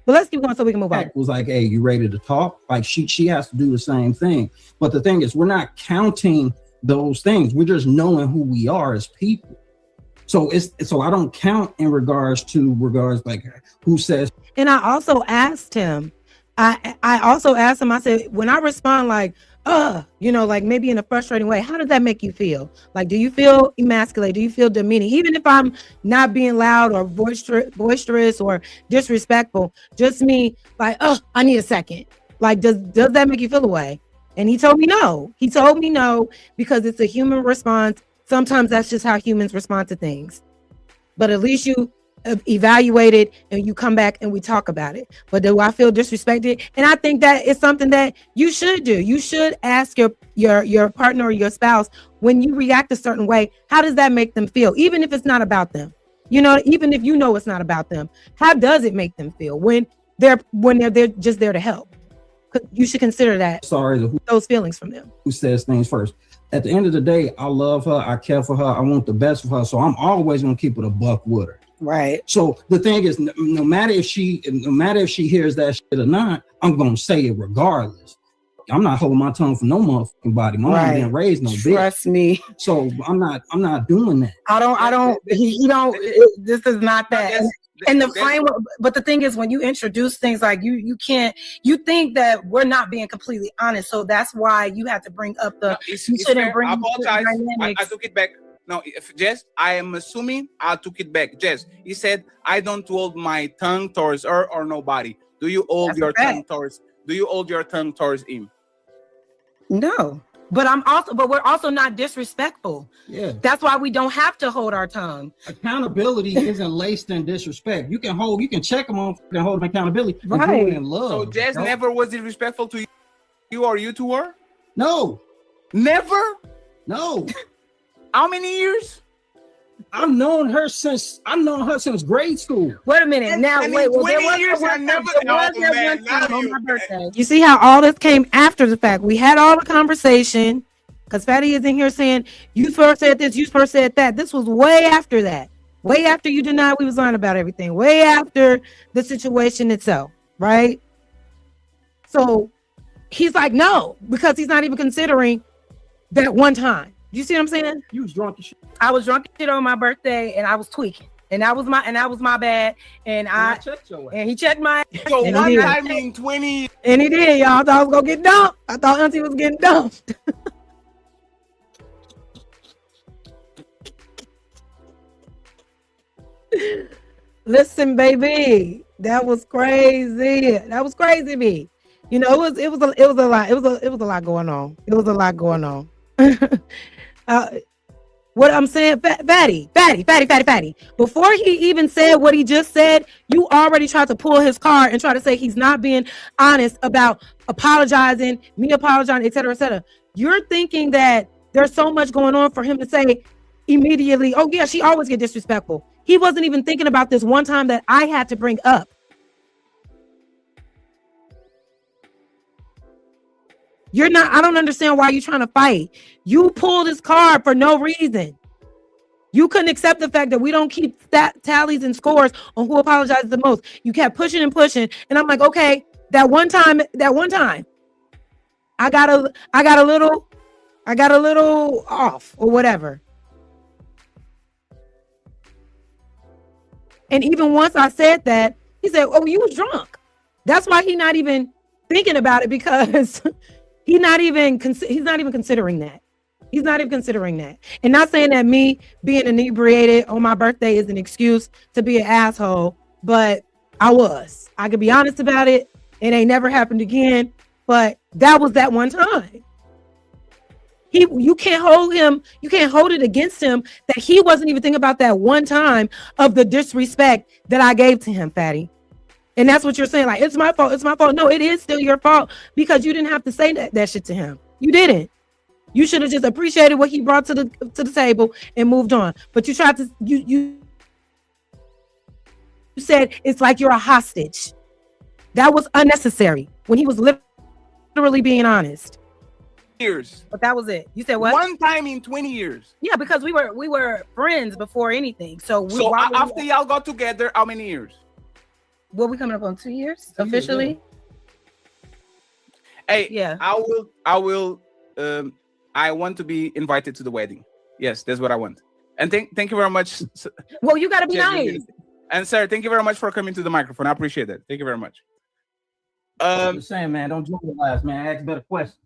But let's keep going so we can move on. Was like, hey, you ready to talk? Like she has to do the same thing. But the thing is, we're not counting those things. We're just knowing who we are as people. So I don't count in regards like who says. And I also asked him. I also asked him. I said, when I respond like, like maybe in a frustrating way, how does that make you feel? Like, do you feel emasculated? Do you feel demeaning? Even if I'm not being loud or boisterous or disrespectful, just me like, I need a second. Like, does that make you feel away? And he told me no. He told me no, because it's a human response. Sometimes that's just how humans respond to things. But at least you evaluate it and you come back and we talk about it. But do I feel disrespected? And I think that is something that you should do. You should ask your partner or your spouse, when you react a certain way, how does that make them feel? Even if it's not about them, even if it's not about them, how does it make them feel when they're just there to help? You should consider that. Those feelings from them. Who says things first? At the end of the day, I love her. I care for her. I want the best for her. So I'm always going to keep it a buck with her. Right. So the thing is, no matter if she hears that shit or not, I'm gonna say it regardless. I'm not holding my tongue for no motherfucking body. My mom didn't raise no bitch. Trust me. So I'm not doing that. I don't. This is not that. And the framework, but the thing is, when you introduce things like you think that we're not being completely honest. So that's why you have to bring up the. I apologize. I took it back. No, Jess, I am assuming I took it back. Jess, he said, I don't hold my tongue towards her or nobody. Do you hold your tongue towards him? No. But we're also not disrespectful. Yeah. That's why we don't have to hold our tongue. Accountability isn't laced in disrespect. You can check them on and hold them accountability. Right. And do it in love. So Jess never was disrespectful to you or you to her? No. Never? No. How many years? I've known her since grade school. Wait a minute. Now, wait. Well, 20 years I never. On my birthday. You see how all this came after the fact? We had all the conversation, because Fatty is in here saying, you first said this, you first said that. This was way after that. Way after you denied we was lying about everything. Way after the situation itself, right? So he's like, no, because he's not even considering that one time. You see what I'm saying? You was drunk as shit. I was drunk as shit on my birthday, and I was tweaking, and that was my bad. And I checked your ass. And he checked my. So one time in 20. And he did, y'all. I thought I was gonna get dumped. I thought Auntie was getting dumped. Listen, baby, that was crazy. That was crazy, me. It was a lot. It was a lot going on. It was a lot going on. What I'm saying, Fatty. Before he even said what he just said, you already tried to pull his card and try to say he's not being honest about apologizing, me apologizing, et cetera, et cetera. You're thinking that there's so much going on for him to say immediately, oh yeah, she always get disrespectful. He wasn't even thinking about this one time that I had to bring up. I don't understand why you're trying to fight. You pulled his card for no reason. You couldn't accept the fact that we don't keep tallies and scores on who apologizes the most. You kept pushing and pushing. And I'm like, okay, that one time, I got a little I got a little off or whatever. And even once I said that, he said, oh, you was drunk. That's why he's not even thinking about it, because he's not even considering that. He's not even considering that. And not saying that me being inebriated on my birthday is an excuse to be an asshole, but I was. I could be honest about it. It ain't never happened again, but that was that one time. You can't hold him, you can't hold it against him that he wasn't even thinking about that one time of the disrespect that I gave to him, Fatty. And that's what you're saying, like, it's my fault, it's my fault. No, it is still your fault, because you didn't have to say that shit to him. You didn't. You should have just appreciated what he brought to the table and moved on. But you tried to, you said it's like you're a hostage. That was unnecessary when he was literally being honest. Years. But that was it. You said what? One time in 20 years. Yeah, because we were friends before anything. So after y'all got together, how many years? Well, we coming up on 2 years officially. Hey, yeah. I want to be invited to the wedding. Yes, that's what I want. And thank you very much. Well, you gotta be nice. And sir, thank you very much for coming to the microphone. I appreciate that. Thank you very much. I'm just saying, man, don't joke the last, man. Ask better questions.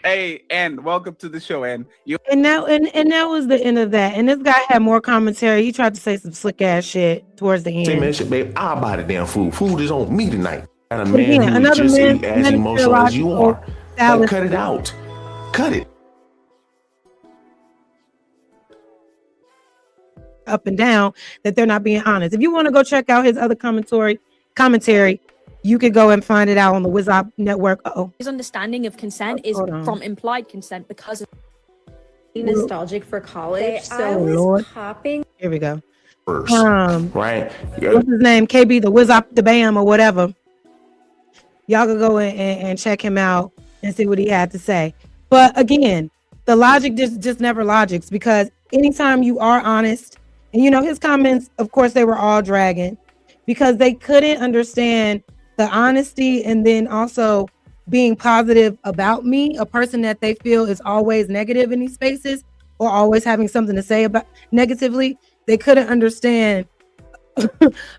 Hey, and welcome to the show, and that was the end of that. And this guy had more commentary. He tried to say some slick ass shit towards the end. Say, man, shit, babe, I'll buy the damn food. Food is on me tonight. And a man who is just as emotional as you are. Like, cut it out. Cut it. Up and down that they're not being honest. If you want to go check out his other commentary, you could go and find it out on the WizOp network. His understanding of consent is from implied consent because of nostalgic for college. So popping. Here we go. First, right? What's his name? KB, the WizOp, the Bam, or whatever. Y'all could go and check him out and see what he had to say. But again, the logic just never logics, because anytime you are honest, and his comments, of course, they were all dragging because they couldn't understand the honesty and then also being positive about me, a person that they feel is always negative in these spaces or always having something to say about negatively. They couldn't understand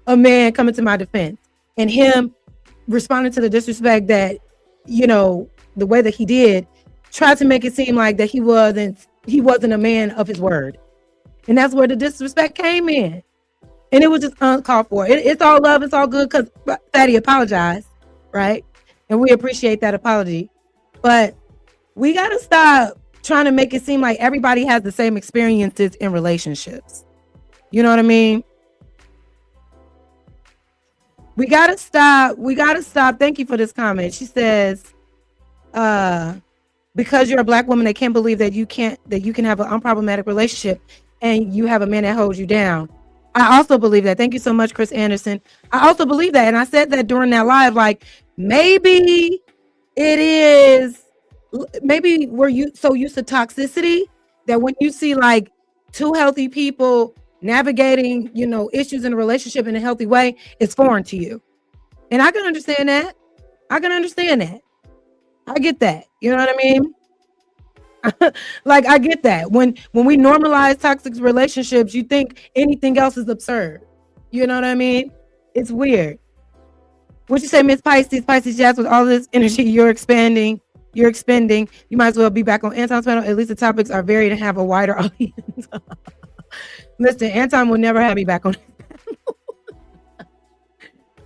a man coming to my defense and him responding to the disrespect that, the way that he did, tried to make it seem like that he wasn't a man of his word. And that's where the disrespect came in. And it was just uncalled for. It's all love. It's all good because Fatty apologized, right? And we appreciate that apology. But we got to stop trying to make it seem like everybody has the same experiences in relationships. You know what I mean? We got to stop. Thank you for this comment. She says, because you're a Black woman, they can't believe that you can have an unproblematic relationship and you have a man that holds you down. I also believe that. Thank you so much, Chris Anderson. I also believe that. And I said that during that live, like, maybe we're so used to toxicity that when you see like two healthy people navigating, issues in a relationship in a healthy way, it's foreign to you. And I can understand that. I get that. You know what I mean? Like, I get that. When we normalize toxic relationships, you think anything else is absurd. You know what I mean? It's weird. What you say, Miss Pisces? Pisces, yes, with all this energy you're expending, you might as well be back on Anton's panel. At least the topics are varied and have a wider audience. Listen, Anton will never have me back on his panel.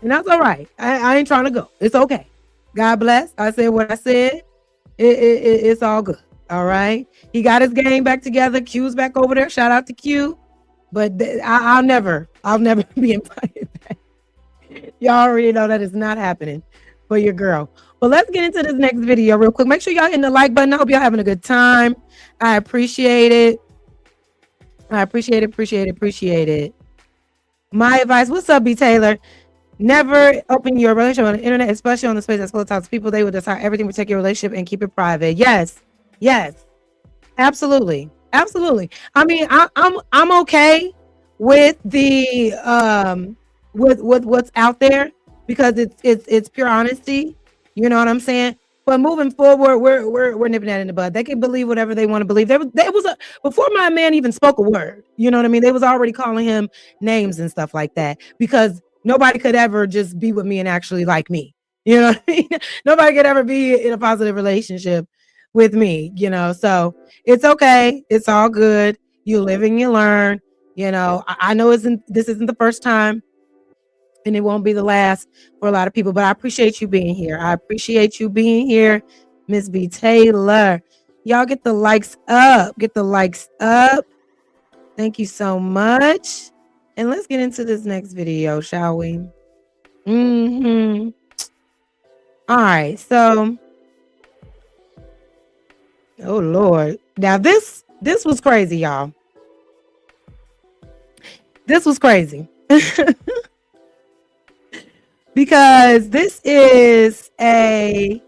And that's all right. I ain't trying to go. It's okay. God bless. I said what I said. It's all good. All right. He got his game back together. Q's back over there. Shout out to Q. But I'll never be invited back. Y'all already know that is not happening for your girl. Well, let's get into this next video real quick. Make sure y'all hitting the like button. I hope y'all having a good time. I appreciate it. Appreciate it. My advice. What's up, B. Taylor? Never open your relationship on the internet, especially on the space that's full of toxic people. They will decide everything, protect your relationship and keep it private. Yes, absolutely. I mean, I'm okay with the with what's out there because it's pure honesty. You know what I'm saying? But moving forward, we're nipping that in the bud. They can believe whatever they want to believe. Before my man even spoke a word. You know what I mean? They was already calling him names and stuff like that because nobody could ever just be with me and actually like me. You know what I mean? Nobody could ever be in a positive relationship with me. You know, so it's okay. It's all good. You live and you learn. You know, I know this isn't the first time. And it won't be the last for a lot of people, but I appreciate you being here. I appreciate you being here, Miss B. Taylor. Y'all get the likes up. Get the likes up. Thank you so much. And let's get into this next video, shall we? All right, so oh Lord. Now this was crazy, y'all. This was crazy. Because this is a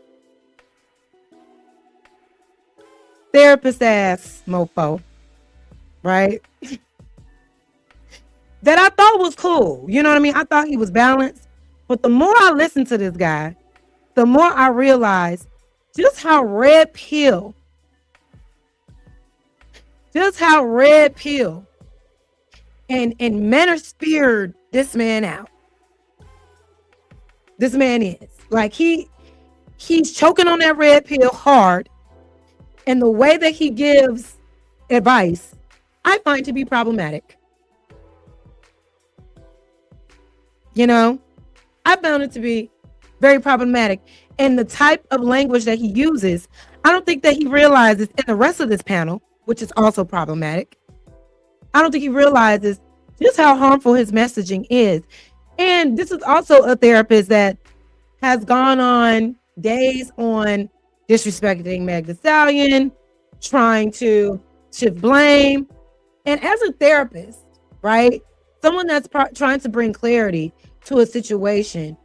therapist ass mofo, right? That I thought was cool. You know what I mean? I thought he was balanced. But the more I listened to this guy, the more I realized just how red pill and Manosphere this man out. This man is like he's choking on that red pill hard, and the way that he gives advice, I find to be problematic. You know, I found it to be very problematic, and the type of language that he uses, I don't think that he realizes in the rest of this panel, which is also problematic. I don't think he realizes just how harmful his messaging is. And this is also a therapist that has gone on days on disrespecting Megan Thee Stallion, trying to shift blame. And as a therapist, right, someone that's trying to bring clarity to a situation,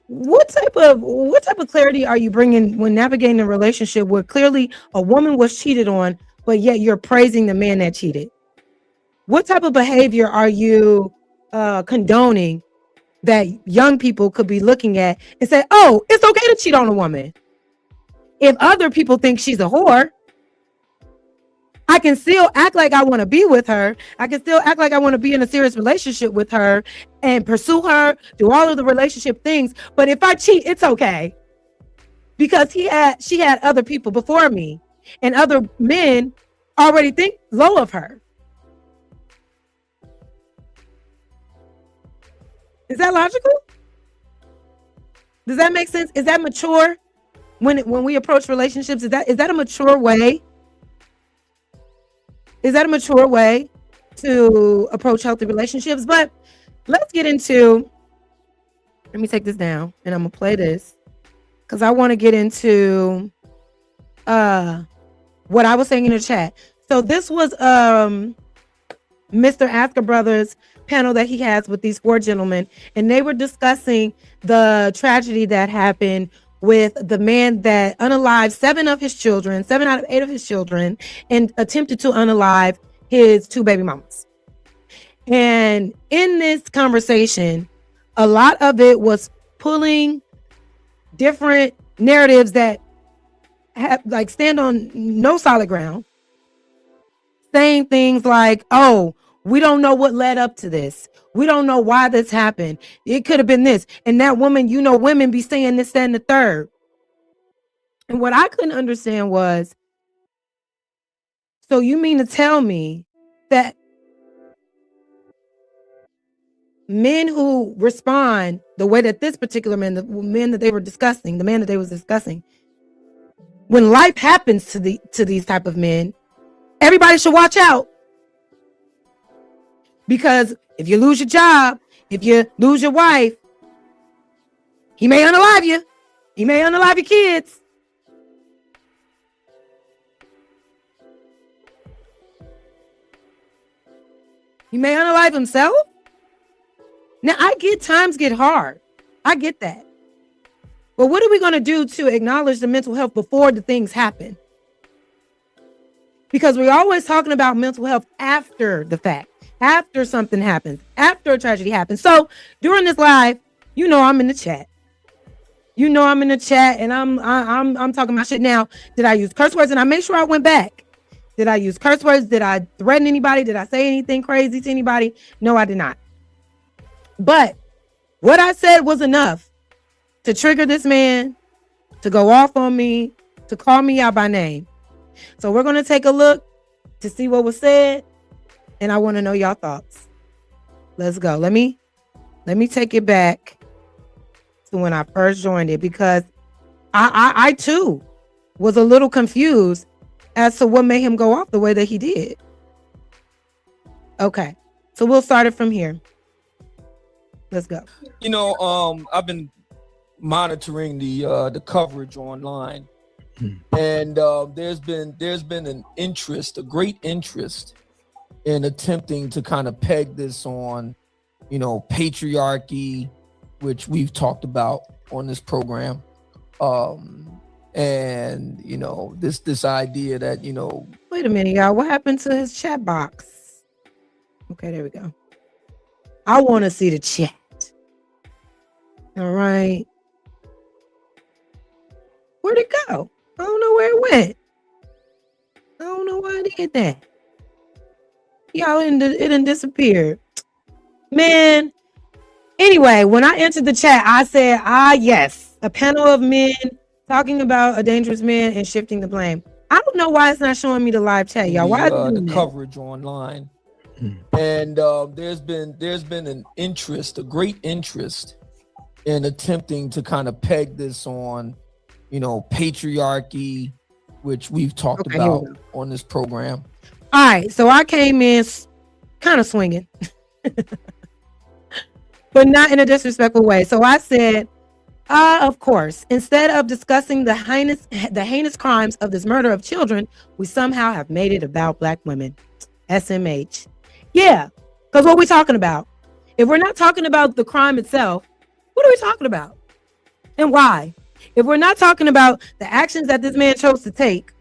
what type of clarity are you bringing when navigating a relationship where clearly a woman was cheated on, but yet you're praising the man that cheated? What type of behavior are you condoning that young people could be looking at and say, oh, it's okay to cheat on a woman? If other people think she's a whore, I can still act like I want to be with her. I can still act like I want to be in a serious relationship with her and pursue her, do all of the relationship things. But if I cheat, it's okay. Because she had other people before me, and other men already think low of her. Is that logical? Does that make sense? Is that mature when we approach relationships? Is that a mature way? Is that a mature way to approach healthy relationships? But let's get into, let me take this down and I'm gonna play this because I want to get into what I was saying in the chat. So this was Mr. Asker Brothers panel that he has with these 4 gentlemen, and they were discussing the tragedy that happened with the man that unalived 7 out of 8 of his children, and attempted to unalive his 2 baby mamas. And in this conversation, a lot of it was pulling different narratives that have like stand on no solid ground, saying things like, oh, we don't know what led up to this. We don't know why this happened. It could have been this. And that woman, you know, women be saying this, that, and the third. And what I couldn't understand was, so you mean to tell me that men who respond the way that this particular man, the man that they was discussing, when life happens to these type of men, everybody should watch out. Because if you lose your job, if you lose your wife, he may unalive you. He may unalive your kids. He may unalive himself. Now, I get times get hard. I get that. But what are we going to do to acknowledge the mental health before the things happen? Because we're always talking about mental health after the fact. After something happens, after a tragedy happens. So during this live, you know, I'm in the chat. You know I'm in the chat and I'm talking about shit now. Did I use curse words? And I made sure I went back. Did I use curse words? Did I threaten anybody? Did I say anything crazy to anybody? No, I did not. But what I said was enough to trigger this man, to go off on me, to call me out by name. So we're going to take a look to see what was said. And I want to know y'all thoughts. Let's go. Let me take it back to when I first joined it, because I too was a little confused as to what made him go off the way that he did. Okay, so we'll start it from here. Let's go. You know, I've been monitoring the coverage online, and there's been an interest, a great interest, in attempting to kind of peg this on, you know, patriarchy, which we've talked about on this program, and you know, this idea that, you know. Wait a minute, y'all. What happened to his chat box? Okay, there we go. I want to see the chat. All right. Where'd it go? I don't know where it went. I don't know why it did that. Y'all, it didn't disappear. Man. Anyway, when I entered the chat, I said, yes, a panel of men talking about a dangerous man and shifting the blame. I don't know why it's not showing me the live chat, y'all. Why the coverage online? And there's been an interest, a great interest, in attempting to kind of peg this on, you know, patriarchy, which we've talked about on this program. All right, so I came in kind of swinging, but not in a disrespectful way. So I said, of course, instead of discussing the heinous crimes of this murder of children, we somehow have made it about Black women. SMH. Yeah, because what are we talking about? If we're not talking about the crime itself, what are we talking about? And why? If we're not talking about the actions that this man chose to take,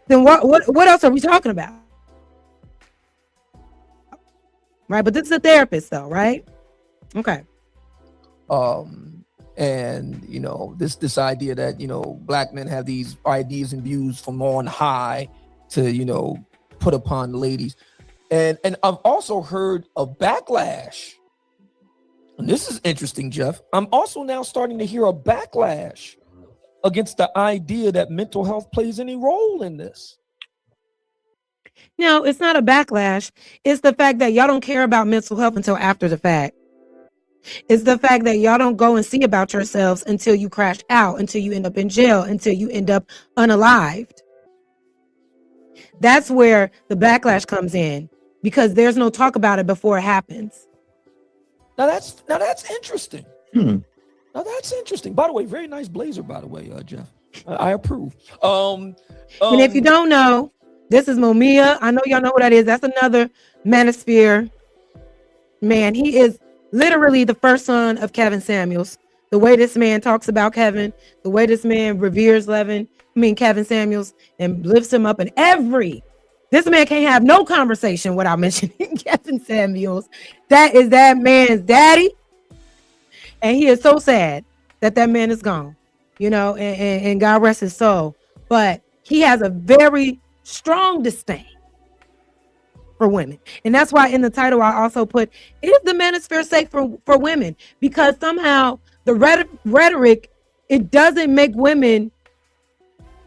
then what else are we talking about? Right, but this is a therapist though, right? Okay. And you know, this idea that, you know, Black men have these ideas and views from on high to, you know, put upon ladies. And I've also heard a backlash. And this is interesting, Jeff. I'm also now starting to hear a backlash against the idea that mental health plays any role in this. No, it's not a backlash. It's the fact that y'all don't care about mental health until after the fact. It's the fact that y'all don't go and see about yourselves until you crash out, until you end up in jail, until you end up unalived. That's where the backlash comes in, because there's no talk about it before it happens. Now that's interesting. Now that's interesting. By the way, very nice blazer, by the way, Jeff. I approve. And if you don't know, this is Mumia. I know y'all know who that is. That's another Manosphere man. He is literally the first son of Kevin Samuels. The way this man talks about Kevin, the way this man reveres Kevin Samuels, and lifts him up in this man can't have no conversation without mentioning Kevin Samuels. That is that man's daddy. And he is so sad that man is gone, you know, and God rest his soul. But he has a very strong disdain for women. And that's why in the title, I also put, is the manosphere safe for women? Because somehow the rhetoric, it doesn't make women,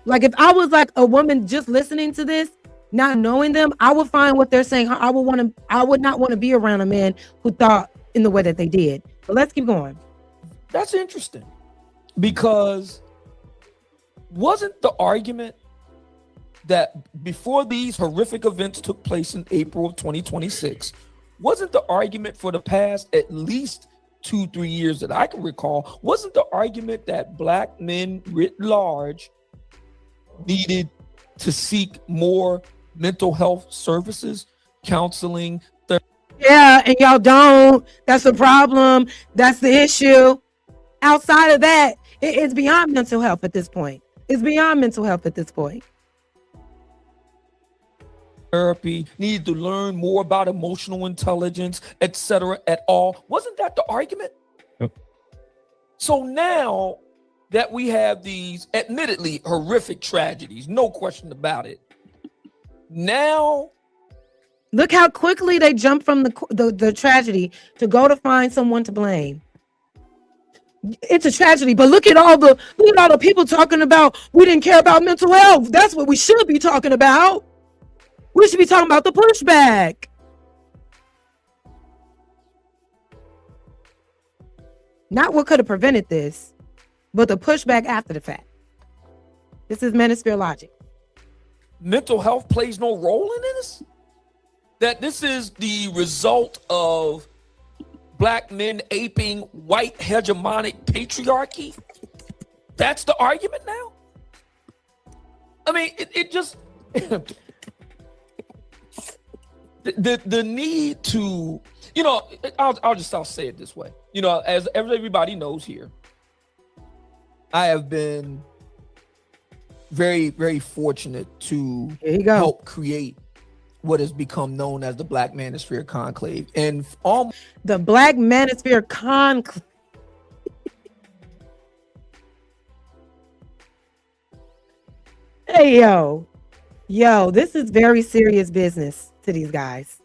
like if I was like a woman just listening to this, not knowing them, I would find what they're saying. I would not want to be around a man who thought in the way that they did. So let's keep going. That's interesting, because wasn't the argument that before these horrific events took place in April of 2026, wasn't the argument for the past at least 2-3 years that I can recall, wasn't the argument that Black men writ large needed to seek more mental health services, counseling, therapy? Yeah, and y'all don't. That's the problem. That's the issue. Outside of that, it's beyond mental health at this point. It's beyond mental health at this point. Therapy, needed to learn more about emotional intelligence, etc. at all. Wasn't that the argument? Yep. So now that we have these admittedly horrific tragedies, no question about it. Now, look how quickly they jump from the tragedy to go to find someone to blame. It's a tragedy, but look at all the people talking about we didn't care about mental health. That's what we should be talking about. We should be talking about the pushback. Not what could have prevented this, but the pushback after the fact. This is Manosphere logic. mental health plays no role in this? That this is the result of black men aping white hegemonic patriarchy? That's the argument now? I mean, it just... the need to, you know, I'll say it this way. You know, as everybody knows here, I have been very, very fortunate to help create what has become known as the Black Manosphere Conclave. And the Black Manosphere Conclave. Hey, yo, this is very serious business to these guys.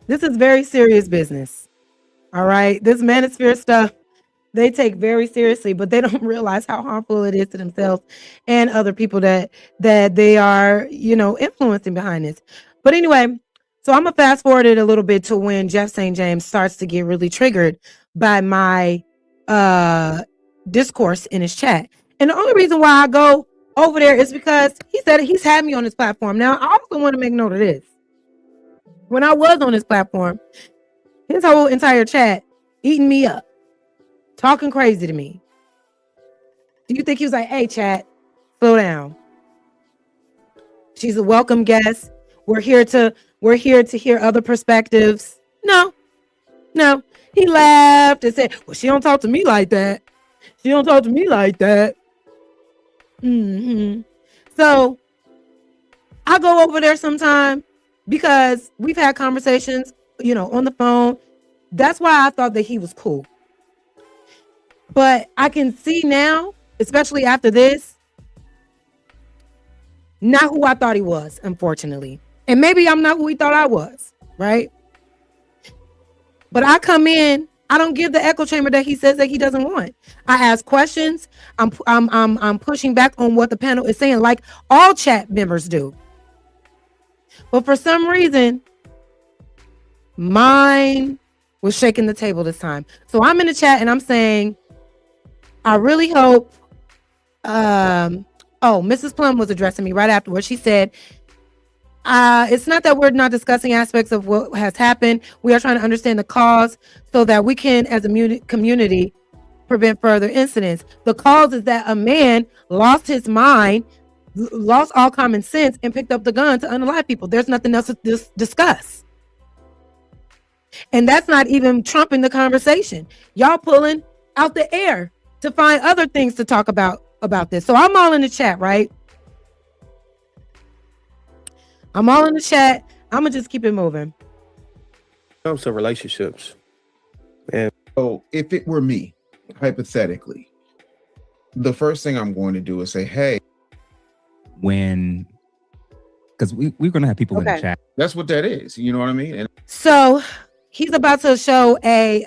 This is very serious business. All right. This Manosphere stuff, they take very seriously, but they don't realize how harmful it is to themselves and other people that they are, you know, influencing behind this. But anyway, so I'm gonna fast forward it a little bit to when Jeff St. James starts to get really triggered by my discourse in his chat. And the only reason why I go over there is because he said he's had me on his platform. Now, I also want to make note of this. When I was on his platform, his whole entire chat eating me up, talking crazy to me. Do you think he was like, hey, chat, slow down? She's a welcome guest. We're here to hear other perspectives. No. He laughed and said, well, she don't talk to me like that. She don't talk to me like that. So I go over there sometime because we've had conversations, you know, on the phone. That's why I thought that he was cool. But I can see now, especially after this, not who I thought he was, unfortunately. And maybe I'm not who he thought I was, right? But I come in, I don't give the echo chamber that he says that he doesn't want. I ask questions. I'm pushing back on what the panel is saying, like all chat members do. But for some reason, mine was shaking the table this time. So I'm in the chat and I'm saying, I really hope. Mrs. Plum was addressing me right afterwards. She said, it's not that we're not discussing aspects of what has happened. We are trying to understand the cause so that we can, as a community, prevent further incidents. The cause is that a man lost his mind, lost all common sense, and picked up the gun to unalive people. There's nothing else to discuss. And that's not even trumping the conversation. Y'all pulling out the air to find other things to talk about this. So I'm all in the chat, right? I'm all in the chat. I'm gonna just keep it moving. Comes to relationships, and so if it were me, hypothetically, the first thing I'm going to do is say, "Hey," because we're gonna have people in the chat. That's what that is. You know what I mean? And so he's about to show a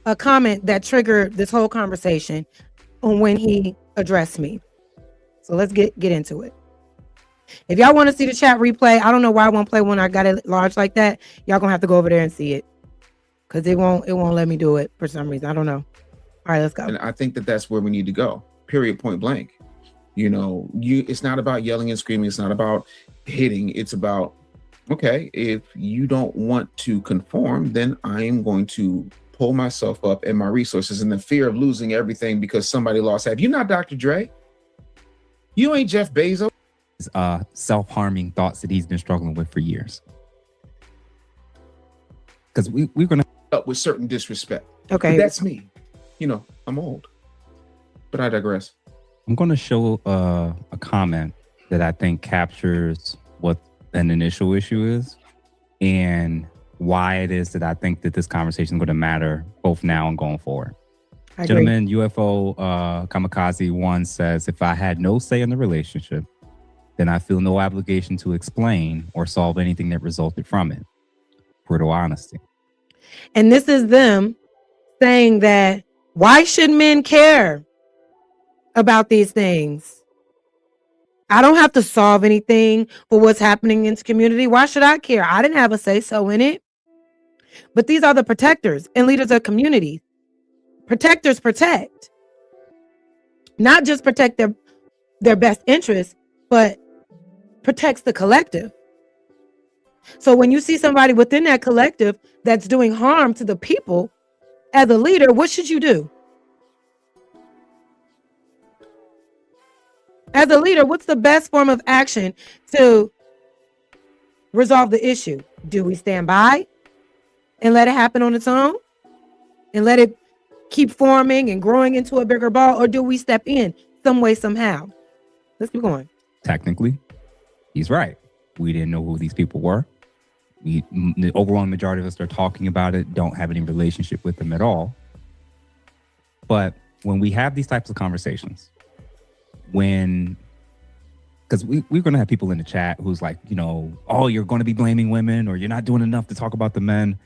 a comment that triggered this whole conversation on when he addressed me. So let's get into it. If y'all want to see the chat replay, I don't know why I won't play when I got it large like that. Y'all gonna have to go over there and see it because it won't let me do it for some reason. I don't know. All right, let's go. And I think that that's where we need to go. Period. Point blank. You know, it's not about yelling and screaming. It's not about hitting. It's about, okay, if you don't want to conform, then I am going to pull myself up and my resources in the fear of losing everything because somebody lost. Have you not Dr. Dre? You ain't Jeff Bezos. Self-harming thoughts that he's been struggling with for years. Because we're gonna up with certain disrespect. Okay, but that's me. You know, I'm old, but I digress. I'm going to show a comment that I think captures what an initial issue is and why it is that I think that this conversation is going to matter both now and going forward. Gentleman, UFO Kamikaze 1 says, if I had no say in the relationship, then I feel no obligation to explain or solve anything that resulted from it. Brutal honesty. And this is them saying that, why should men care about these things? I don't have to solve anything for what's happening in the community. Why should I care? I didn't have a say-so in it. But these are the protectors and leaders of communities. Protectors protect. Not just protect their best interests, but protects the collective. So when you see somebody within that collective that's doing harm to the people, as a leader, what should you do? As a leader, what's the best form of action to resolve the issue? Do we stand by and let it happen on its own and let it keep forming and growing into a bigger ball? Or do we step in some way, somehow? Let's keep going. Technically, he's right. We didn't know who these people were. The overwhelming majority of us are talking about it, don't have any relationship with them at all. But when we have these types of conversations, because we're going to have people in the chat who's like, oh, you're going to be blaming women or you're not doing enough to talk about the men.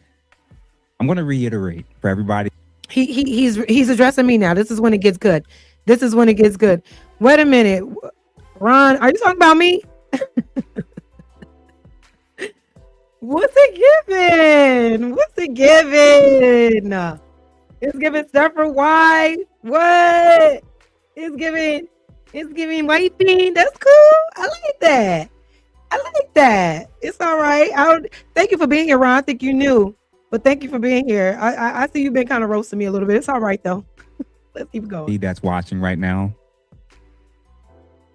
I'm going to reiterate for everybody. He's addressing me now. This is when it gets good. This is when it gets good. Wait a minute. Ron, are you talking about me? What's it giving? What's it giving? It's giving stuff for why? What? It's giving wiping. That's cool. I like that. It's all right. Thank you for being here, Ron. I think you knew, but thank you for being here. I see you've been kind of roasting me a little bit. It's all right though. Let's keep going. That's watching right now.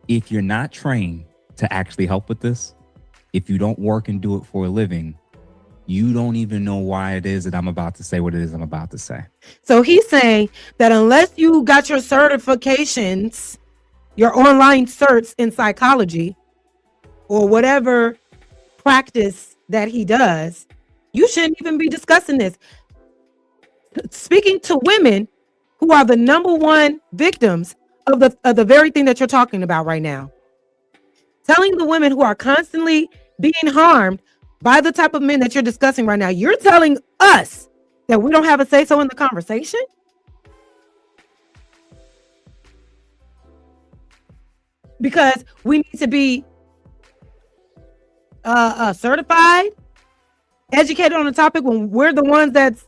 If you're not trained to actually help with this, if you don't work and do it for a living, you don't even know why it is that I'm about to say what it is I'm about to say. So he's saying that unless you got your certifications, your online certs in psychology or whatever practice that he does, you shouldn't even be discussing this. Speaking to women who are the number one victims of the very thing that you're talking about right now. Telling the women who are constantly being harmed by the type of men that you're discussing right now, you're telling us that we don't have a say-so in the conversation? Because we need to be certified, educated on the topic when we're the ones that's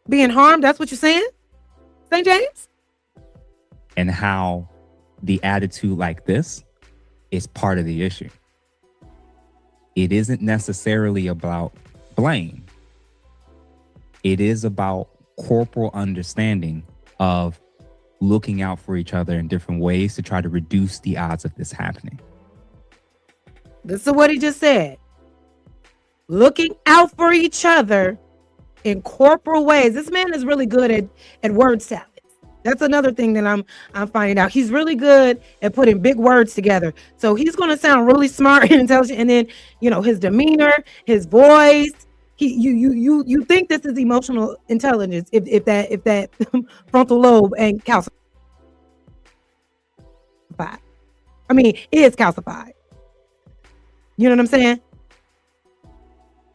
being harmed. That's what you're saying, St. James? And how the attitude like this is part of the issue. It isn't necessarily about blame. It is about corporal understanding of looking out for each other in different ways to try to reduce the odds of this happening. This is what he just said. Looking out for each other in corporal ways. This man is really good at word salad. That's another thing that I'm finding out. He's really good at putting big words together. So he's going to sound really smart and intelligent. And then, his demeanor, his voice, you think this is emotional intelligence if that frontal lobe ain't calcified. Is calcified. You know what I'm saying?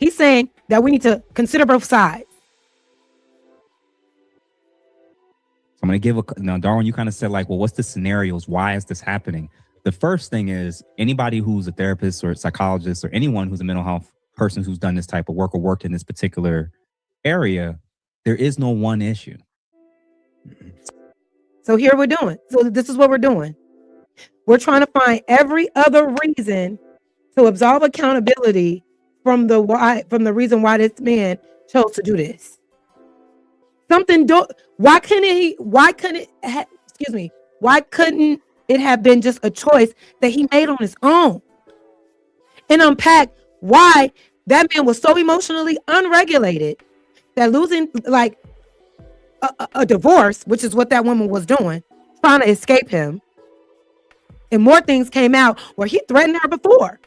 He's saying that we need to consider both sides. I'm going to give now, Darwin, you kind of said what's the scenarios? Why is this happening? The first thing is anybody who's a therapist or a psychologist or anyone who's a mental health person who's done this type of work or worked in this particular area, there is no one issue. So here we're doing. So this is what we're doing. We're trying to find every other reason to absolve accountability from the reason why this man chose to do this. Why couldn't it have been just a choice that he made on his own? And unpack why that man was so emotionally unregulated that losing a divorce, which is what that woman was doing, trying to escape him. And more things came out where he threatened her before.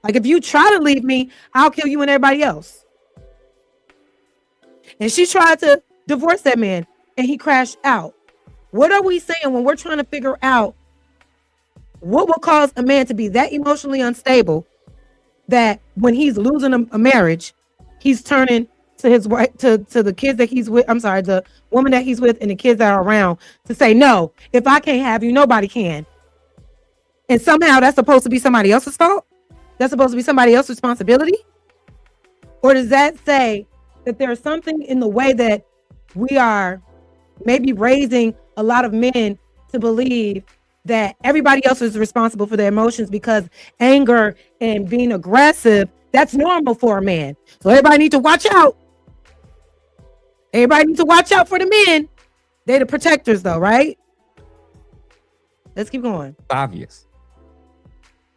Like if you try to leave me, I'll kill you and everybody else. And she tried to divorce that man and he crashed out. What are we saying when we're trying to figure out what will cause a man to be that emotionally unstable that when he's losing a marriage, he's turning to his wife, to the kids that he's with, I'm sorry, the woman that he's with and the kids that are around to say, no, if I can't have you, nobody can. And somehow that's supposed to be somebody else's fault? That's supposed to be somebody else's responsibility? Or does that say that there's something in the way that we are maybe raising a lot of men to believe that everybody else is responsible for their emotions because anger and being aggressive, that's normal for a man. So everybody needs to watch out. Everybody needs to watch out for the men. They're the protectors though, right? Let's keep going. Obvious.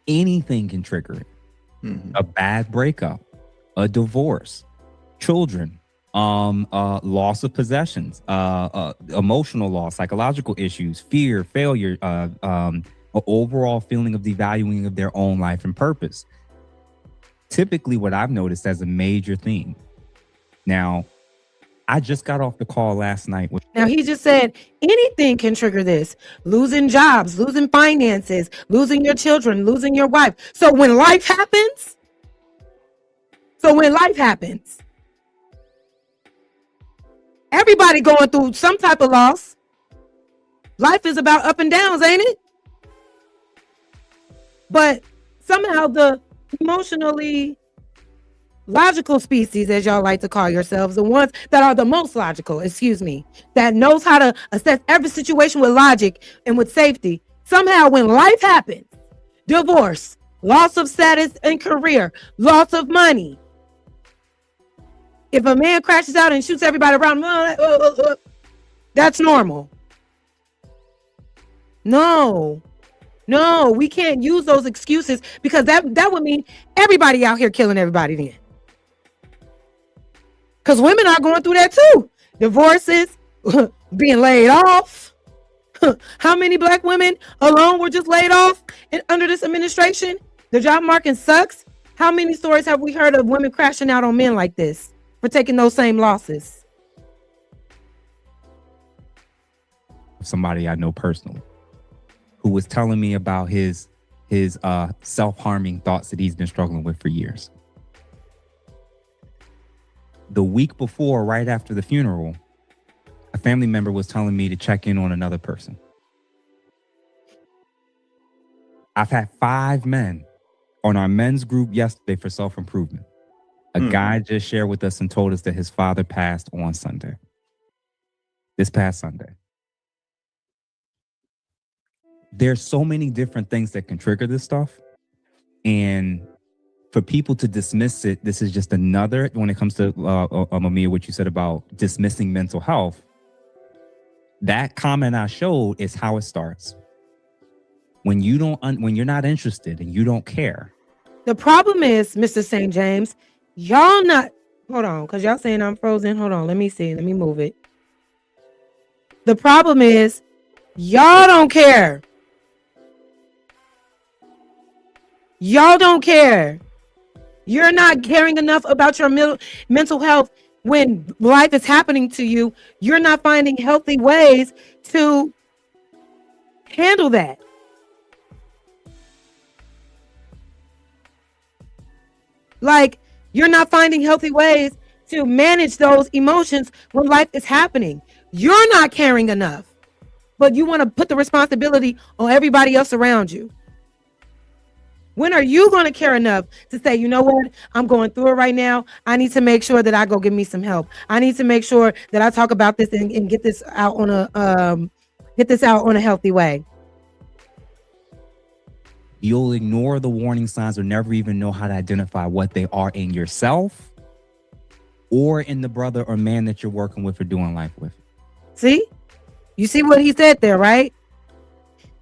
Anything can trigger it. A bad breakup, a divorce, children, loss of possessions, emotional loss, psychological issues, fear, failure, an overall feeling of devaluing of their own life and purpose. Typically what I've noticed as a major theme. Now, I just got off the call last night. Now, he just said anything can trigger this. Losing jobs, losing finances, losing your children, losing your wife. So when life happens, everybody going through some type of loss. Life is about up and downs, ain't it? But somehow the emotionally logical species, as y'all like to call yourselves, the ones that are the most logical, that knows how to assess every situation with logic and with safety. Somehow when life happens, divorce, loss of status and career, loss of money. If a man crashes out and shoots everybody around, that's normal. No, we can't use those excuses because that would mean everybody out here killing everybody then. Because women are going through that too. Divorces, being laid off. How many black women alone were just laid off under this administration? The job market sucks. How many stories have we heard of women crashing out on men like this for taking those same losses? Somebody I know personally who was telling me about his self-harming thoughts that he's been struggling with for years. The week before, right after the funeral, a family member was telling me to check in on another person. I've had 5 men on our men's group yesterday for self-improvement. A guy just shared with us and told us that his father passed on Sunday. This past Sunday. There's so many different things that can trigger this stuff. And for people to dismiss it, this is just another, when it comes to Mamiya, what you said about dismissing mental health, that comment I showed is how it starts. When you're not interested and you don't care. The problem is, Mr. St. James, y'all not, hold on, because y'all saying I'm frozen. Hold on, let me see. Let me move it. The problem is, y'all don't care. Y'all don't care. You're not caring enough about your mental health when life is happening to you. You're not finding healthy ways to handle that. Like, you're not finding healthy ways to manage those emotions when life is happening. You're not caring enough, but you want to put the responsibility on everybody else around you. When are you going to care enough to say, you know what? I'm going through it right now. I need to make sure that I go get me some help. I need to make sure that I talk about this and get this out on a healthy way. You'll ignore the warning signs or never even know how to identify what they are in yourself or in the brother or man that you're working with or doing life with. See? You see what he said there, right?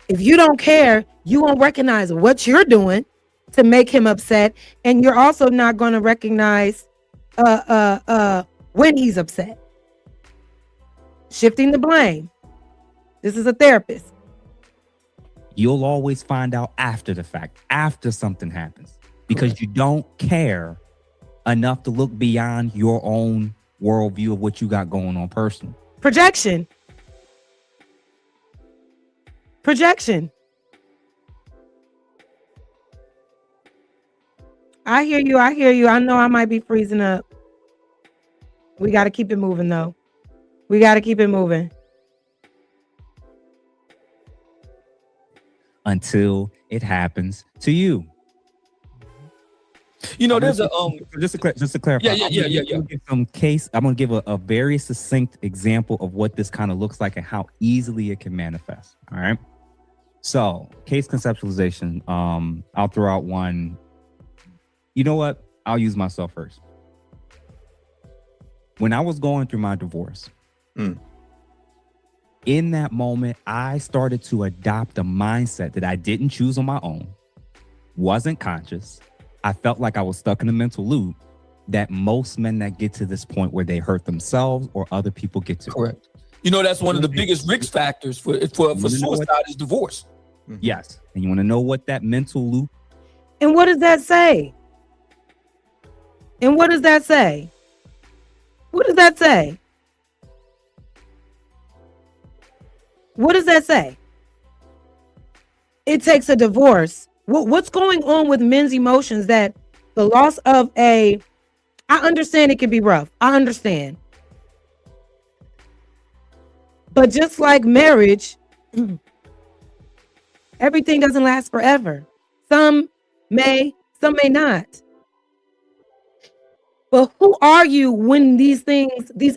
If you don't care, you won't recognize what you're doing to make him upset. And you're also not going to recognize when he's upset. Shifting the blame. This is a therapist. You'll always find out after the fact, after something happens. because you don't care enough to look beyond your own worldview of what you got going on personally. Projection. I hear you. I know I might be freezing up. We got to keep it moving, though. We got to keep it moving. Until it happens to you. You know, there's just to clarify. Yeah. I'm gonna give a very succinct example of what this kind of looks like and how easily it can manifest. All right. So, case conceptualization. I'll throw out one. You know what? I'll use myself first. When I was going through my divorce, in that moment, I started to adopt a mindset that I didn't choose on my own, wasn't conscious. I felt like I was stuck in a mental loop that most men that get to this point where they hurt themselves or other people get to. Correct. You know, that's one of the biggest risk factors for suicide is divorce. Yes. And you want to know what that mental loop. And what does that say? What does that say? What does that say? It takes a divorce. What's going on with men's emotions that the loss of I understand it can be rough. I understand. But just like marriage, everything doesn't last forever. Some may not. But who are you when these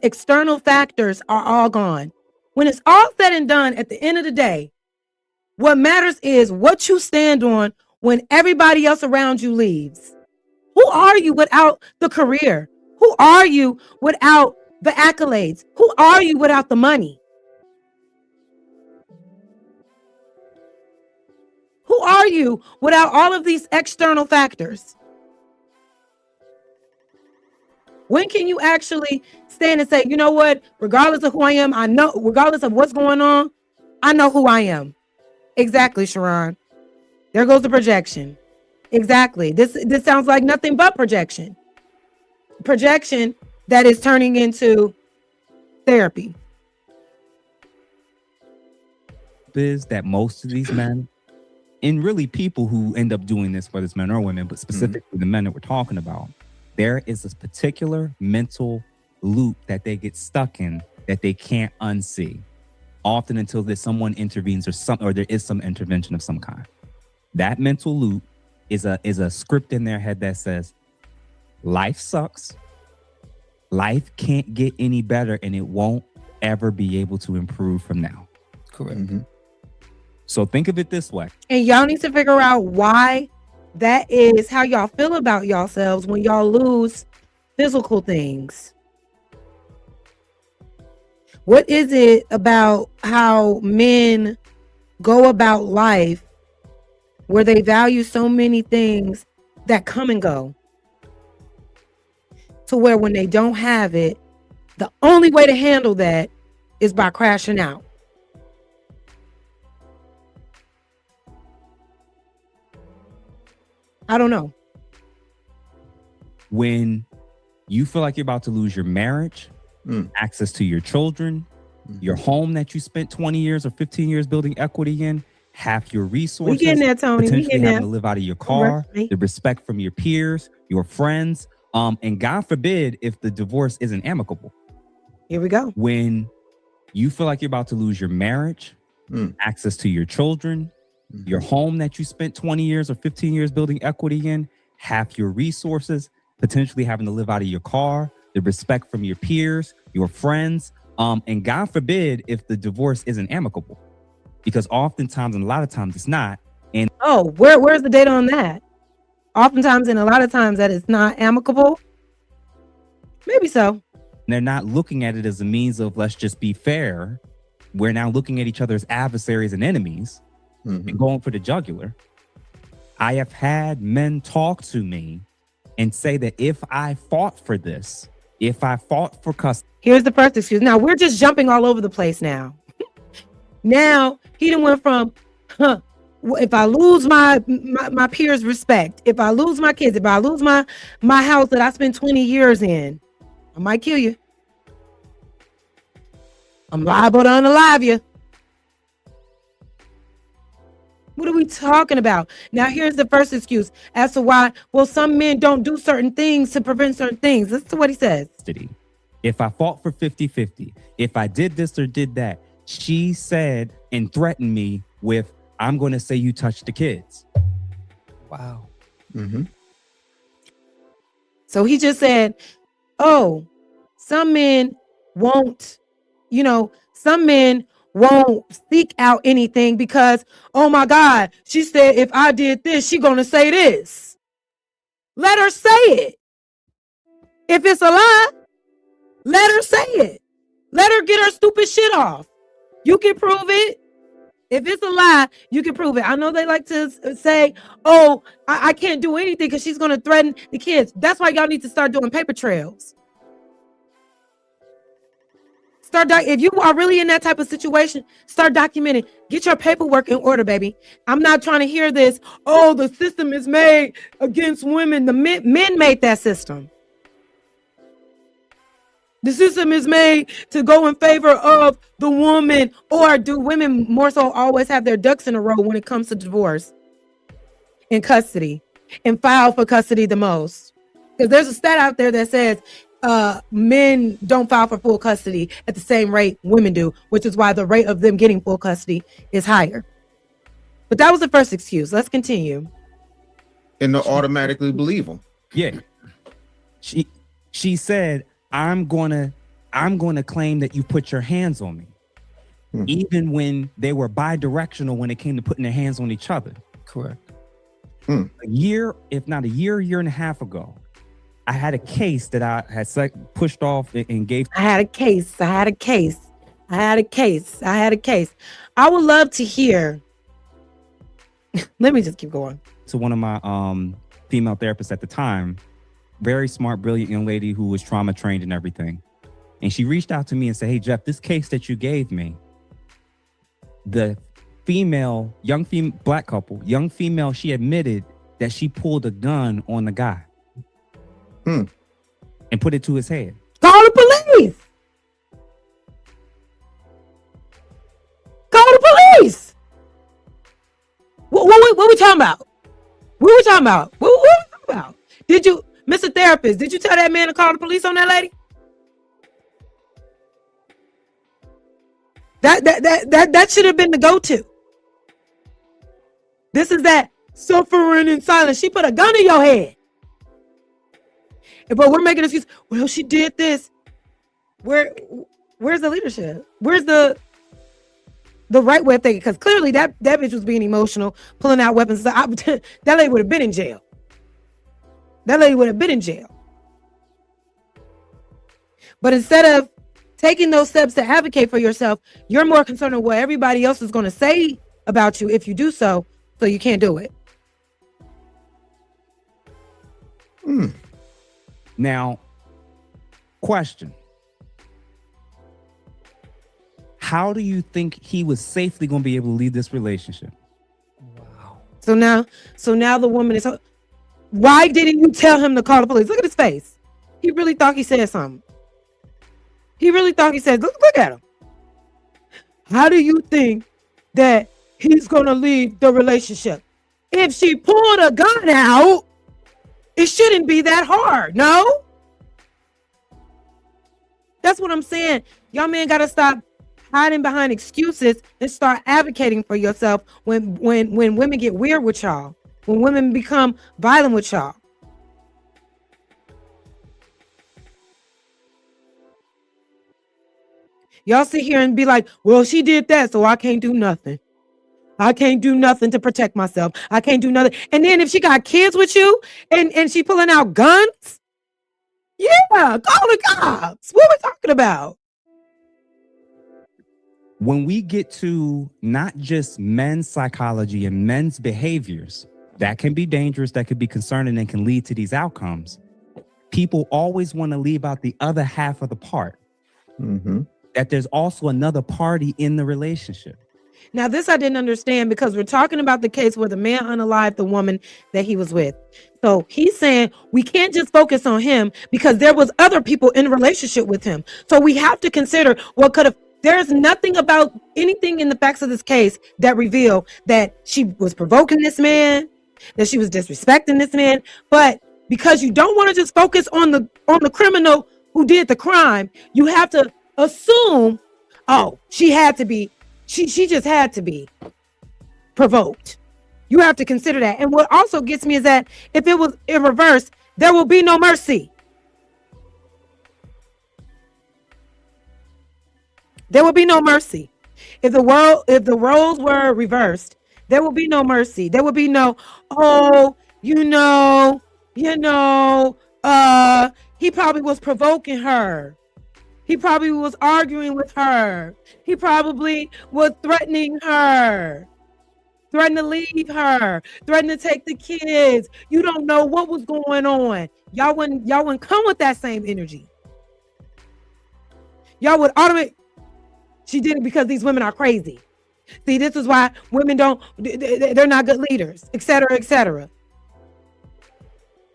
external factors are all gone? When it's all said and done, at the end of the day, what matters is what you stand on when everybody else around you leaves. Who are you without the career? Who are you without the accolades? Who are you without the money? Who are you without all of these external factors? When can you actually stand and say, you know what, regardless of who I am, I know, regardless of what's going on, I know who I am. Exactly, Sharon. There goes the projection. Exactly. This sounds like nothing but projection. Projection that is turning into therapy. Is that most of these men, and really people who end up doing this, whether it's men or women, but specifically the men that we're talking about, there is this particular mental loop that they get stuck in that they can't unsee, often until there's someone intervenes or there is some intervention of some kind. That mental loop is a script in their head that says, life sucks, life can't get any better, and it won't ever be able to improve from now. Correct. So think of it this way. And y'all need to figure out why that is how y'all feel about yourselves when y'all lose physical things. What is it about how men go about life where they value so many things that come and go, to where when they don't have it, the only way to handle that is by crashing out? I don't know. When you feel like you're about to lose your marriage, access to your children, your home that you spent 20 years or 15 years building equity in, half your resources, we getting that, Tony. potentially having to live out of your car, the respect from your peers, your friends, and God forbid if the divorce isn't amicable. Here we go. When you feel like you're about to lose your marriage, access to your children, your home that you spent 20 years or 15 years building equity in, half your resources, potentially having to live out of your car, the respect from your peers, your friends, and God forbid if the divorce isn't amicable, because oftentimes and a lot of times it's not. And where's the data on that? Oftentimes and a lot of times that it's not amicable. Maybe so. They're not looking at it as a means of, let's just be fair. We're now looking at each other as adversaries and enemies. And going for the jugular. I have had men talk to me and say that if I fought for this, if I fought for custody. Here's the first excuse. Now we're just jumping all over the place now. Now he done went from, if I lose my peers' respect, if I lose my kids, if I lose my house that I spent 20 years in, I might kill you. I'm liable to unalive you. What are we talking about? Now, here's the first excuse as to why, well, some men don't do certain things to prevent certain things. Listen to what he says. If I fought for 50-50, if I did this or did that, she said and threatened me with, I'm going to say you touched the kids. Wow. Mm-hmm. So he just said, oh, some men won't, some men won't seek out anything because, oh my God, she said, if I did this, she going to say this. Let her say it. If it's a lie, let her say it. Let her get her stupid shit off. You can prove it. If it's a lie, you can prove it. I know they like to say, oh, I can't do anything because she's going to threaten the kids. That's why y'all need to start doing paper trails. If you are really in that type of situation, start documenting. Get your paperwork in order, baby. I'm not trying to hear this. Oh, the system is made against women. The men made that system. The system is made to go in favor of the woman. Or do women more so always have their ducks in a row when it comes to divorce and custody and file for custody the most? Because there's a stat out there that says men don't file for full custody at the same rate women do, which is why the rate of them getting full custody is higher. But that was the first excuse. Let's continue. And they'll automatically believe them. Yeah. She said, I'm gonna claim that you put your hands on me. Even when they were bi-directional when it came to putting their hands on each other. Correct. A year, if not a year and a half ago, I had a case that I had pushed off and gave. I had a case. I would love to hear. Let me just keep going. To one of my female therapists at the time, very smart, brilliant young lady who was trauma trained and everything. And she reached out to me and said, hey, Jeff, this case that you gave me, the black couple, young female, she admitted that she pulled a gun on the guy. And put it to his head. Call the police. Call the police. What we talking about? What we talking about? Did you, Mr. Therapist, did you tell that man to call the police on that lady? That should have been the go-to. This is that suffering in silence. She put a gun in your head. But we're making excuses. Well, she did this. Where's the leadership? Where's the right way of thinking? Because clearly that bitch was being emotional, pulling out weapons. That lady would have been in jail. But instead of taking those steps to advocate for yourself, you're more concerned with what everybody else is going to say about you if you do so you can't do it. Now, question. How do you think he was safely going to be able to leave this relationship? Wow. So now the woman is... Why didn't you tell him to call the police? Look at his face. He really thought he said something. Look at him. How do you think that he's going to leave the relationship? If she pulled a gun out, it shouldn't be that hard, no? That's what I'm saying. Y'all men got to stop hiding behind excuses and start advocating for yourself when women get weird with y'all, when women become violent with y'all. Y'all sit here and be like, well, she did that, so I can't do nothing. I can't do nothing to protect myself. I can't do nothing. And then if she got kids with you and she pulling out guns, yeah, call the cops. What are we talking about? When we get to not just men's psychology and men's behaviors, that can be dangerous, that could be concerning and can lead to these outcomes. People always want to leave out the other half of the part. That there's also another party in the relationship. Now, this I didn't understand because we're talking about the case where the man unalived the woman that he was with. So he's saying we can't just focus on him because there was other people in a relationship with him. So we have to consider what could have. There's nothing about anything in the facts of this case that reveal that she was provoking this man, that she was disrespecting this man. But because you don't want to just focus on the criminal who did the crime, you have to assume, oh, she just had to be provoked. You have to consider that. And what also gets me is that if it was in reverse, there will be no mercy. There will be no mercy. If the roles were reversed, there will be no mercy. There will be no, oh, he probably was provoking her. He probably was arguing with her. He probably was threatening her, threatening to leave her, threatening to take the kids. You don't know what was going on. Y'all wouldn't come with that same energy. Y'all would automate. She did it because these women are crazy. See, this is why women they're not good leaders, et cetera, et cetera.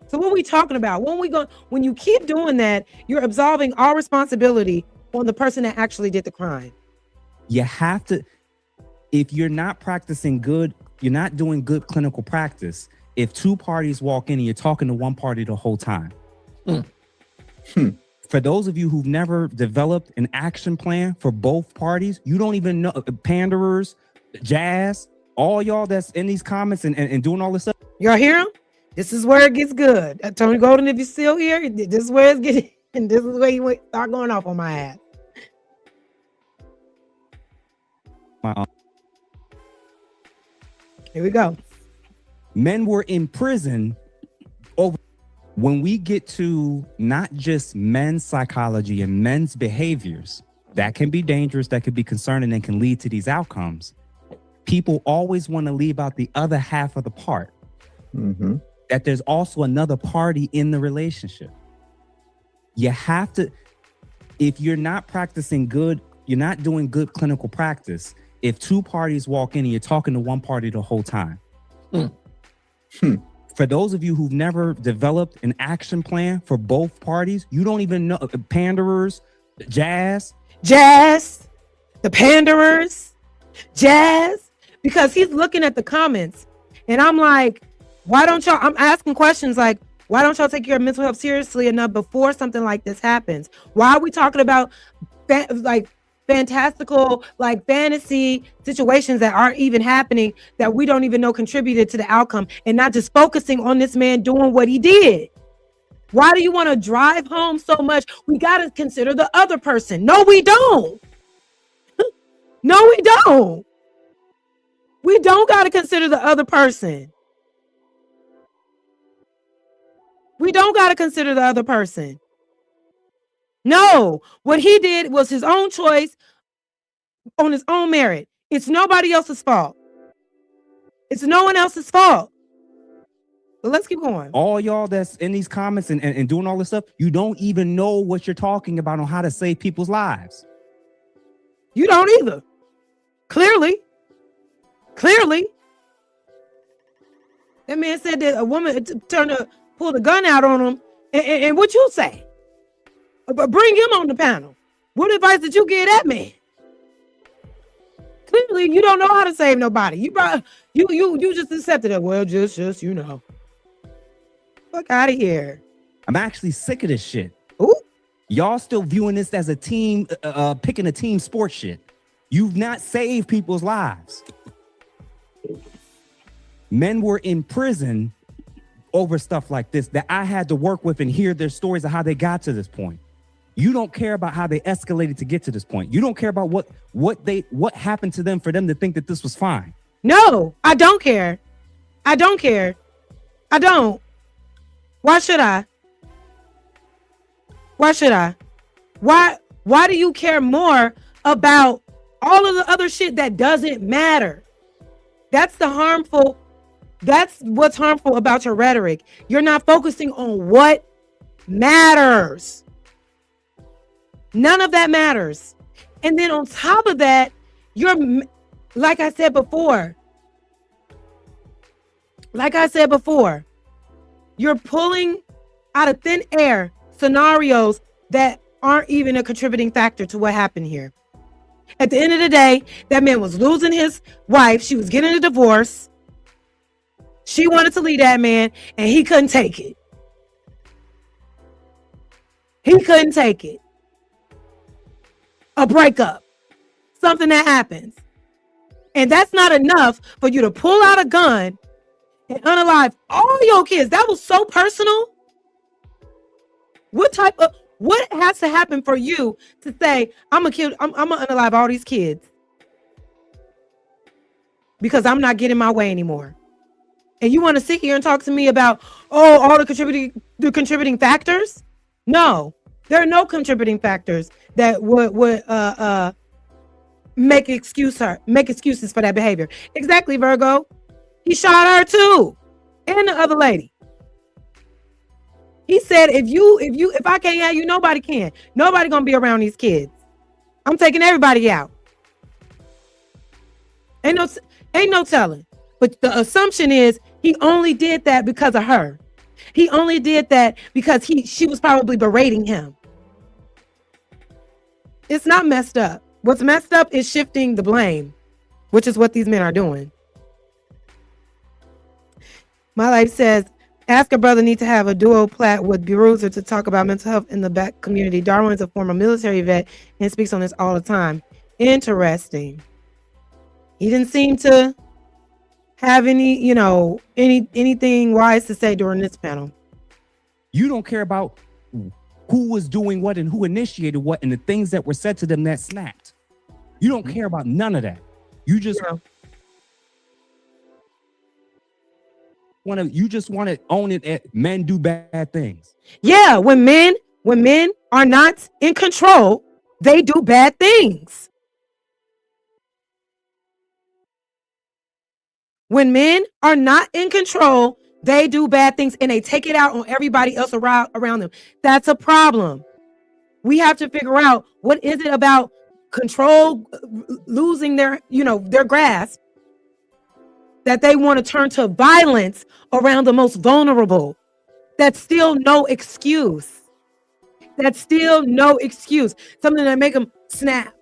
So what are we talking about? When you keep doing that, you're absolving all responsibility on the person that actually did the crime. You have to, if you're not practicing good, you're not doing good clinical practice. If two parties walk in and you're talking to one party the whole time. For those of you who've never developed an action plan for both parties, you don't even know, panderers, Jazz, all y'all that's in these comments and doing all this stuff. Y'all hear him? This is where it gets good. Tony Golden, if you're still here, this is where it's getting, and this is where you start going off on my ass. Here we go. Men were in prison over. When we get to not just men's psychology and men's behaviors, that can be dangerous, that could be concerning and can lead to these outcomes. People always want to leave out the other half of the part. That there's also another party in the relationship. You have to, if you're not practicing good, you're not doing good clinical practice. If two parties walk in and you're talking to one party the whole time. For those of you who've never developed an action plan for both parties, you don't even know, panderers, Jazz, the panderers, Jazz, because he's looking at the comments and I'm like, why don't y'all, I'm asking questions like, why don't y'all take your mental health seriously enough before something like this happens? Why are we talking about fantastical, like fantasy situations that aren't even happening, that we don't even know contributed to the outcome, and not just focusing on this man doing what he did? Why do you want to drive home so much? We got to consider the other person. No, we don't. No, we don't. We don't got to consider the other person. We don't got to consider the other person. No, what he did was his own choice on his own merit. It's nobody else's fault. It's no one else's fault. But let's keep going. All y'all that's in these comments and doing all this stuff, you don't even know what you're talking about on how to save people's lives. You don't either. Clearly. That man said that a woman pulled a gun out on him. And what you say? But bring him on the panel. What advice did you give that man? Clearly, you don't know how to save nobody. You just accepted it. Well, just you know. Fuck out of here. I'm actually sick of this shit. Ooh. Y'all still viewing this as a team, picking a team sport shit. You've not saved people's lives. Men were in prison over stuff like this that I had to work with and hear their stories of how they got to this point. You don't care about how they escalated to get to this point. You don't care about what happened to them for them to think that this was fine. No, I don't care. I don't care. I don't. Why should I? Why should I? Why do you care more about all of the other shit that doesn't matter? That's what's harmful about your rhetoric. You're not focusing on what matters. None of that matters. And then on top of that, like I said before, you're pulling out of thin air scenarios that aren't even a contributing factor to what happened here. At the end of the day, that man was losing his wife. She was getting a divorce. She wanted to leave that man, and he couldn't take it. He couldn't take it. A breakup. Something that happens. And that's not enough for you to pull out a gun and unalive all your kids. That was so personal. What has to happen for you to say, I'm gonna unalive all these kids because I'm not getting my way anymore? And you want to sit here and talk to me about, all the contributing factors? No, there are no contributing factors that would make excuses for that behavior. Exactly, Virgo. He shot her too, and the other lady. He said, if I can't have you, nobody can. Nobody gonna be around these kids. I'm taking everybody out. Ain't no telling. But the assumption is he only did that because of her. He only did that because she was probably berating him. It's not messed up. What's messed up is shifting the blame, which is what these men are doing. My life says, ask a brother need to have a duo plat with Bruiser to talk about mental health in the Black community. Darwin is a former military vet and speaks on this all the time. Interesting. He didn't seem to have anything wise to say during this panel. You don't care about who was doing what and who initiated what and the things that were said to them that snapped. You don't care about none of that. You just want to own it at men do bad things. Yeah, when men are not in control, they do bad things. When men are not in control, they do bad things and they take it out on everybody else around them. That's a problem. We have to figure out, what is it about control, losing their grasp, that they want to turn to violence around the most vulnerable. That's still no excuse. Something that make them snap.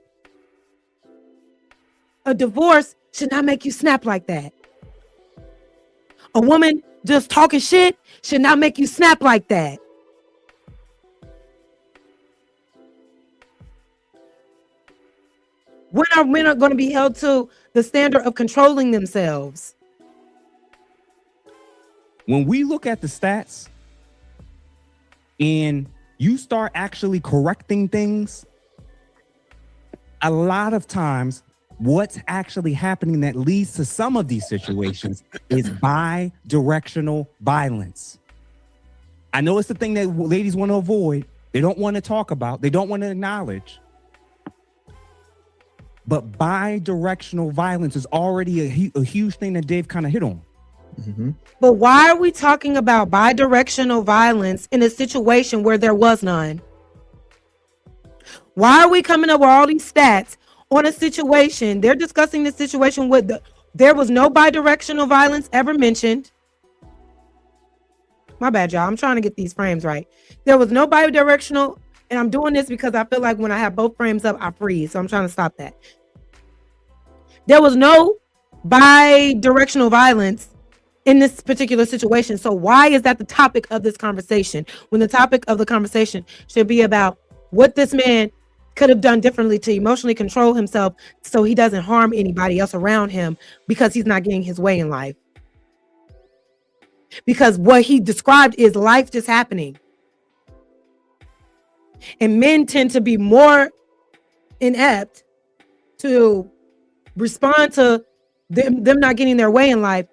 A divorce should not make you snap like that. A woman just talking shit should not make you snap like that. When are men going to be held to the standard of controlling themselves? When we look at the stats and you start actually correcting things, a lot of times what's actually happening that leads to some of these situations is bi-directional violence. I know it's the thing that ladies want to avoid. They don't want to talk about. They don't want to acknowledge. But bi-directional violence is already a huge thing that Dave kind of hit on. Mm-hmm. But why are we talking about bi-directional violence in a situation where there was none? Why are we coming up with all these stats on a situation? They're discussing the situation with there was no bi-directional violence ever mentioned. My bad, y'all. I'm trying to get these frames right. There was no bi-directional, and I'm doing this because I feel like when I have both frames up, I freeze. So I'm trying to stop that. There was no bi-directional violence in this particular situation. So why is that the topic of this conversation, when the topic of the conversation should be about what this man could have done differently to emotionally control himself so he doesn't harm anybody else around him because he's not getting his way in life? Because what he described is life just happening. And men tend to be more inept to respond to them not getting their way in life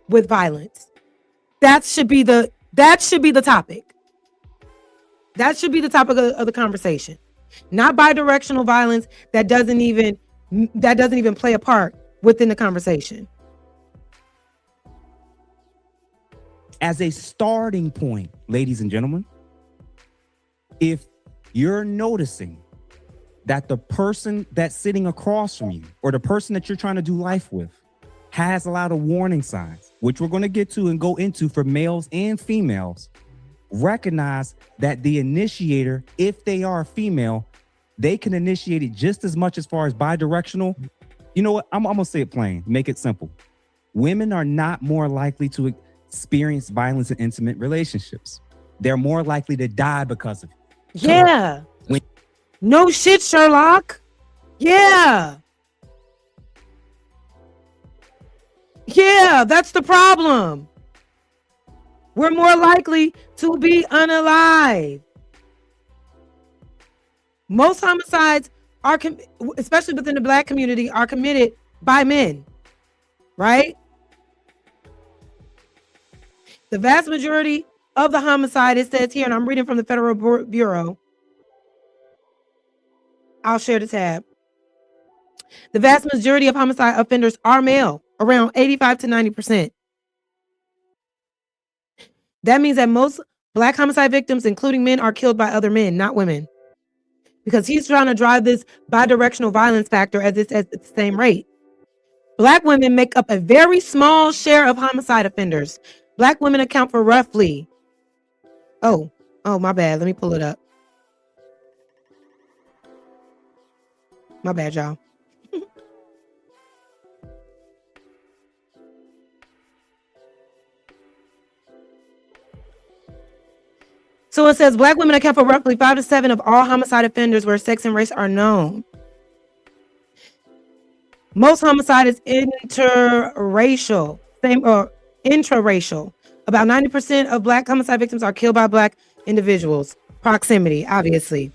with violence. That should be the topic. That should be the topic of the conversation. Not bi-directional violence that doesn't even play a part within the conversation. As a starting point, ladies and gentlemen, if you're noticing that the person that's sitting across from you or the person that you're trying to do life with has a lot of warning signs, which we're going to get to and go into for males and females. Recognize that the initiator, if they are a female, they can initiate it just as much as far as bidirectional. You know what? I'm going to say it plain, make it simple. Women are not more likely to experience violence in intimate relationships. They're more likely to die because of it. Yeah. No shit, Sherlock. Yeah. Yeah, that's the problem. We're more likely to be unalive. Most homicides are, especially within the Black community, are committed by men, right? The vast majority of the homicide, it says here, and I'm reading from the Federal Bureau. I'll share the tab. The vast majority of homicide offenders are male, around 85 to 90%. That means that most Black homicide victims, including men, are killed by other men, not women. Because he's trying to drive this bidirectional violence factor at the same rate. Black women make up a very small share of homicide offenders. Black women account for roughly, oh, my bad. Let me pull it up. My bad, y'all. So it says Black women account for roughly 5 to 7 of all homicide offenders where sex and race are known. Most homicide is interracial, intraracial. About 90% of Black homicide victims are killed by Black individuals. Proximity, obviously.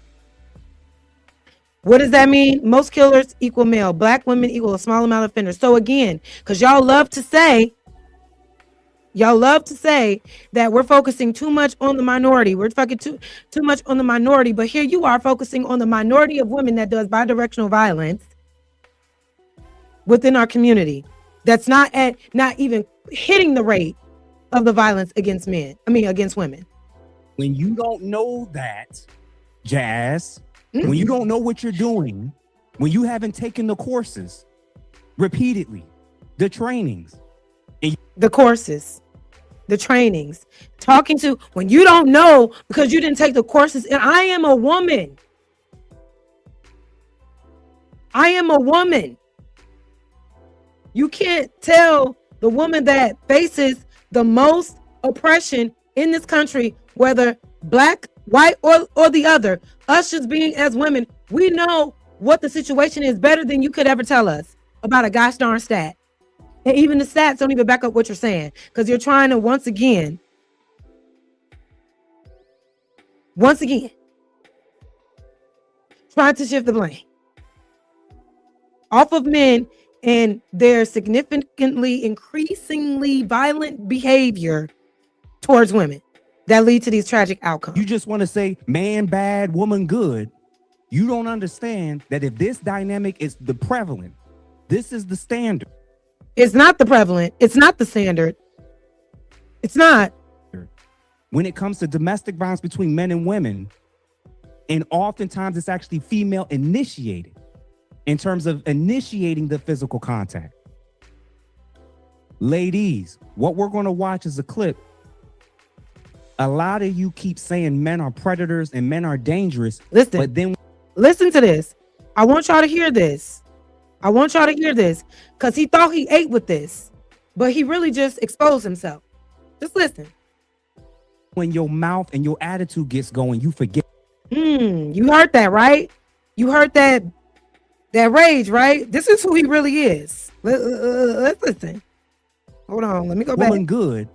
What does that mean? Most killers equal male. Black women equal a small amount of offenders. So again, because y'all love to say that we're focusing too much on the minority. We're fucking too much on the minority. But here you are focusing on the minority of women that does bidirectional violence within our community. That's not even hitting the rate of the violence against against women. When you don't know that, Jazz, when you don't know what you're doing, when you haven't taken the courses repeatedly, the trainings, the courses, the trainings, talking to, when you don't know because you didn't take the courses. And I am a woman. You can't tell the woman that faces the most oppression in this country, whether Black, white, or the other, us just being as women, we know what the situation is better than you could ever tell us about a gosh darn stat. And even the stats don't even back up what you're saying, because you're trying to once again, trying to shift the blame off of men and their significantly increasingly violent behavior towards women that lead to these tragic outcomes. You just want to say man bad, woman good. You don't understand that if this dynamic is the prevalent, this is the standard. It's not the prevalent. It's not the standard. It's not. When it comes to domestic violence between men and women, and oftentimes it's actually female initiated in terms of initiating the physical contact. Ladies, what we're going to watch is a clip. A lot of you keep saying men are predators and men are dangerous. Listen to this. I want y'all to hear this. Because he thought he ate with this, but he really just exposed himself. Just listen. When your mouth and your attitude gets going, you forget. You heard that, right? You heard that rage, right? This is who he really is. Let's listen. Hold on, let me go back. Woman good.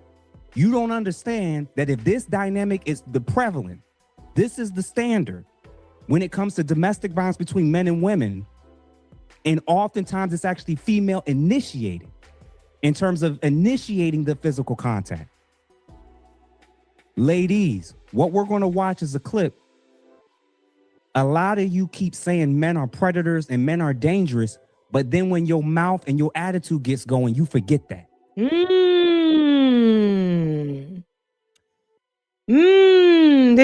You don't understand that if this dynamic is the prevalent, this is the standard when it comes to domestic violence between men and women. And oftentimes it's actually female initiated in terms of initiating the physical contact. Ladies, what we're going to watch is a clip. A lot of you keep saying men are predators and men are dangerous, but then when your mouth and your attitude gets going, you forget that. Did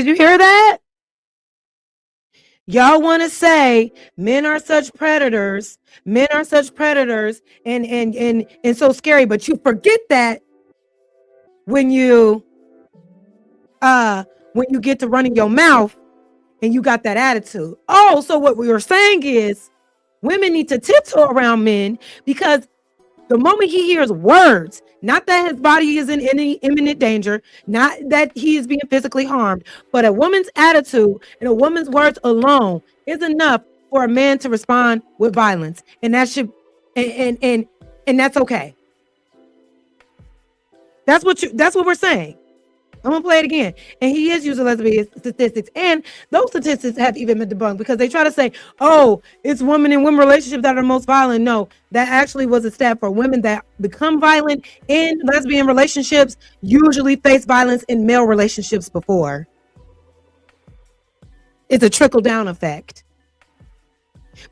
you hear that? Y'all want to say men are such predators, and so scary, but you forget that when you get to running your mouth and you got that attitude. Oh, so what we were saying is women need to tiptoe around men, because the moment he hears words, not that his body is in any imminent danger, not that he is being physically harmed, but a woman's attitude and a woman's words alone is enough for a man to respond with violence. And that should, and that's okay. That's what we're saying. I'm gonna play it again. And he is using lesbian statistics, and those statistics have even been debunked, because they try to say, oh, it's women in women relationships that are most violent. No, that actually was a stat for women that become violent in lesbian relationships usually face violence in male relationships before. It's a trickle-down effect.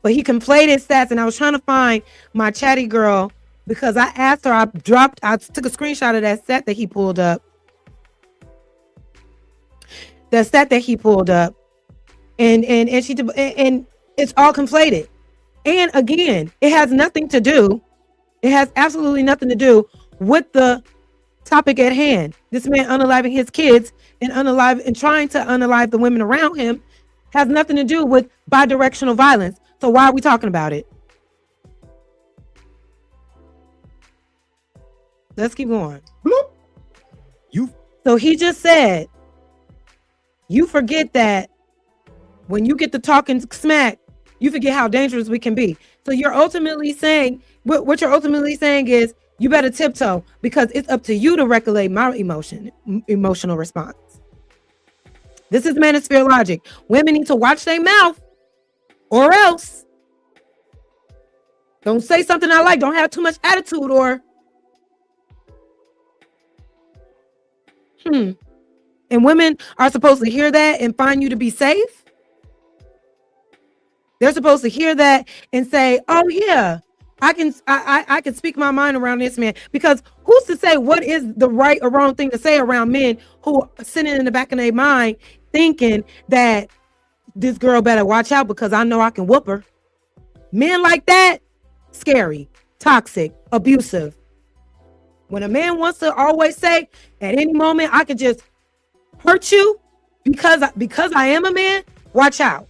But he conflated stats, and I was trying to find my chatty girl, because I asked her, I took a screenshot of that stat that he pulled up. The stat that he pulled up, and it's all conflated. And again, it has absolutely nothing to do with the topic at hand. This man unaliving his kids and trying to unalive the women around him has nothing to do with bidirectional violence. So why are we talking about it? Let's keep going. So he just said, you forget that when you get to talking smack, you forget how dangerous we can be. So you're ultimately saying, what you're ultimately saying is, you better tiptoe, because it's up to you to regulate my emotional response. This is Manosphere logic. Women need to watch their mouth, or else don't say something I like. Don't have too much attitude, or And women are supposed to hear that and find you to be safe. They're supposed to hear that and say, oh yeah, I can speak my mind around this man. Because who's to say what is the right or wrong thing to say around men who are sitting in the back of their mind thinking that this girl better watch out because I know I can whoop her. Men like that, scary, toxic, abusive. When a man wants to always say at any moment I could just hurt you because I am a man, watch out.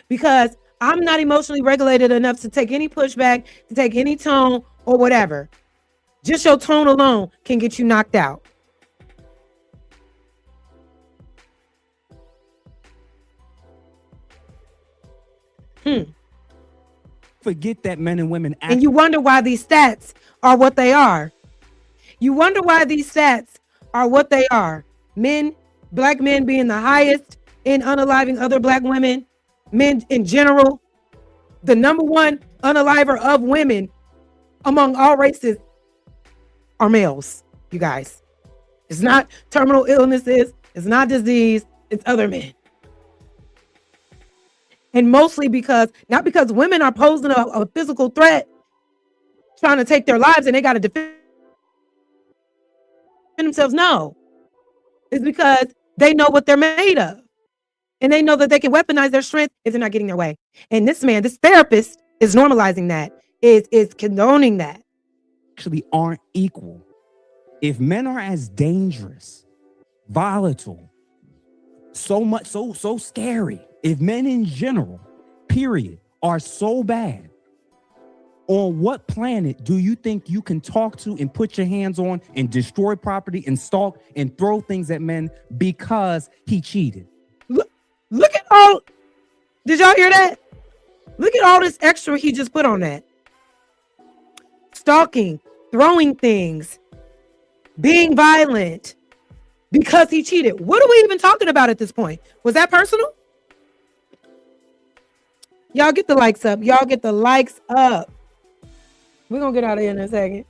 Because I'm not emotionally regulated enough to take any pushback, to take any tone or whatever. Just your tone alone can get you knocked out. Forget that men and women and you wonder why these stats are what they are. You wonder why these stats are what they are. Black men being the highest in unaliving other black women. Men in general, the number one unaliver of women among all races are males, you guys. It's not terminal illnesses. It's not disease. It's other men. And mostly not because women are posing a physical threat, trying to take their lives and they got to defend themselves. No, it's because they know what they're made of. And they know that they can weaponize their strength if they're not getting their way. And this therapist is normalizing that, is condoning that. Actually aren't equal. If men are as dangerous, volatile, so scary, if men in general, period, are so bad, on what planet do you think you can talk to and put your hands on and destroy property and stalk and throw things at men because he cheated? Look at all. Did y'all hear that? Look at all this extra he just put on that. Stalking, throwing things, being violent because he cheated. What are we even talking about at this point? Was that personal? Y'all get the likes up. Y'all get the likes up. We're going to get out of here in a second.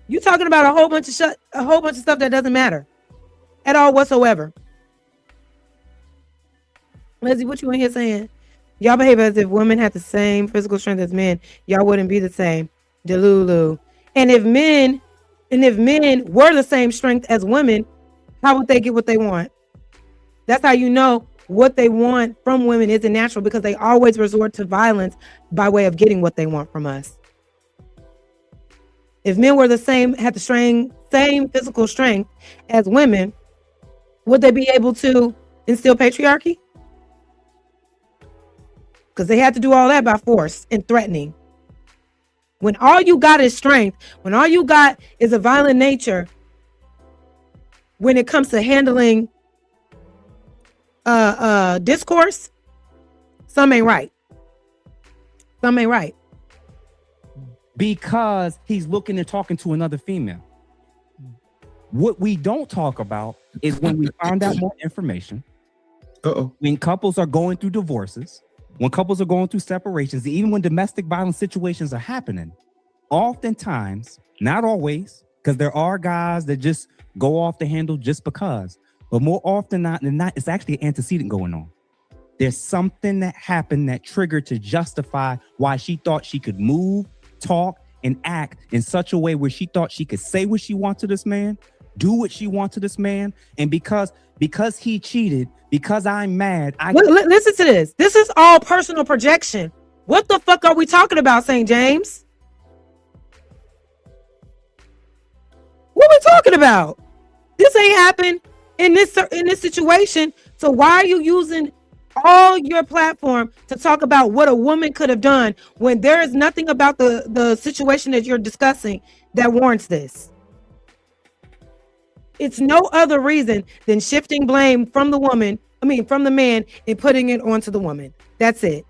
You talking about a whole bunch of stuff that doesn't matter at all whatsoever. Leslie, what you in here saying? Y'all behave as if women had the same physical strength as men. Y'all wouldn't be the same. Delulu. And if men And if men were the same strength as women, how would they get what they want? That's how you know what they want from women isn't natural, because they always resort to violence by way of getting what they want from us. If men were the same, had the same physical strength as women, would they be able to instill patriarchy? Because they had to do all that by force and threatening. When all you got is strength, when all you got is a violent nature, when it comes to handling discourse, some ain't right. Some ain't right. Because he's looking and talking to another female. What we don't talk about is when we find out more information. When couples are going through divorces, when couples are going through separations, even when domestic violence situations are happening, oftentimes, not always, because there are guys that just go off the handle just because, but more often than not, it's actually an antecedent going on. There's something that happened that triggered to justify why she thought she could move, talk, and act in such a way where she thought she could say what she wants to this man, do what she wants to this man, and because he cheated, because I'm mad. Listen to this. This is all personal projection. What the fuck are we talking about, St. James? What are we talking about? This ain't happened in this situation. So why are you using all your platform to talk about what a woman could have done when there is nothing about the situation that you're discussing that warrants this? It's no other reason than shifting blame from the man, and putting it onto the woman. That's it.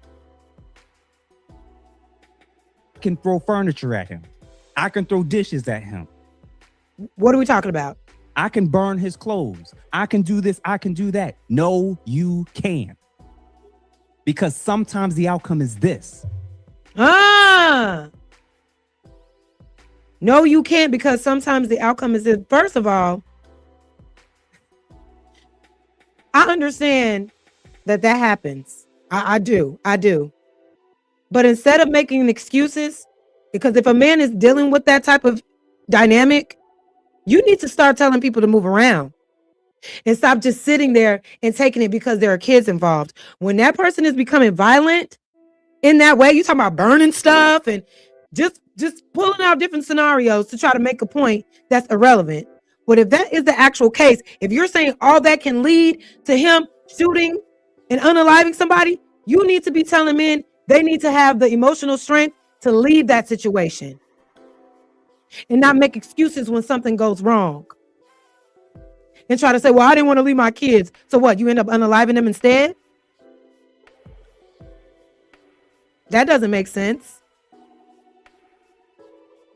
I can throw furniture at him. I can throw dishes at him. What are we talking about? I can burn his clothes. I can do this. I can do that. No, you can't. Because sometimes the outcome is this. No, you can't, because sometimes the outcome is this. First of all, I understand that happens. I do. But instead of making excuses, because if a man is dealing with that type of dynamic, you need to start telling people to move around and stop just sitting there and taking it because there are kids involved. When that person is becoming violent in that way, you talking about burning stuff and just pulling out different scenarios to try to make a point that's irrelevant. But if that is the actual case, if you're saying all that can lead to him shooting and unaliving somebody, you need to be telling men they need to have the emotional strength to leave that situation and not make excuses when something goes wrong and try to say, well, I didn't want to leave my kids. So what? You end up unaliving them instead? That doesn't make sense.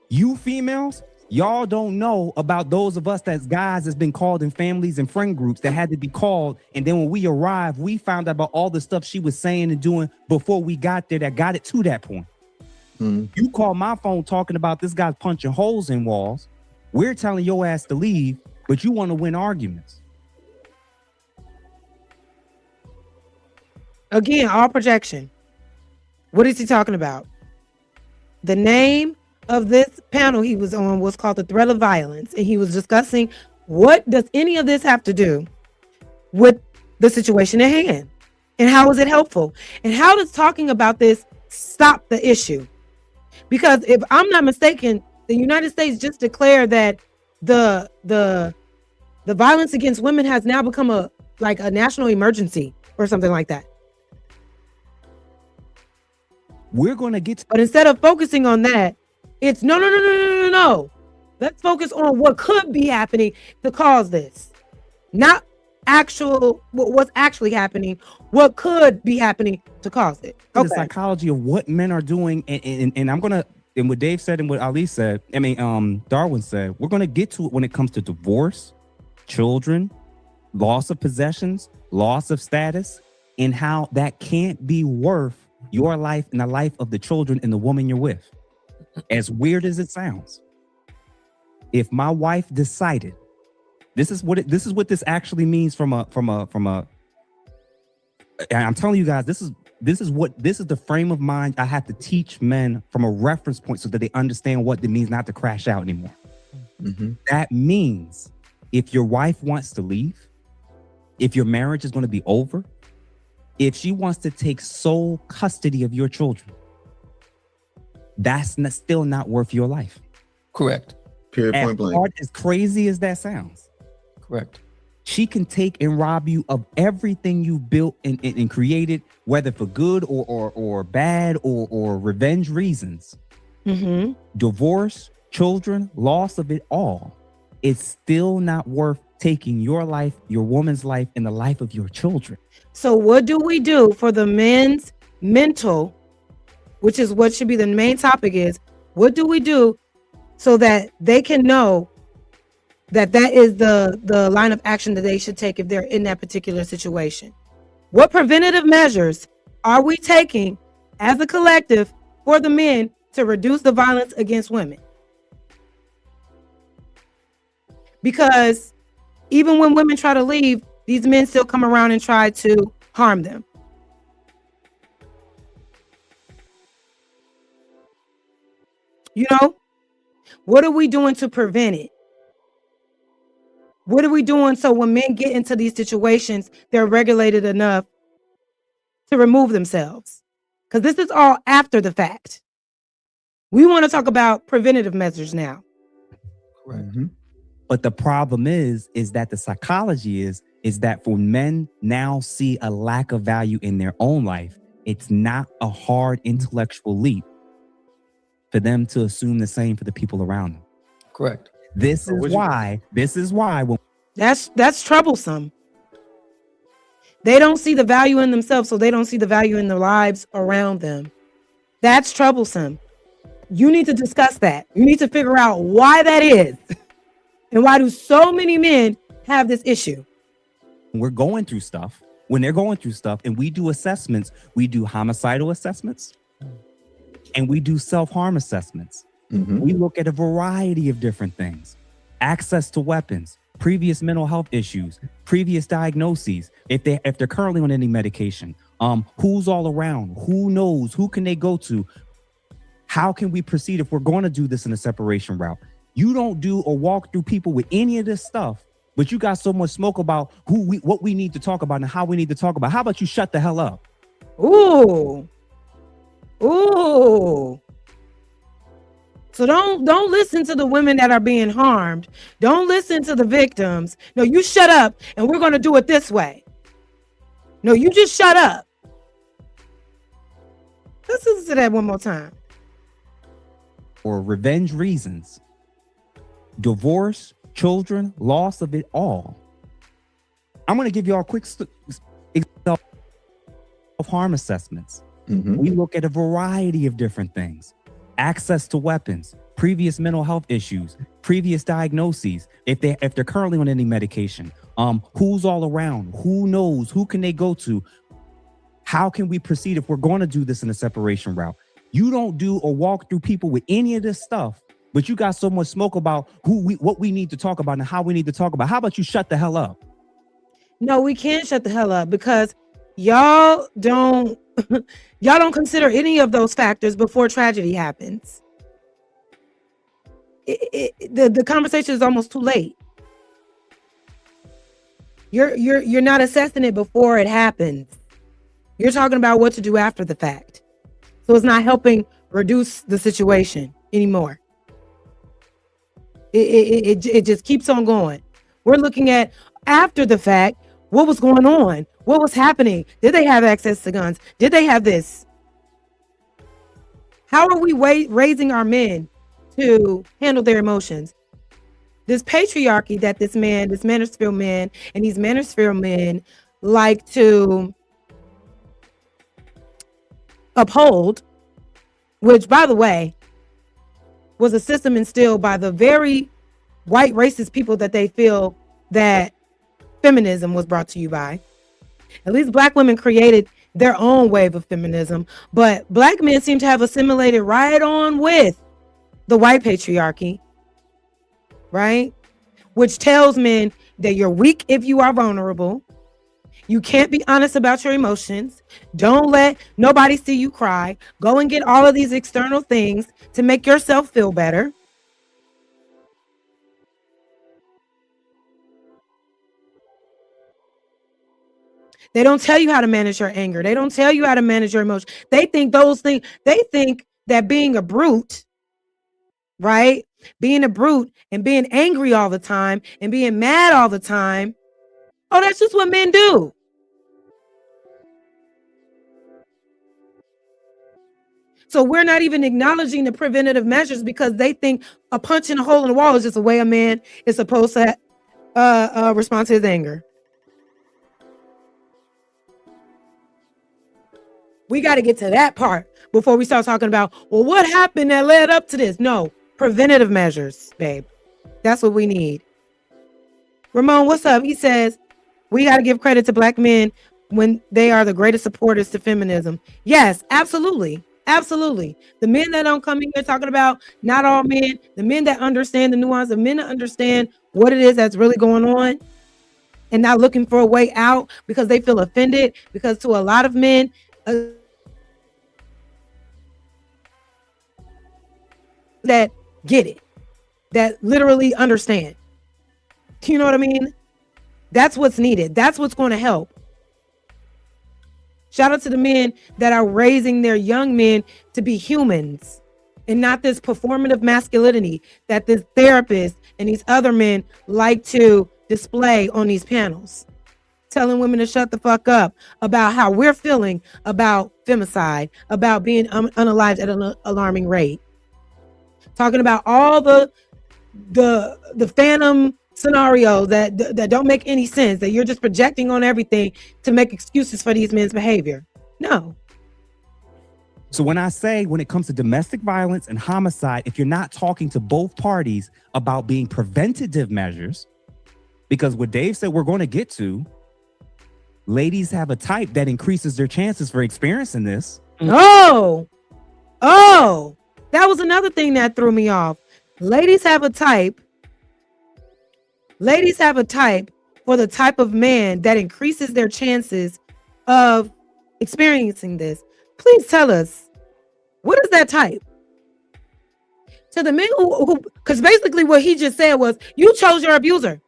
You females, y'all don't know about those of us that's guys that's been called in families and friend groups that had to be called. And then when we arrived, we found out about all the stuff she was saying and doing before we got there that got it to that point. You call my phone talking about this guy's punching holes in walls. We're telling your ass to leave, but you want to win arguments. Again, all projection. What is he talking about? The name of this panel he was on was called The Threat of Violence, and he was discussing what does any of this have to do with the situation at hand, and how is it helpful, and how does talking about this stop the issue? Because if I'm not mistaken, the United States just declared that the violence against women has now become a national emergency or something like that. We're going to get but instead of focusing on that, it's no. Let's focus on what could be happening to cause this. Not what's actually happening, what could be happening to cause it. The psychology of what men are doing, and I'm gonna, and what Dave said and what Ali said, Darwin said, we're gonna get to it when it comes to divorce, children, loss of possessions, loss of status, and how that can't be worth your life and the life of the children and the woman you're with. As weird as it sounds, if my wife decided, this is what this actually means from a. I'm telling you guys, this is the frame of mind I have to teach men from a reference point so that they understand what it means not to crash out anymore. That means if your wife wants to leave, if your marriage is going to be over, if she wants to take sole custody of your children, that's still not worth your life. Correct. Period. Point blank. As crazy as that sounds. Correct. She can take and rob you of everything you built and created, whether for good or bad or revenge reasons. Divorce, children, loss of it all. It's still not worth taking your life, your woman's life, and the life of your children. So what do we do for the men's mental, which is what should be the main topic is, what do we do so that they can know that that is the line of action that they should take if they're in that particular situation? What preventative measures are we taking as a collective for the men to reduce the violence against women? Because even when women try to leave, these men still come around and try to harm them. You know, what are we doing to prevent it? What are we doing so when men get into these situations, they're regulated enough to remove themselves? Because this is all after the fact. We want to talk about preventative measures now. Correct. But the problem is that the psychology is that for men now see a lack of value in their own life, it's not a hard intellectual leap for them to assume the same for the people around them. Correct. This is why when that's troublesome. They don't see the value in themselves, so they don't see the value in the lives around them. That's troublesome. You need to discuss that. You need to figure out why that is. And why do so many men have this issue? We're going through stuff, when they're going through stuff and we do assessments, we do homicidal assessments and we do self-harm assessments. We look at a variety of different things. Access to weapons, previous mental health issues, previous diagnoses, if they're currently on any medication, who's all around, who knows, who can they go to? How can we proceed if we're going to do this in a separation route? You don't do or walk through people with any of this stuff, but you got so much smoke about what we need to talk about and how we need to talk about. How about you shut the hell up? Ooh. So don't listen to the women that are being harmed. Don't listen to the victims. No, you shut up and we're going to do it this way. No, you just shut up. Let's listen to that one more time. For revenge reasons, divorce, children, loss of it all. I'm going to give you all quick self-harm assessments. We look at a variety of different things. Access to weapons, previous mental health issues, previous diagnoses, if they're currently on any medication, who's all around, who knows, who can they go to? How can we proceed if we're going to do this in a separation route? You don't do or walk through people with any of this stuff, but you got so much smoke about what we need to talk about and how we need to talk about. How about you shut the hell up? No, we can't shut the hell up because y'all don't consider any of those factors before tragedy happens. The conversation is almost too late. You're not assessing it before it happens. You're talking about what to do after the fact. So it's not helping reduce the situation anymore. It just keeps on going. We're looking at after the fact, what was going on? What was happening? Did they have access to guns? Did they have this? How are we raising our men to handle their emotions? This patriarchy that this Manosphere man, and these Manosphere men like to uphold, which, by the way, was a system instilled by the very white racist people that they feel that feminism was brought to you by. At least black women created their own wave of feminism, but black men seem to have assimilated right on with the white patriarchy, right? Which tells men that you're weak if you are vulnerable. You can't be honest about your emotions. Don't let nobody see you cry. Go and get all of these external things to make yourself feel better. They don't tell you how to manage your anger. They don't tell you how to manage your emotions. They think that being a brute, right? Being a brute and being angry all the time and being mad all the time. Oh, that's just what men do. So we're not even acknowledging the preventative measures because they think a punch in a hole in the wall is just a way a man is supposed to respond to his anger. We got to get to that part before we start talking about, well, what happened that led up to this? No, preventative measures, babe. That's what we need. Ramon, what's up? He says, we got to give credit to Black men when they are the greatest supporters to feminism. Yes, absolutely. Absolutely. The men that don't come in here talking about not all men, the men that understand the nuance, the men that understand what it is that's really going on and not looking for a way out because they feel offended, because to a lot of men, that get it, that literally understand. You know what I mean? That's what's needed. That's what's going to help. Shout out to the men that are raising their young men to be humans and not this performative masculinity that this therapist and these other men like to display on these panels. Telling women to shut the fuck up about how we're feeling about femicide, about being unalived at an alarming rate. Talking about all the phantom scenario that don't make any sense, that you're just projecting on everything to make excuses for these men's behavior. No. So when it comes to domestic violence and homicide, if you're not talking to both parties about being preventative measures, because what Dave said we're going to get to, ladies have a type that increases their chances for experiencing this. Oh, that was another thing that threw me off. Ladies have a type for the type of man that increases their chances of experiencing this. Please tell us, what is that type? To the men who because basically what he just said was, you chose your abuser.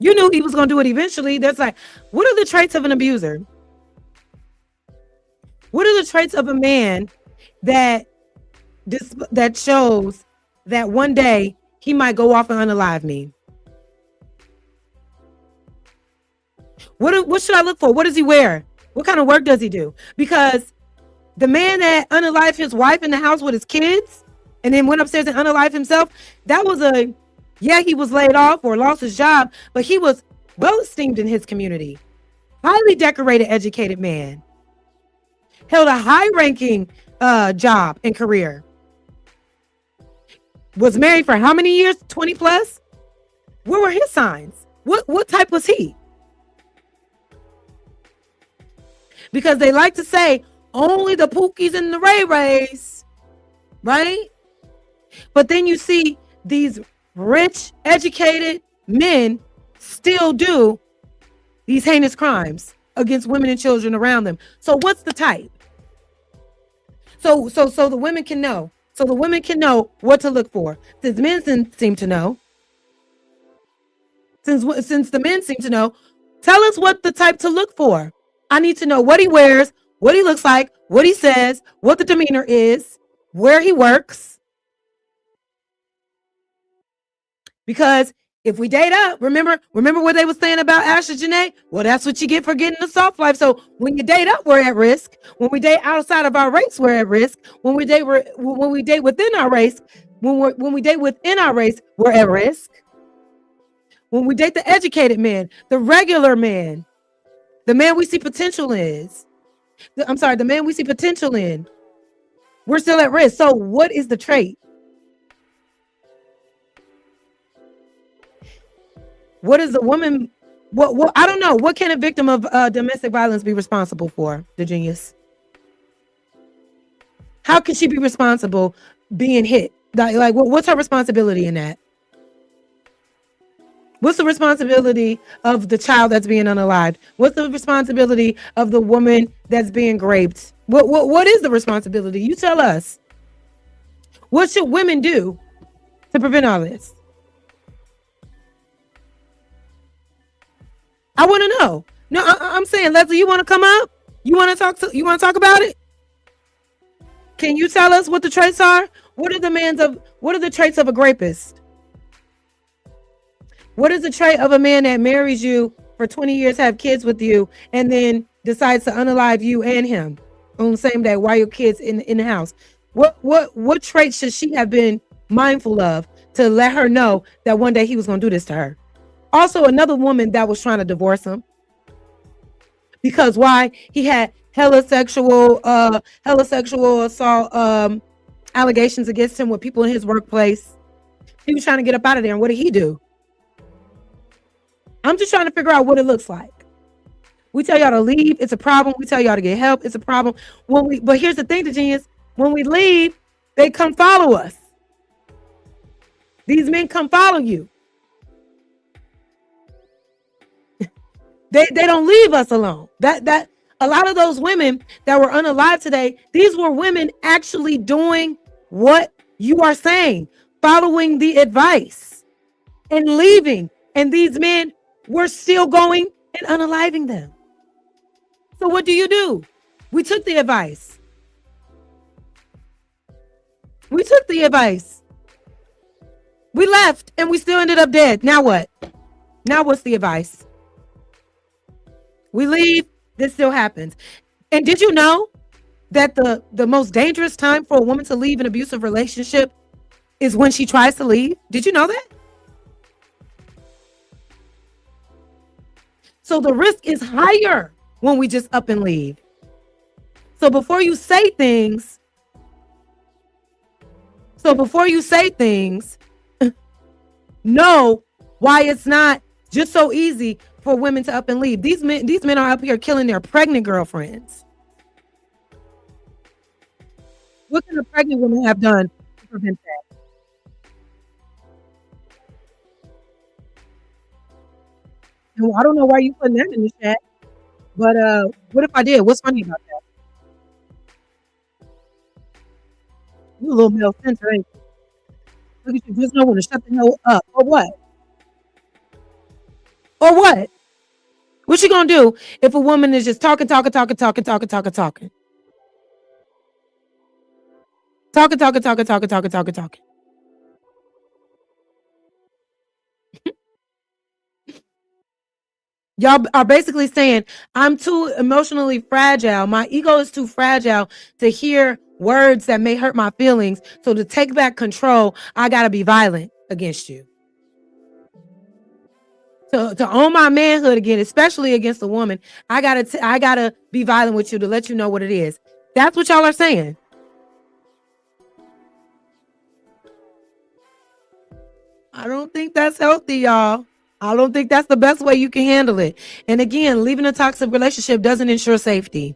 You knew he was going to do it eventually. That's like, what are the traits of an abuser? What are the traits of a man that shows that one day he might go off and unalive me? What should I look for? What does he wear? What kind of work does he do? Because the man that unalived his wife in the house with his kids and then went upstairs and unalived himself, that was he was laid off or lost his job, but he was well esteemed in his community. Highly decorated, educated man. Held a high-ranking job and career. Was married for how many years? 20 plus? Where were his signs? What type was he? Because they like to say only the Pookies and the Ray Rays, right? But then you see these rich, educated men still do these heinous crimes against women and children around them. So what's the type? So the women can know. So the women can know what to look for. Since men seem to know. Since the men seem to know, tell us what the type to look for. I need to know what he wears, what he looks like, what he says, what the demeanor is, where he works. Because if we date up, remember what they were saying about Ashley Janae? Well, that's what you get for getting the soft life. So when you date up, we're at risk. When we date outside of our race, we're at risk. When we date within our race, when we date within our race, we're at risk. When we date the educated man, the regular man, the man we see potential in, the man we see potential in, we're still at risk. So what is the trait? What is the woman? What I don't know. What can a victim of domestic violence be responsible for, the genius? How can she be responsible being hit? Like what's her responsibility in that? What's the responsibility of the child that's being unalived? What's the responsibility of the woman that's being raped? What is the responsibility? You tell us. What should women do to prevent all this? I want to know. No, I'm saying, Leslie, you want to come up? You want to talk about it? Can you tell us what the traits are? What are the traits of a rapist? What is the trait of a man that marries you for 20 years, have kids with you, and then decides to unalive you and him on the same day while your kids in the house? What traits should she have been mindful of to let her know that one day he was going to do this to her? Also, another woman that was trying to divorce him because why? He had hella sexual assault allegations against him with people in his workplace. He was trying to get up out of there, and what did he do? I'm just trying to figure out what it looks like. We tell y'all to leave, it's a problem. We tell y'all to get help, it's a problem. But here's the thing, the genius: when we leave, they come follow us. These men come follow you. They don't leave us alone. That a lot of those women that were unalive today, these were women actually doing what you are saying, following the advice and leaving. And these men were still going and unaliving them. So what do? We took the advice. We left and we still ended up dead. Now what? Now what's the advice? We leave, this still happens. And did you know that the most dangerous time for a woman to leave an abusive relationship is when she tries to leave? Did you know that? So the risk is higher when we just up and leave. So before you say things, know why it's not just so easy for women to up and leave. These men are up here killing their pregnant girlfriends. What can a pregnant woman have done to prevent that? And I don't know why you putting that in the chat, but what if I did? What's funny about that? You a little male center, ain't you? Look at you, just know when to shut the hell up. Or what? What you gonna do if a woman is just talking? Y'all are basically saying, I'm too emotionally fragile. My ego is too fragile to hear words that may hurt my feelings. So to take back control, I gotta be violent against you. To own my manhood again, especially against a woman, I gotta be violent with you to let you know what it is. That's what y'all are saying. I don't think that's healthy, y'all. I don't think that's the best way you can handle it. And again, leaving a toxic relationship doesn't ensure safety.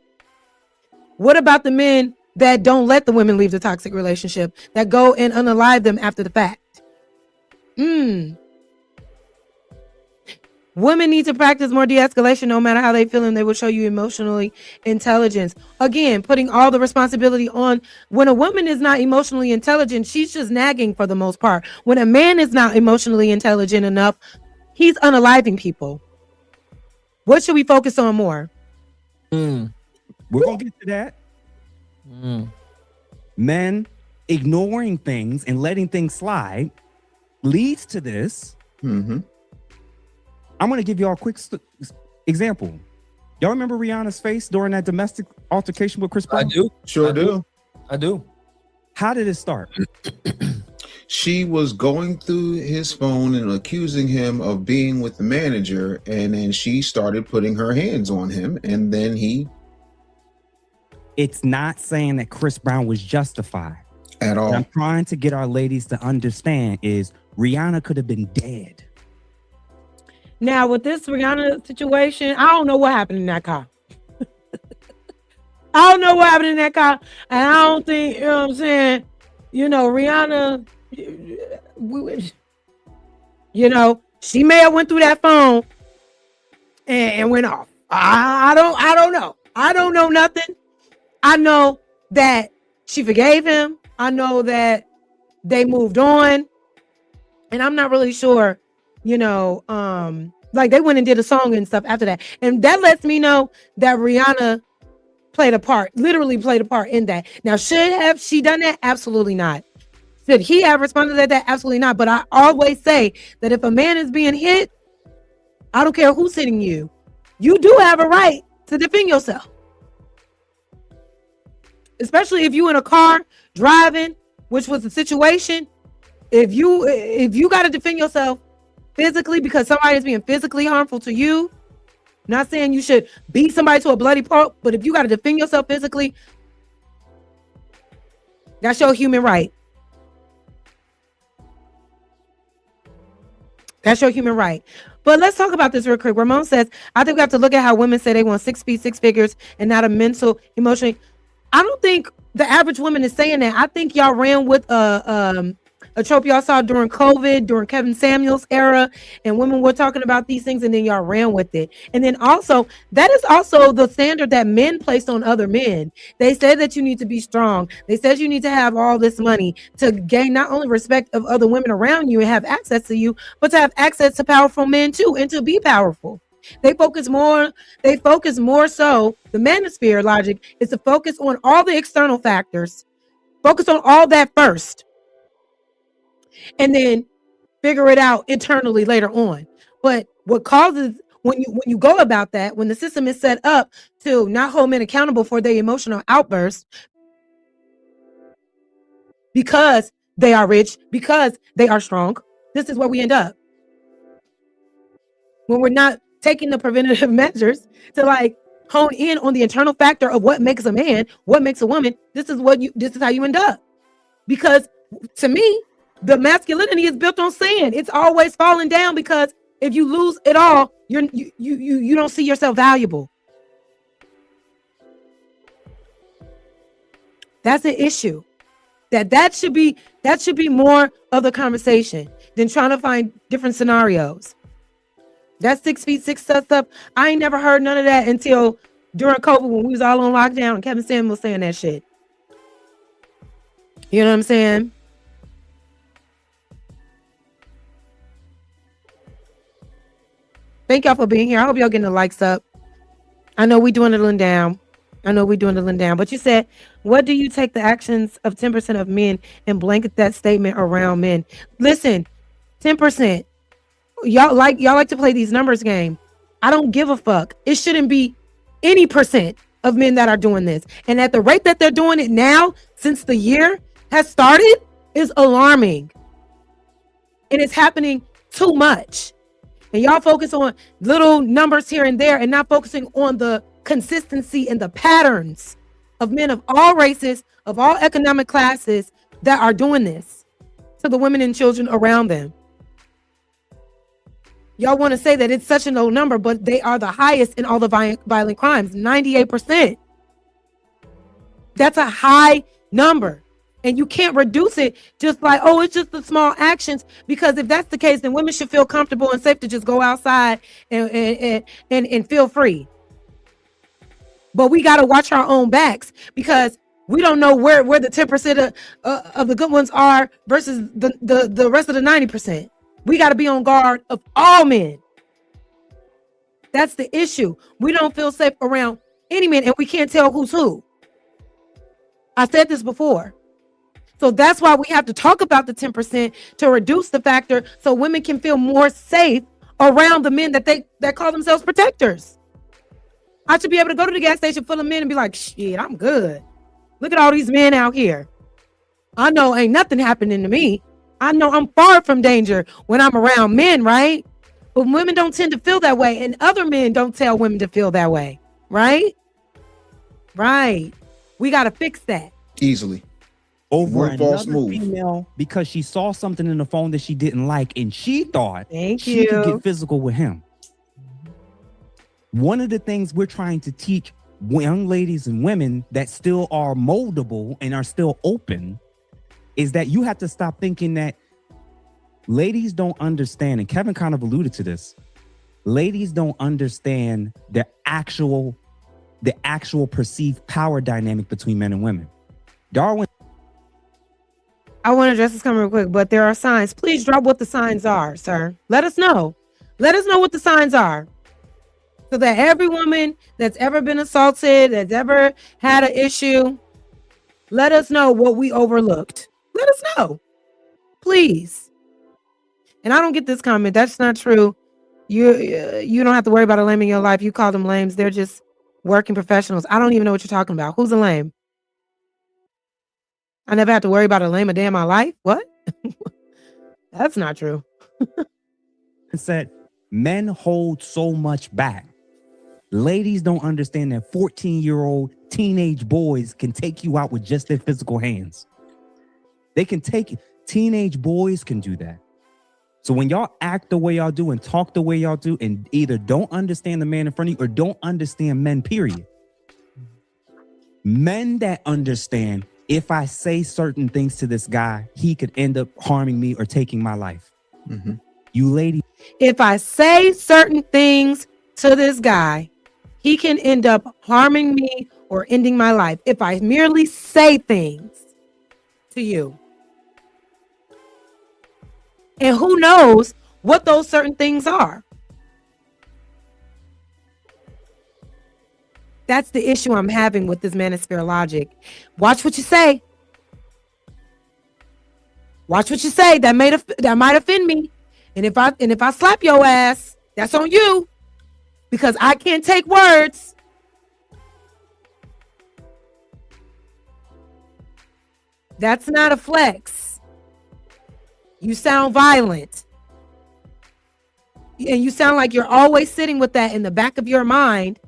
What about the men that don't let the women leave the toxic relationship, that go and unalive them after the fact? Women need to practice more de-escalation no matter how they feel, and they will show you emotionally intelligence. Again, putting all the responsibility on. When a woman is not emotionally intelligent, she's just nagging for the most part. When a man is not emotionally intelligent enough, he's unaliving people. What should we focus on more? We're going to get to that. Men ignoring things and letting things slide leads to this. I'm going to give you all a quick example. Y'all remember Rihanna's face during that domestic altercation with Chris Brown? I do. Sure do. I do. How did it start? She was going through his phone and accusing him of being with the manager, and then she started putting her hands on him, and then he... It's not saying that Chris Brown was justified. At all. What I'm trying to get our ladies to understand is Rihanna could have been dead. Now, with this Rihanna situation, I don't know what happened in that car. I don't know what happened in that car. And I don't think, you know what I'm saying, Rihanna, she may have went through that phone and went off. I don't know. I don't know nothing. I know that she forgave him. I know that they moved on. And I'm not really sure, Like they went and did a song and stuff after that. And that lets me know that Rihanna played a part, literally played a part in that. Now, should have she done that? Absolutely not. Should he have responded to that? Absolutely not. But I always say that if a man is being hit, I don't care who's hitting you. You do have a right to defend yourself. Especially if you in a car driving, which was the situation. If you got to defend yourself physically because somebody is being physically harmful to you, not saying you should beat somebody to a bloody pulp, but if you got to defend yourself physically, that's your human right. That's your human right. But let's talk about this real quick. Ramon says, I think we have to look at how women say they want 6 feet, 6 figures, and not a mental, emotionally. I don't think the average woman is saying that. I think y'all ran with a trope y'all saw during COVID, during Kevin Samuels era, and women were talking about these things, and then y'all ran with it. And then also, that is also the standard that men placed on other men. They said that you need to be strong. They said you need to have all this money to gain not only respect of other women around you and have access to you, but to have access to powerful men too, and to be powerful. They focus more so, the manosphere logic is to focus on all the external factors, focus on all that first, and then figure it out internally later on. But what causes when you go about that, when the system is set up to not hold men accountable for their emotional outbursts because they are rich, because they are strong, this is where we end up. When we're not taking the preventative measures to like hone in on the internal factor of what makes a man, what makes a woman, this is how you end up. Because to me, the masculinity is built on sand. It's always falling down because if you lose it all, you don't see yourself valuable. That's an issue. That should be more of the conversation than trying to find different scenarios. That 6 feet 6 stuff, I ain't never heard none of that until during COVID when we was all on lockdown and Kevin Samuels was saying that shit. You know what I'm saying? Thank y'all for being here. I hope y'all getting the likes up. I know we dwindling down. But you said, what do you take the actions of 10% of men and blanket that statement around men? Listen, 10%. Y'all like to play these numbers game. I don't give a fuck. It shouldn't be any percent of men that are doing this. And at the rate that they're doing it now, since the year has started, is alarming. And it's happening too much. And y'all focus on little numbers here and there and not focusing on the consistency and the patterns of men of all races, of all economic classes that are doing this to the women and children around them. Y'all want to say that it's such a low number, but they are the highest in all the violent crimes, 98%. That's a high number. And you can't reduce it just like, oh, it's just the small actions. Because if that's the case, then women should feel comfortable and safe to just go outside and feel free. But we got to watch our own backs because we don't know where the 10% of the good ones are versus the rest of the 90%. We got to be on guard of all men. That's the issue. We don't feel safe around any man, and we can't tell who's who. I said this before. So that's why we have to talk about the 10% to reduce the factor so women can feel more safe around the men that call themselves protectors. I should be able to go to the gas station full of men and be like, shit, I'm good. Look at all these men out here. I know ain't nothing happening to me. I know I'm far from danger when I'm around men, right? But women don't tend to feel that way, and other men don't tell women to feel that way, right? Right. We got to fix that. Easily. Over One false another move. female because she saw something in the phone that she didn't like, and she thought Thank she you. could get physical with him. One of the things we're trying to teach young ladies and women that still are moldable and are still open is that you have to stop thinking that ladies don't understand, and Kevin kind of alluded to this, ladies don't understand the actual perceived power dynamic between men and women. Darwin. I want to address this comment real quick, but there are signs. Please drop what the signs are, sir. Let us know. Let us know what the signs are, so that every woman that's ever been assaulted, that's ever had an issue, let us know what we overlooked. Let us know, please. And I don't get this comment. That's not true. You don't have to worry about a lame in your life. You call them lames. They're just working professionals. I don't even know what you're talking about. Who's a lame? I never have to worry about a lame a day in my life. What? That's not true. It said men hold so much back. Ladies don't understand that 14-year-old teenage boys can take you out with just their physical hands. They can take teenage boys can do that. So when y'all act the way y'all do and talk the way y'all do and either don't understand the man in front of you or don't understand men, period. Men that understand, if I say certain things to this guy, he could end up harming me or taking my life. Mm-hmm. You ladies. If I say certain things to this guy, he can end up harming me or ending my life. If I merely say things to you. And who knows what those certain things are? That's the issue I'm having with this manosphere logic. Watch what you say. Watch what you say. That might offend me. And if I slap your ass, that's on you. Because I can't take words. That's not a flex. You sound violent. And you sound like you're always sitting with that in the back of your mind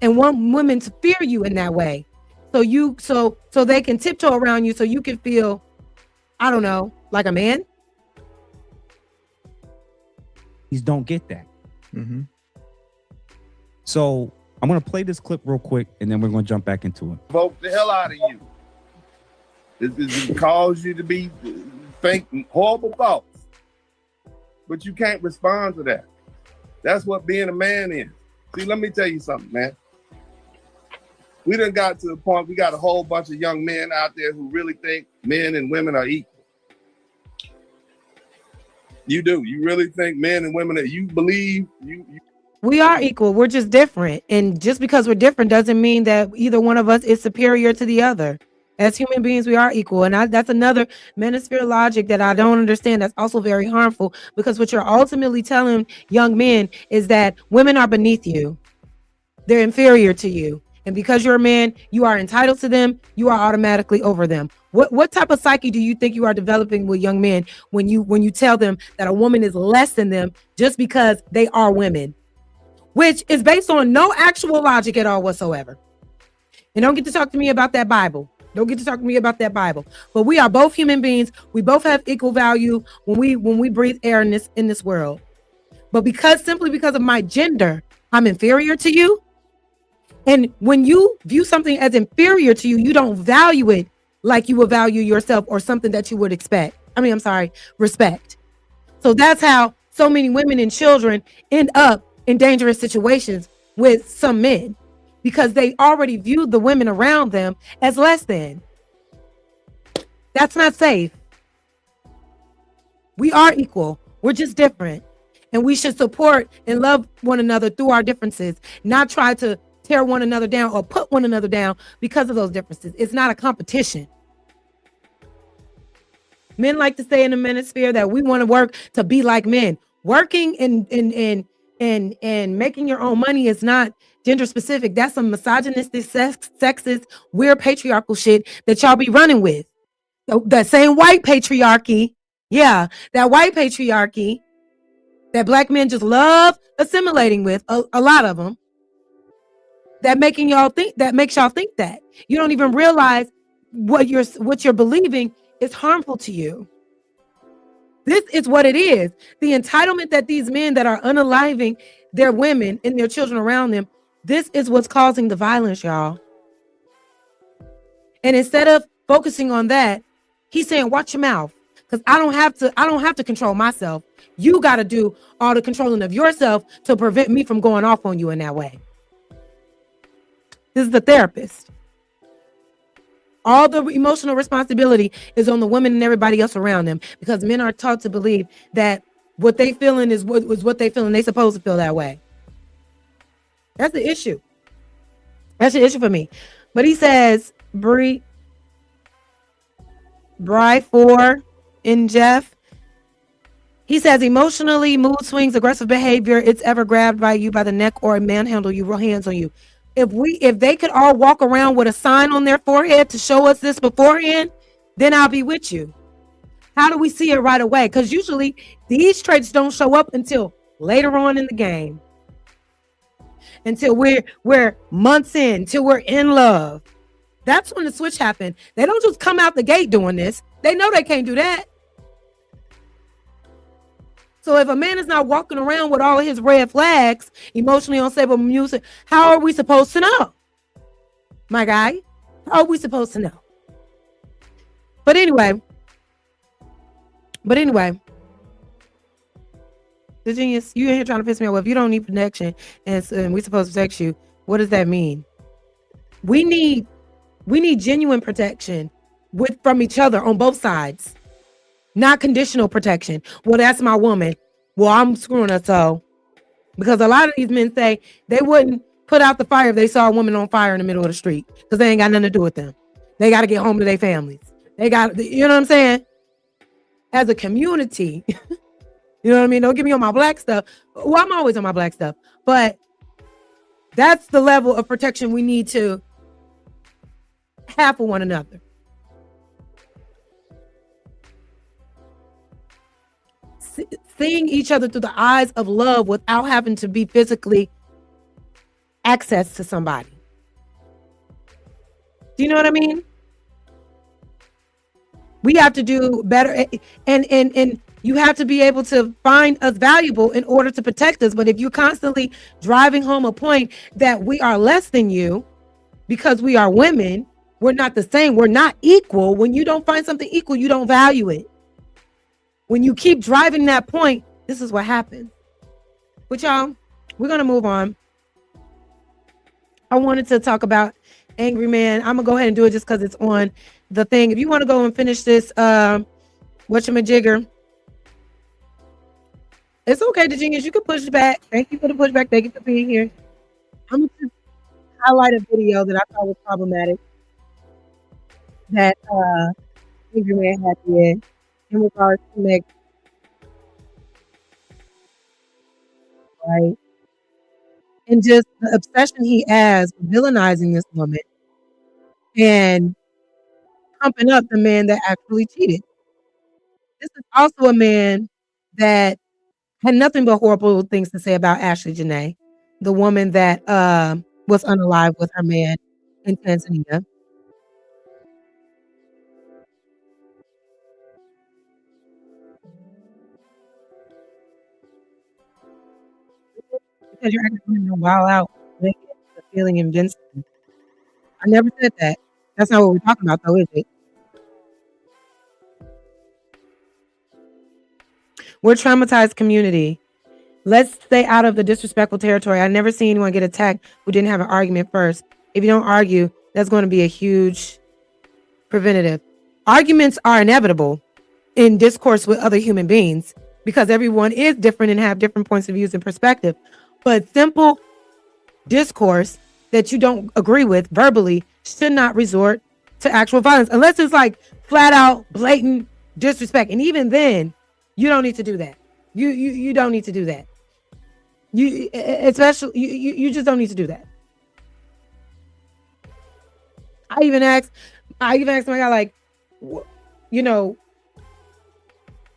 and want women to fear you in that way. So they can tiptoe around you so you can feel, I don't know, like a man. These don't get that. Mm-hmm. So I'm going to play this clip real quick and then we're going to jump back into it. Provoke the hell out of you. It cause you to be thinking horrible thoughts. But you can't respond to that. That's what being a man is. See, let me tell you something, man. We done got to the point, we got a whole bunch of young men out there who really think men and women are equal. You do. You really think men and women, you believe you We are equal. We're just different. And just because we're different doesn't mean that either one of us is superior to the other. As human beings, we are equal. And that's another manosphere logic that I don't understand. That's also very harmful, because what you're ultimately telling young men is that women are beneath you. They're inferior to you. And because you're a man, you are entitled to them. You are automatically over them. What type of psyche do you think you are developing with young men when you tell them that a woman is less than them just because they are women, which is based on no actual logic at all whatsoever? And don't get to talk to me about that Bible. Don't get to talk to me about that Bible. But we are both human beings. We both have equal value when we breathe air in this world. But simply because of my gender, I'm inferior to you. And when you view something as inferior to you, you don't value it like you would value yourself or something that you would respect. So that's how so many women and children end up in dangerous situations with some men, because they already viewed the women around them as less than. That's not safe. We are equal. We're just different. And we should support and love one another through our differences, not try to tear one another down or put one another down because of those differences. It's not a competition. Men like to say in the manosphere that we want to work to be like men. Working and making your own money is not gender specific. That's some misogynistic, sexist, weird patriarchal shit that y'all be running with. So that same white patriarchy, that white patriarchy that black men just love assimilating with, a lot of them, that makes y'all think that you don't even realize what you're believing is harmful to you. This is what it is. The entitlement that these men that are unaliving their women and their children around them, this is what's causing the violence, y'all. And instead of focusing on that, he's saying, watch your mouth, because I don't have to control myself. You got to do all the controlling of yourself to prevent me from going off on you in that way. This is the therapist. All the emotional responsibility is on the women and everybody else around them, because men are taught to believe that what they feeling is what they feeling. They supposed to feel that way. That's the issue. That's the issue for me. But he says, Bry 4 in Jeff. He says, emotionally, mood swings, aggressive behavior, it's ever grabbed by you by the neck or manhandle you, hands on you. If they could all walk around with a sign on their forehead to show us this beforehand, then I'll be with you. How do we see it right away? Because usually these traits don't show up until later on in the game. Until we're months in, till we're in love. That's when the switch happened. They don't just come out the gate doing this. They know they can't do that. So if a man is not walking around with all of his red flags, emotionally unstable music, how are we supposed to know? My guy, how are we supposed to know? But anyway, the genius, you in here trying to piss me off. Well, if you don't need protection and we supposed to protect you, what does that mean? We need genuine protection from each other on both sides. Not conditional protection. Well, that's my woman. Well, I'm screwing her so. Because a lot of these men say they wouldn't put out the fire if they saw a woman on fire in the middle of the street. Because they ain't got nothing to do with them. They got to get home to their families. They got, you know what I'm saying? As a community, you know what I mean? Don't get me on my black stuff. Well, I'm always on my black stuff. But that's the level of protection we need to have for one another. Seeing each other through the eyes of love without having to be physically access to somebody. Do you know what I mean? We have to do better, and you have to be able to find us valuable in order to protect us. But if you're constantly driving home a point that we are less than you because we are women, we're not the same, we're not equal. When you don't find something equal, you don't value it. When you keep driving that point, this is what happens. But y'all, we're going to move on. I wanted to talk about Angry Man. I'm going to go ahead and do it just because it's on the thing. If you want to go and finish this, whatchamajigger, it's okay, the genius. You can push it back. Thank you for the pushback. Thank you for being here. I'm going to highlight a video that I thought was problematic that Angry Man had in regards to Megan. Right? And just the obsession he has with villainizing this woman and pumping up the man that actually cheated. This is also a man that had nothing but horrible things to say about Ashley Janae, the woman that was unalive with her man in Tanzania. Because you're acting wild out, making the feeling invincible. I never said that. That's not what we're talking about, though, is it? We're a traumatized community. Let's stay out of the disrespectful territory. I never seen anyone get attacked who didn't have an argument first. If you don't argue, that's going to be a huge preventative. Arguments are inevitable in discourse with other human beings because everyone is different and have different points of views and perspective. But simple discourse that you don't agree with verbally should not resort to actual violence unless it's like flat out blatant disrespect. And even then, you don't need to do that. You don't need to do that. You just don't need to do that. I even asked my guy, like, you know,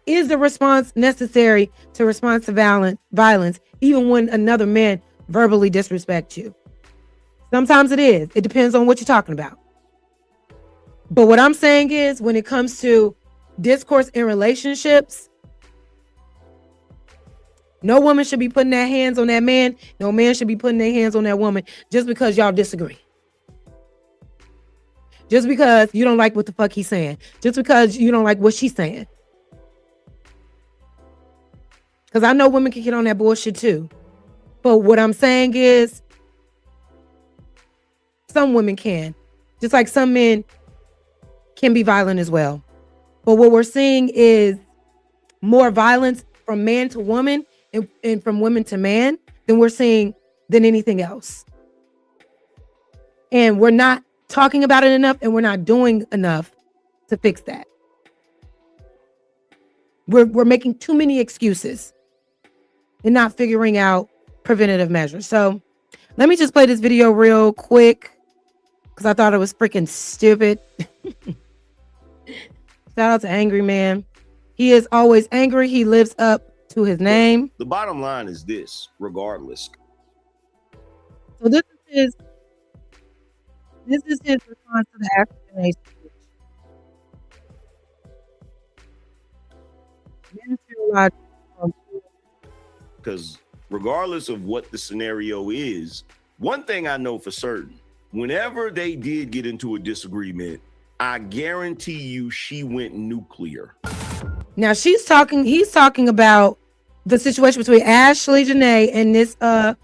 is the response necessary to respond to violence, even when another man verbally disrespects you? Sometimes it is. It depends on what you're talking about. But what I'm saying is, when it comes to discourse in relationships, no woman should be putting their hands on that man. No man should be putting their hands on that woman just because y'all disagree. Just because you don't like what the fuck he's saying. Just because you don't like what she's saying. Because I know women can get on that bullshit too. But what I'm saying is, some women can. Just like some men can be violent as well. But what we're seeing is more violence from from man to woman and from women to man than we're seeing than anything else. And we're not talking about it enough, and we're not doing enough to fix that. We're making too many excuses and not figuring out preventative measures. So let me just play this video real quick because I thought it was freaking stupid. Shout out to Angry Man. He is always angry. He lives up to his name. The bottom line is this, regardless. So this is his response to the African nation. Because regardless of what the scenario is, one thing I know for certain, whenever they did get into a disagreement, I guarantee you she went nuclear. Now he's talking about the situation between Ashley Janae and this man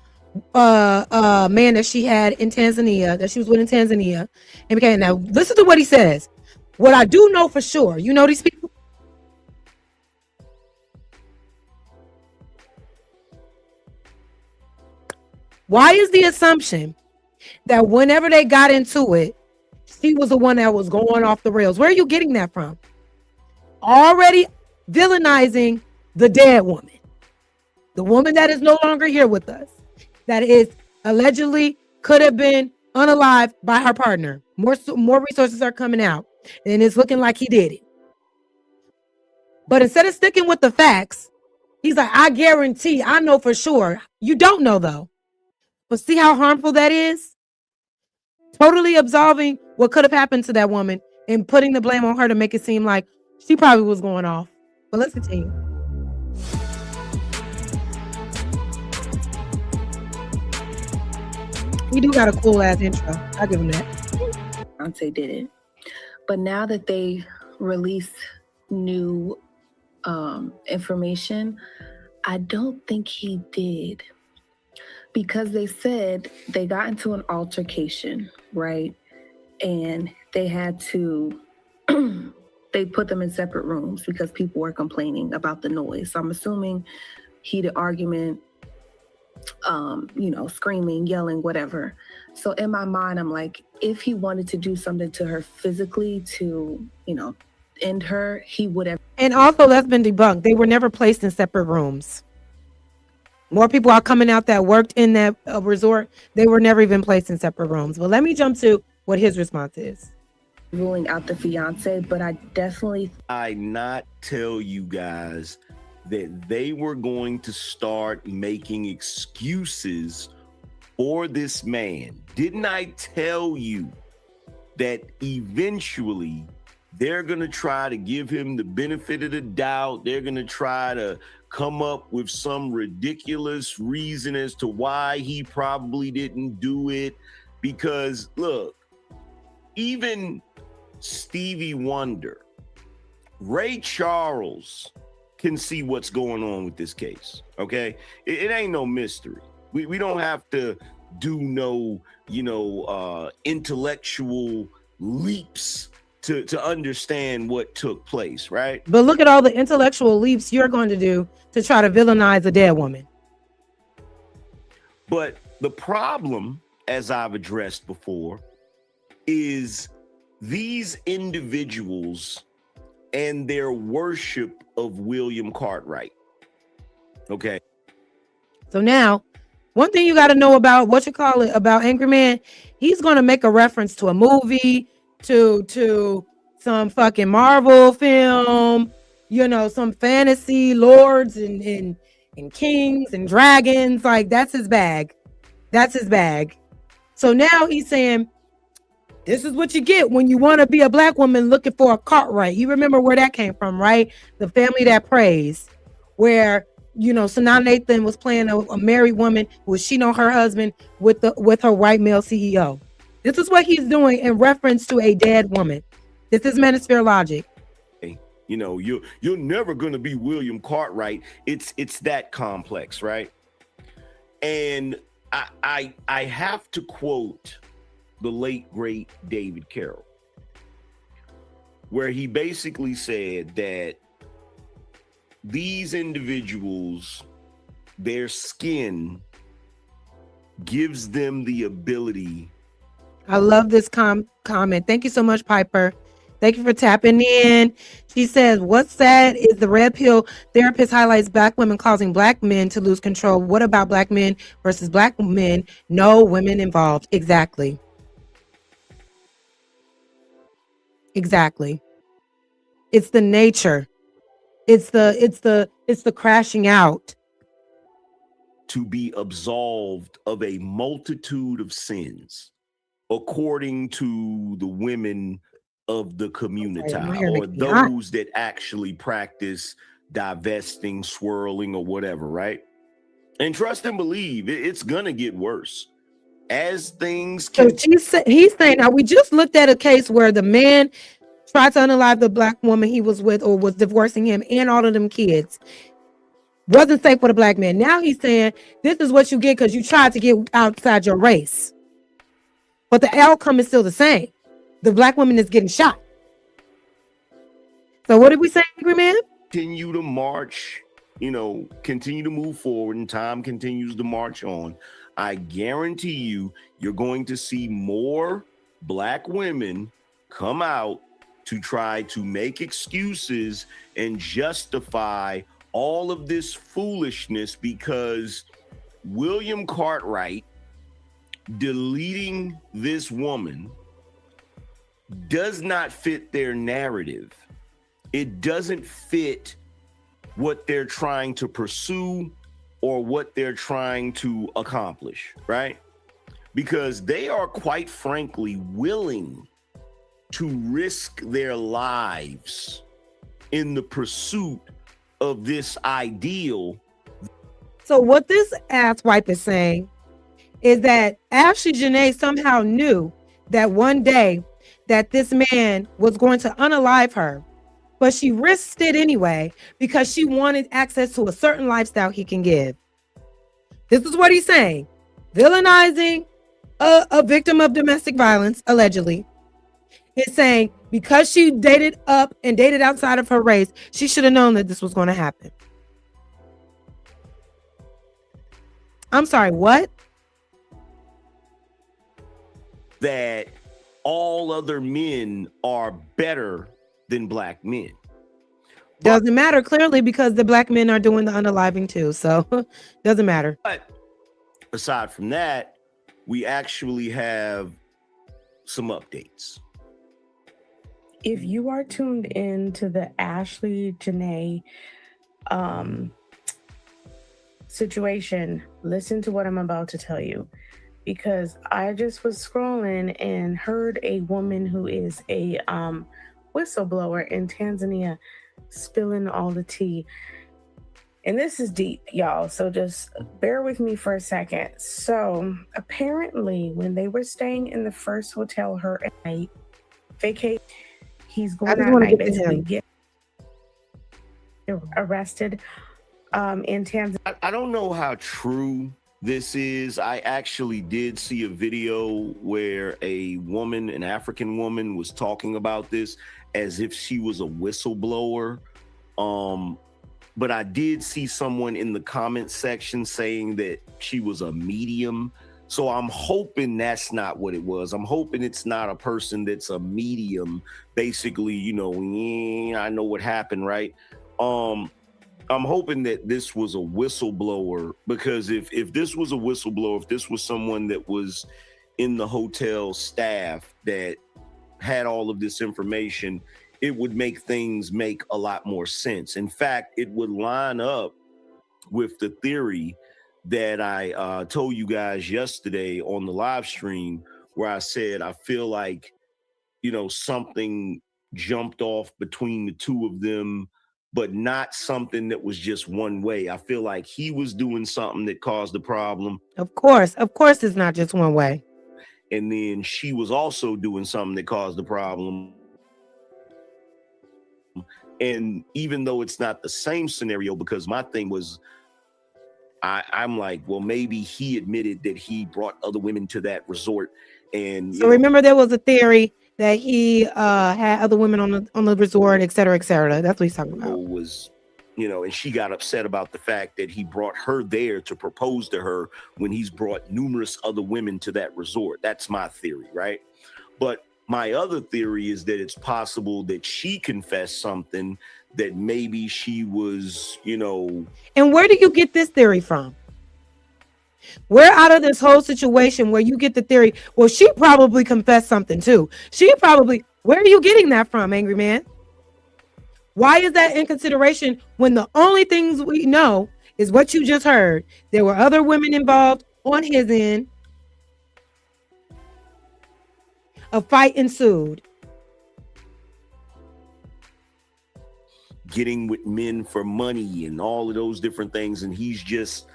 that she had in Tanzania, that she was with in Tanzania. And became, now listen to what he says. What I do know for sure, you know these people? Why is the assumption that whenever they got into it, she was the one that was going off the rails? Where are you getting that from? Already villainizing the dead woman. The woman that is no longer here with us. That is allegedly could have been unalived by her partner. More resources are coming out. And it's looking like he did it. But instead of sticking with the facts, he's like, I guarantee, I know for sure. You don't know though. But see how harmful that is? Totally absolving what could have happened to that woman and putting the blame on her to make it seem like she probably was going off. But let's continue. He do got a cool ass intro. I'll give him that. Beyonce did it. But now that they release new information, I don't think he did. Because they said they got into an altercation, right? And they had to, they put them in separate rooms because people were complaining about the noise. So I'm assuming heated argument, screaming, yelling, whatever. So in my mind, I'm like, if he wanted to do something to her physically to, end her, he would have. And also that's been debunked. They were never placed in separate rooms. More people are coming out that worked in that resort. They were never even placed in separate rooms. But let me jump to what his response is. Ruling out the fiance, but I definitely... I not tell you guys that they were going to start making excuses for this man. Didn't I tell you that eventually they're going to try to give him the benefit of the doubt? They're going to try to come up with some ridiculous reason as to why he probably didn't do it. Because look, even Stevie Wonder, Ray Charles can see what's going on with this case. Okay, it ain't no mystery. We don't have to do no intellectual leaps to understand what took place, right? But look at all the intellectual leaps you're going to do to try to villainize a dead woman. But the problem, as I've addressed before, is these individuals and their worship of William Cartwright. Okay. So now, one thing you got to know about about Angry Man, he's going to make a reference to a movie, to some fucking Marvel film, some fantasy lords and kings and dragons. Like, that's his bag. That's his bag. So now he's saying, this is what you get when you want to be a black woman looking for a Cartwright. You remember where that came from, right? The Family That Prays, where Sanaa Nathan was playing a married woman who was cheating on her husband with her white male CEO. This is what he's doing in reference to a dead woman. This is Manosphere logic. You're never going to be William Cartwright. It's that complex, right? And I have to quote the late great David Carroll, where he basically said that these individuals, their skin gives them the ability. I love this comment. Thank you so much, Piper. Thank you for tapping in. She says, what's sad is the red pill therapist highlights black women causing black men to lose control. What about black men versus black men? No women involved. Exactly. Exactly. It's the nature. It's the crashing out. To be absolved of a multitude of sins, according to the women of the community, or those that actually practice divesting, swirling, or whatever, right? And trust and believe, it's gonna get worse as things So he's saying, now we just looked at a case where the man tried to unalive the black woman he was with or was divorcing him and all of them kids. Wasn't safe for the black man. Now he's saying this is what you get because you tried to get outside your race. But the outcome is still the same. The black woman is getting shot. So what did we say, Angry Man? Continue to march, continue to move forward, and time continues to march on. I guarantee you're going to see more black women come out to try to make excuses and justify all of this foolishness, because William Cartwright deleting this woman does not fit their narrative. It doesn't fit what they're trying to pursue or what they're trying to accomplish, right? Because they are quite frankly willing to risk their lives in the pursuit of this ideal. So what this asswipe is saying is that Ashley Janae somehow knew that one day that this man was going to unalive her, but she risked it anyway because she wanted access to a certain lifestyle he can give. This is what he's saying. Villainizing a victim of domestic violence, allegedly. He's saying because she dated up and dated outside of her race, she should have known that this was going to happen. I'm sorry, what? That all other men are better than black men. Doesn't matter, clearly, because the black men are doing the unaliving too. So doesn't matter. But aside from that, we actually have some updates. If you are tuned in to the Ashley Janae situation, listen to what I'm about to tell you, because I just was scrolling and heard a woman who is a whistleblower in Tanzania spilling all the tea. And this is deep, y'all, so just bear with me for a second. So apparently when they were staying in the first hotel her at night, vacate, he's going out night, basically get arrested in Tanzania. I don't know how true this is. I actually did see a video where a woman, an African woman, was talking about this as if she was a whistleblower. But I did see someone in the comment section saying that she was a medium. So I'm hoping that's not what it was. I'm hoping it's not a person that's a medium. Basically, I know what happened, right? I'm hoping that this was a whistleblower, because if this was a whistleblower, if this was someone that was in the hotel staff that had all of this information, it would make things make a lot more sense. In fact, it would line up with the theory that I told you guys yesterday on the live stream, where I said I feel like, something jumped off between the two of them, but not something that was just one way. I feel like he was doing something that caused the problem. Of course it's not just one way. And then she was also doing something that caused the problem. And even though it's not the same scenario, because my thing was, I'm like, well, maybe he admitted that he brought other women to that resort. And so remember, there was a theory that he had other women on the resort, et cetera, et cetera. That's what he's talking about. Was and she got upset about the fact that he brought her there to propose to her when he's brought numerous other women to that resort. That's my theory, right? But my other theory is that it's possible that she confessed something that maybe she was, And where do you get this theory from? We're out of this whole situation where you get the theory, well, she probably confessed something too. Where are you getting that from, Angry Man? Why is that in consideration when the only things we know is what you just heard? There were other women involved on his end. A fight ensued. Getting with men for money and all of those different things. And he's just...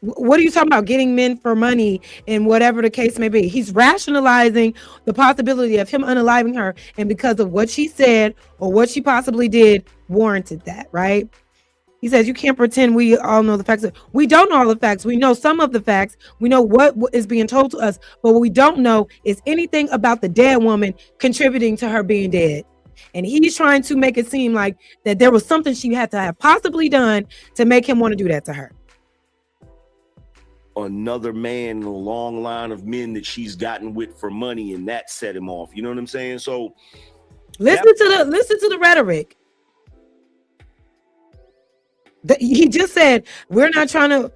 What are you talking about? Getting men for money and whatever the case may be. He's rationalizing the possibility of him unaliving her, and because of what she said or what she possibly did warranted that, right? He says you can't pretend we all know the facts. We don't know all the facts. We know some of the facts. We know what is being told to us, but what we don't know is anything about the dead woman contributing to her being dead. And he's trying to make it seem like that there was something she had to have possibly done to make him want to do that to her. Another man in a long line of men that she's gotten with for money, and that set him off. You know what I'm saying? So listen to the rhetoric. He just said we're not trying to,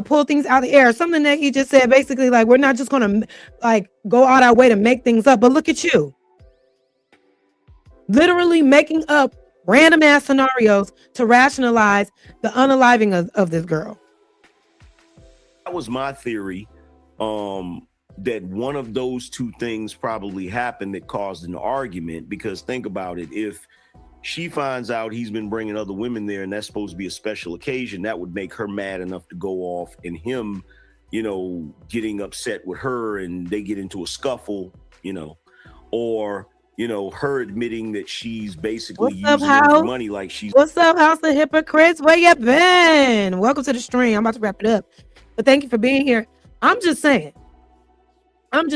pull things out of the air. Something that he just said basically like we're not just going to like go out our way to make things up. But look at you, literally making up random ass scenarios to rationalize the unaliving of this girl. That was my theory, that one of those two things probably happened that caused an argument. Because think about it, if she finds out he's been bringing other women there and that's supposed to be a special occasion, that would make her mad enough to go off, and him, getting upset with her and they get into a scuffle, or her admitting that she's basically using him for money, like she's... What's up, House of Hypocrites? Where you been? Welcome to the stream. I'm about to wrap it up, but thank you for being here. I'm just saying. I'm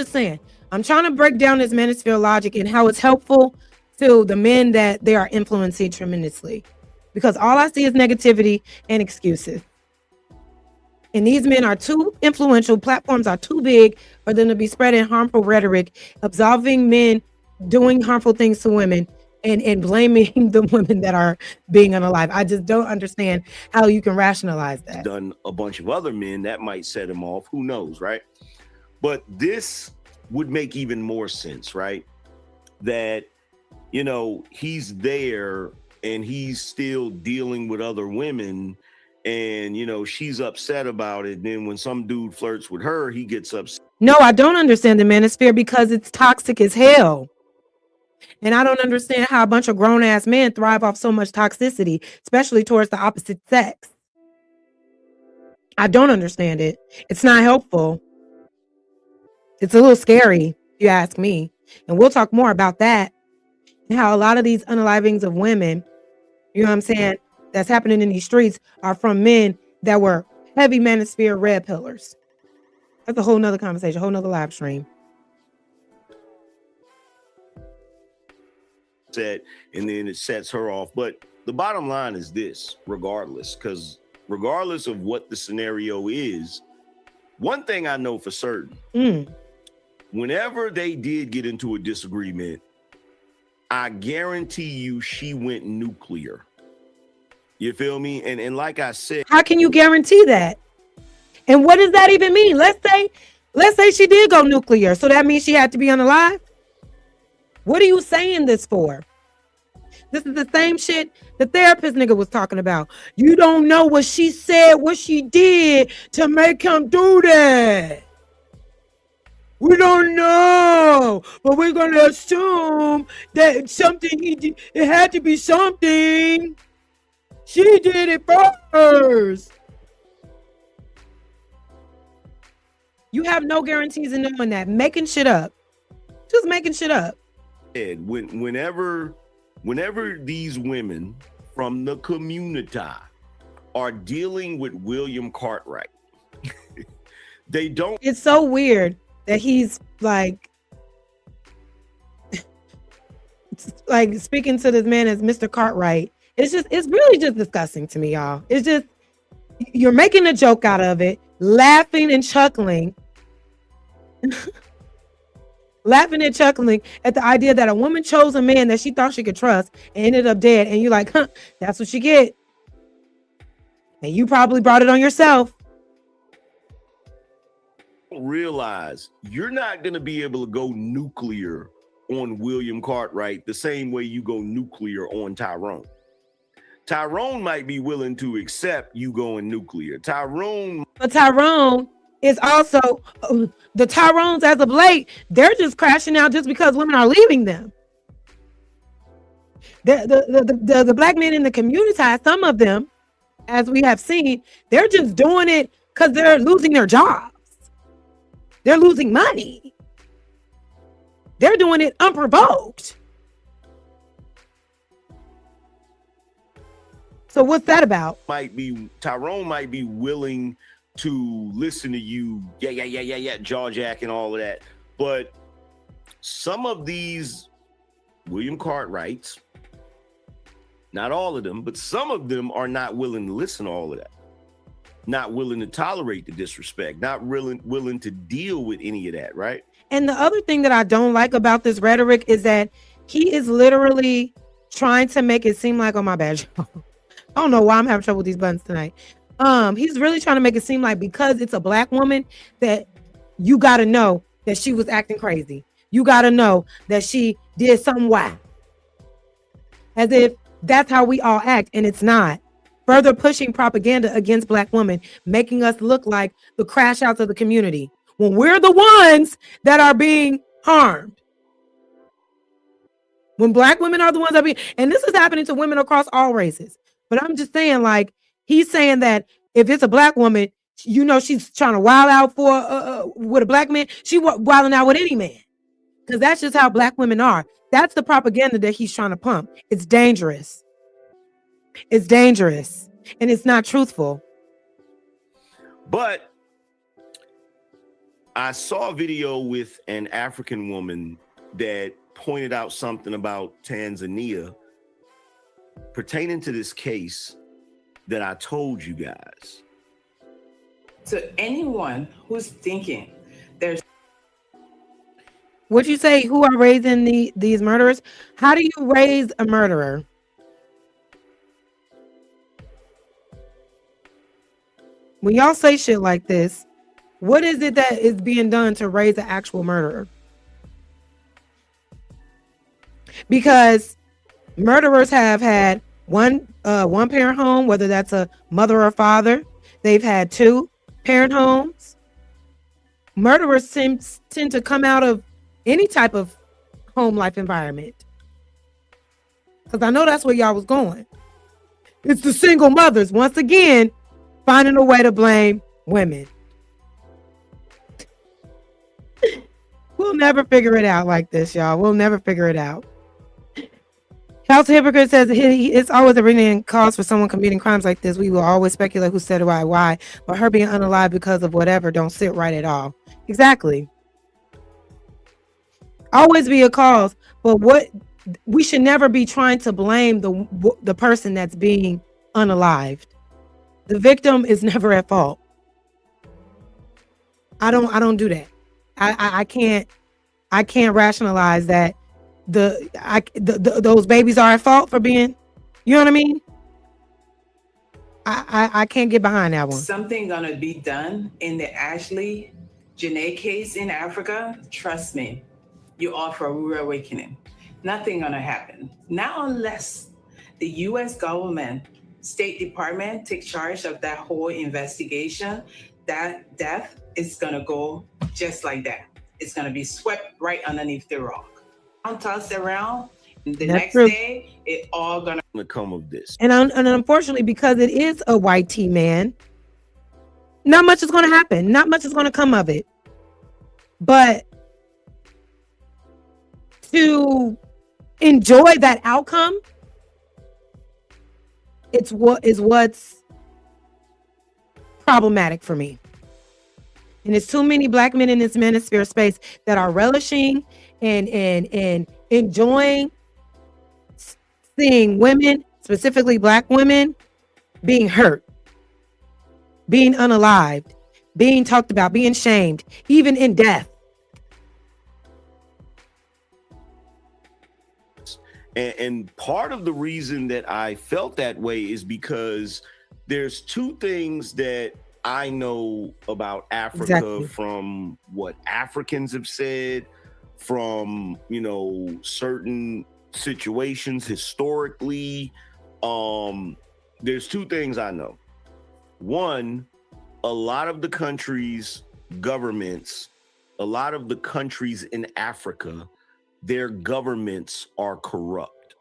trying to break down this Manosphere logic and how it's helpful to the men that they are influencing tremendously, because all I see is negativity and excuses. And these men are too influential. Platforms are too big for them to be spreading harmful rhetoric, absolving men doing harmful things to women, and blaming the women that are being unalive. I just don't understand how you can rationalize that. Done a bunch of other men that might set him off. Who knows, right? But this would make even more sense, right? That, he's there and he's still dealing with other women, and, she's upset about it. And then when some dude flirts with her, he gets upset. No, I don't understand the Manosphere because it's toxic as hell. And I don't understand how a bunch of grown-ass men thrive off so much toxicity, especially towards the opposite sex. I don't understand it. It's not helpful. It's a little scary, if you ask me. And we'll talk more about that. And how a lot of these unalivings of women, that's happening in these streets are from men that were heavy Manosphere red pillars. That's a whole nother conversation, a whole nother live stream. And then it sets her off. But the bottom line is this, regardless of what the scenario is, one thing I know for certain, whenever they did get into a disagreement, I guarantee you she went nuclear. You feel me? And like I said, how can you guarantee that? And what does that even mean? Let's say she did go nuclear, so that means she had to be unalive. What are you saying this for? This is the same shit the therapist nigga was talking about. You don't know what she said, what she did to make him do that. We don't know, but we're going to assume that something he did, it had to be something. She did it first. You have no guarantees in knowing that. Making shit up. Just making shit up. Whenever these women from the community are dealing with William Cartwright, they don't... It's so weird that he's like like speaking to this man as Mr. Cartwright. It's really just disgusting to me, y'all. It's just, you're making a joke out of it, laughing and chuckling. Laughing and chuckling at the idea that a woman chose a man that she thought she could trust and ended up dead. And you're like, huh, that's what you get. And you probably brought it on yourself. Realize you're not going to be able to go nuclear on William Cartwright the same way you go nuclear on Tyrone. Tyrone might be willing to accept you going nuclear. But Tyrone is also, the Tyrones as of late, they're just crashing out just because women are leaving them. The black men in the community, some of them, as we have seen, they're just doing it because they're losing their jobs. They're losing money. They're doing it unprovoked. So what's that about? Tyrone might be willing to listen to you, jaw jack and all of that. But some of these William Cartwrights, not all of them, but some of them are not willing to listen to all of that. Not willing to tolerate the disrespect, not willing to deal with any of that, right? And the other thing that I don't like about this rhetoric is that he is literally trying to make it seem like, oh my bad, I don't know why I'm having trouble with these buttons tonight. He's really trying to make it seem like because it's a black woman that you got to know that she was acting crazy. You got to know that she did something wild. As if that's how we all act, and it's not. Further pushing propaganda against black women, making us look like the crash outs of the community when we're the ones that are being harmed. When black women are the ones that are being, and this is happening to women across all races. But I'm just saying, like, he's saying that if it's a black woman, you know, she's trying to wild out for with a black man. She wilding out with any man, because that's just how black women are. That's the propaganda that he's trying to pump. It's dangerous. It's dangerous, and it's not truthful. But I saw a video with an African woman that pointed out something about Tanzania pertaining to this case that I told you guys. To anyone who's thinking there's What'd you say? Who are raising these murderers? How do you raise a murderer? When y'all say shit like this, what is it that is being done to raise an actual murderer? Because murderers have had one parent home, whether that's a mother or father. They've had 2 parent homes. Murderers tend to come out of any type of home life environment. Because I know that's where y'all was going. It's the single mothers, once again, finding a way to blame women. We'll never figure it out like this, y'all. We'll never figure it out. House of Hypocrite says it's always a ringing cause for someone committing crimes like this. We will always speculate who said why, but her being unalive because of whatever don't sit right at all. Exactly. Always be a cause, but what we should never be trying to blame the person that's being unalived. The victim is never at fault. I don't do that. I can't rationalize that those babies are at fault for being, you know what I mean? I can't get behind that one. something gonna be done in the Ashley Janae case in Africa, trust me, you are for a rude awakening. Nothing gonna happen. Not unless the US government, State Department take charge of that whole investigation. That death is gonna go just like that. It's gonna be swept right underneath the rock. I'm tossed around, and the That's next true. day, it all gonna come of this. And unfortunately, because it is a white tea man, not much is going to happen. Not much is going to come of it. But to enjoy that outcome, what's problematic for me. And it's too many black men in this manosphere space that are relishing and enjoying seeing women, specifically Black women, being hurt, being unalived, being talked about, being shamed, even in death. And part of the reason that I felt that way is because there's two things that I know about Africa from what Africans have said, from, you know, certain situations historically. There's two things I know. One, a lot of the countries' governments, a lot of the countries in Africa, their governments are corrupt.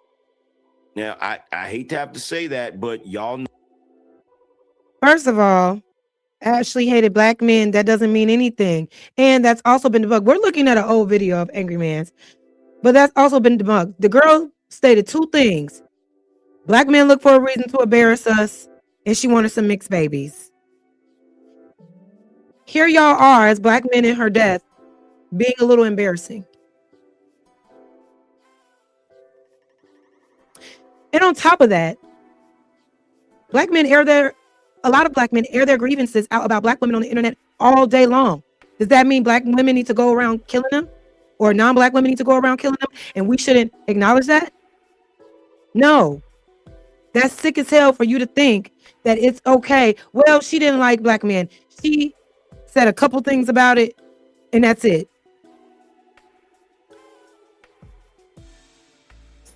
Now, I hate to have to say that, but y'all know. First of all, Ashley hated Black men. That doesn't mean anything. And that's also been debunked. We're looking at an old video of Angry Man's, but that's also been debunked. The girl stated two things. Black men look for a reason to embarrass us, and she wanted some mixed babies. Here y'all are as Black men in her death, being a little embarrassing. And on top of that, a lot of Black men air their grievances out about Black women on the internet all day long. Does that mean Black women need to go around killing them? Or non-Black women need to go around killing them? And we shouldn't acknowledge that? No. That's sick as hell for you to think that it's okay. Well, she didn't like Black men. She said a couple things about it, and that's it.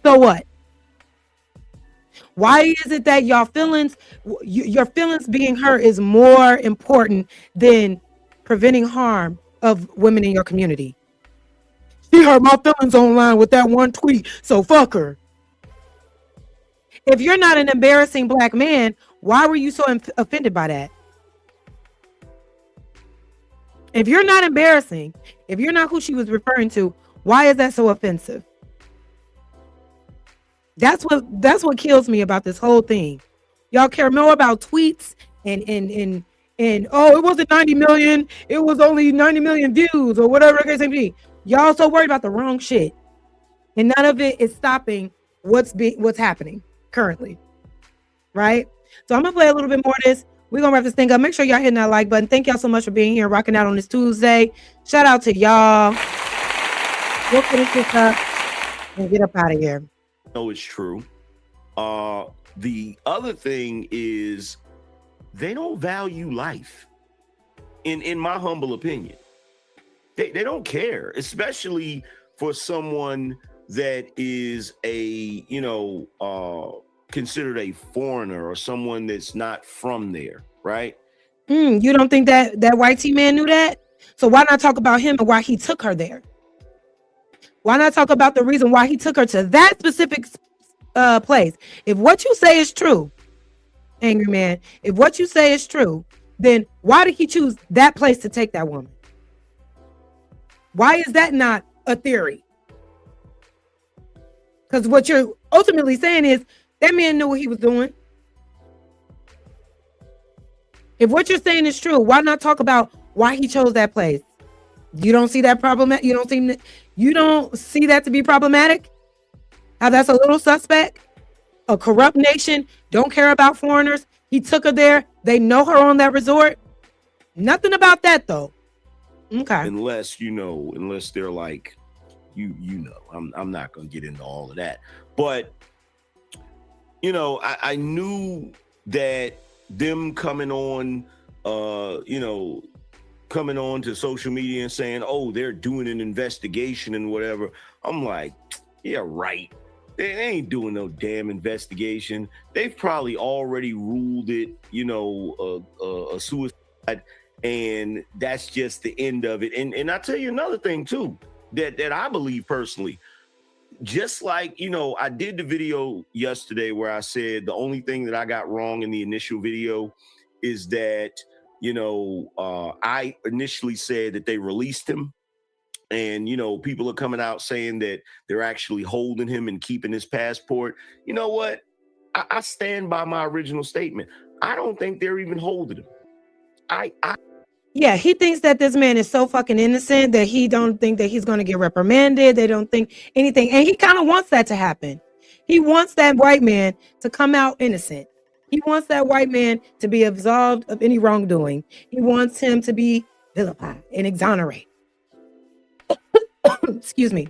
So what? Why is it that your feelings being hurt is more important than preventing harm of women in your community? She hurt my feelings online with that one tweet, so fuck her. If you're not an embarrassing Black man, why were you so offended by that? If you're not embarrassing, if you're not who she was referring to, why is that so offensive? That's what kills me about this whole thing. Y'all care more about tweets and oh, it wasn't 90 million, it was only 90 million views or whatever the case may be. Y'all so worried about the wrong shit. And none of it is stopping what's happening currently. Right? So I'm gonna play a little bit more of this. We're gonna wrap this thing up. Make sure y'all hitting that like button. Thank y'all so much for being here, rocking out on this Tuesday. Shout out to y'all. We'll finish this up and get up out of here. No, it's true. The other thing is they don't value life. In my humble opinion, they don't care, especially for someone that is considered a foreigner or someone that's not from there, right? You don't think that white T man knew that? So why not talk about him and why he took her there? Why not talk about the reason why he took her to that specific place? If what you say is true, Angry Man, if what you say is true, then why did he choose that place to take that woman? Why is that not a theory? Because what you're ultimately saying is that man knew what he was doing. If what you're saying is true, why not talk about why he chose that place? You don't see that problem? You don't see that to be problematic? How that's a little suspect? A corrupt nation, don't care about foreigners. He took her there. They know her on that resort. Nothing about that though. Okay. Unless they're like, I'm not gonna get into all of that. But I knew that them coming on to social media and saying, oh, they're doing an investigation and whatever. I'm like, yeah, right. They ain't doing no damn investigation. They've probably already ruled it, a suicide, and that's just the end of it. And I'll tell you another thing too, that I believe personally. Just like, I did the video yesterday where I said the only thing that I got wrong in the initial video is that, I initially said that they released him. And, people are coming out saying that they're actually holding him and keeping his passport. You know what? I stand by my original statement. I don't think they're even holding him. Yeah, he thinks that this man is so fucking innocent that he don't think that he's going to get reprimanded. They don't think anything. And he kind of wants that to happen. He wants that white man to come out innocent. He wants that white man to be absolved of any wrongdoing. He wants him to be vilified and exonerated. Excuse me.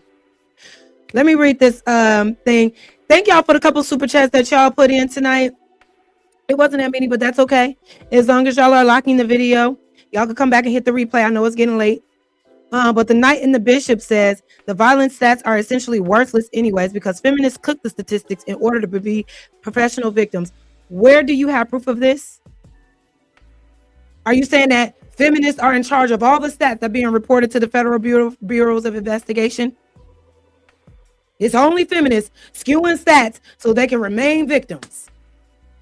Let me read this thing. Thank y'all for the couple super chats that y'all put in tonight. It wasn't that many, but that's okay. As long as y'all are locking the video, y'all can come back and hit the replay. I know it's getting late. But the Knight and the Bishop says the violence stats are essentially worthless anyways because feminists cook the statistics in order to be professional victims. Where do you have proof of this? Are you saying that feminists are in charge of all the stats that are being reported to the Federal Bureaus of Investigation? It's only feminists skewing stats so they can remain victims.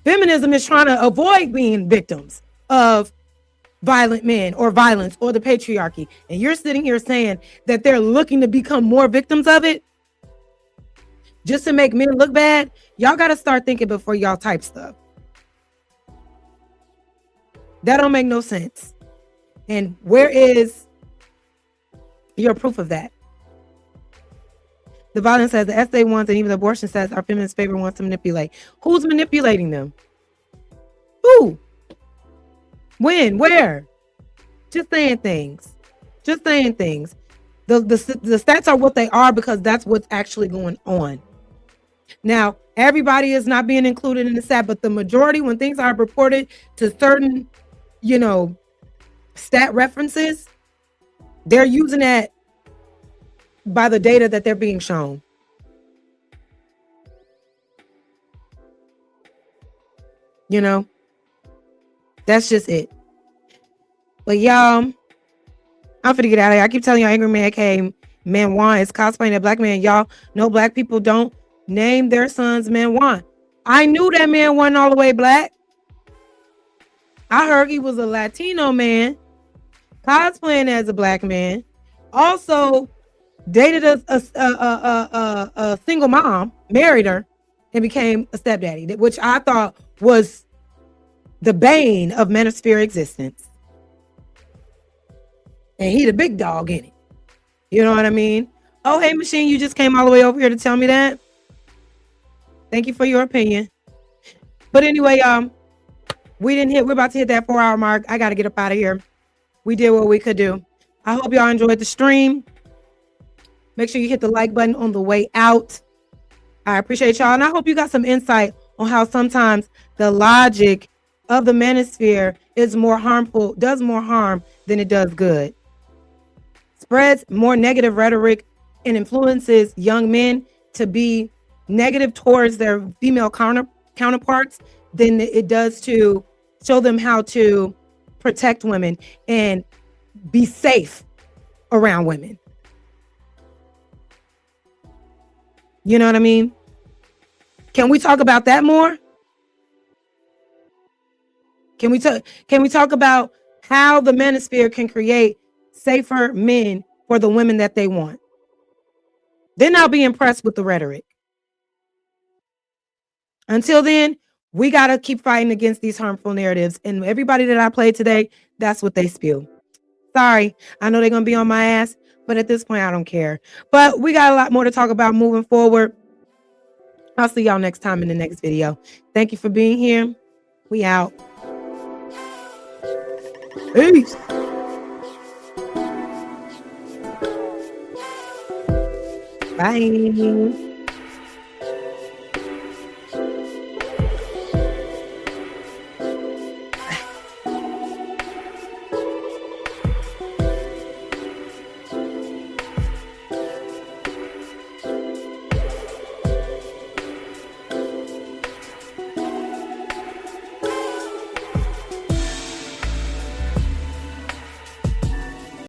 Feminism is trying to avoid being victims of violent men or violence or the patriarchy. And you're sitting here saying that they're looking to become more victims of it just to make men look bad. Y'all got to start thinking before y'all type stuff. That don't make no sense. And where is your proof of that? The violence says the essay wants, and even the abortion says our feminist favor wants to manipulate. Who's manipulating them? Who? When? Where? Just saying things. Just saying things. The stats are what they are because that's what's actually going on. Now, everybody is not being included in the stat, but the majority, when things are reported to certain, stat references, they're using that by the data that they're being shown. That's just it. But y'all, I'm finna get out of here. I keep telling y'all, Angry Man came. Man Juan is cosplaying a black man. Y'all know black people don't name their sons Man Juan. I knew that man wasn't all the way black. I heard he was a Latino man cosplaying as a black man. Also dated a single mom, married her, and became a stepdaddy, which I thought was the bane of Manosphere existence. And he the big dog in it. You know what I mean? Oh, hey, Machine, you just came all the way over here to tell me that. Thank you for your opinion. But anyway, we're about to hit that 4-hour mark. I got to get up out of here. We did what we could do. I hope y'all enjoyed the stream. Make sure you hit the like button on the way out. I appreciate y'all. And I hope you got some insight on how sometimes the logic of the manosphere is more harmful, does more harm than it does good. Spreads more negative rhetoric and influences young men to be negative towards their female counterparts than it does to show them how to protect women and be safe around women. You know what I mean? Can we talk about that more? Can we talk about how the manosphere can create safer men for the women that they want? Then I'll be impressed with the rhetoric. Until then, we got to keep fighting against these harmful narratives. And everybody that I played today, that's what they spew. Sorry, I know they're going to be on my ass, but at this point, I don't care. But we got a lot more to talk about moving forward. I'll see y'all next time in the next video. Thank you for being here. We out. Peace. Bye.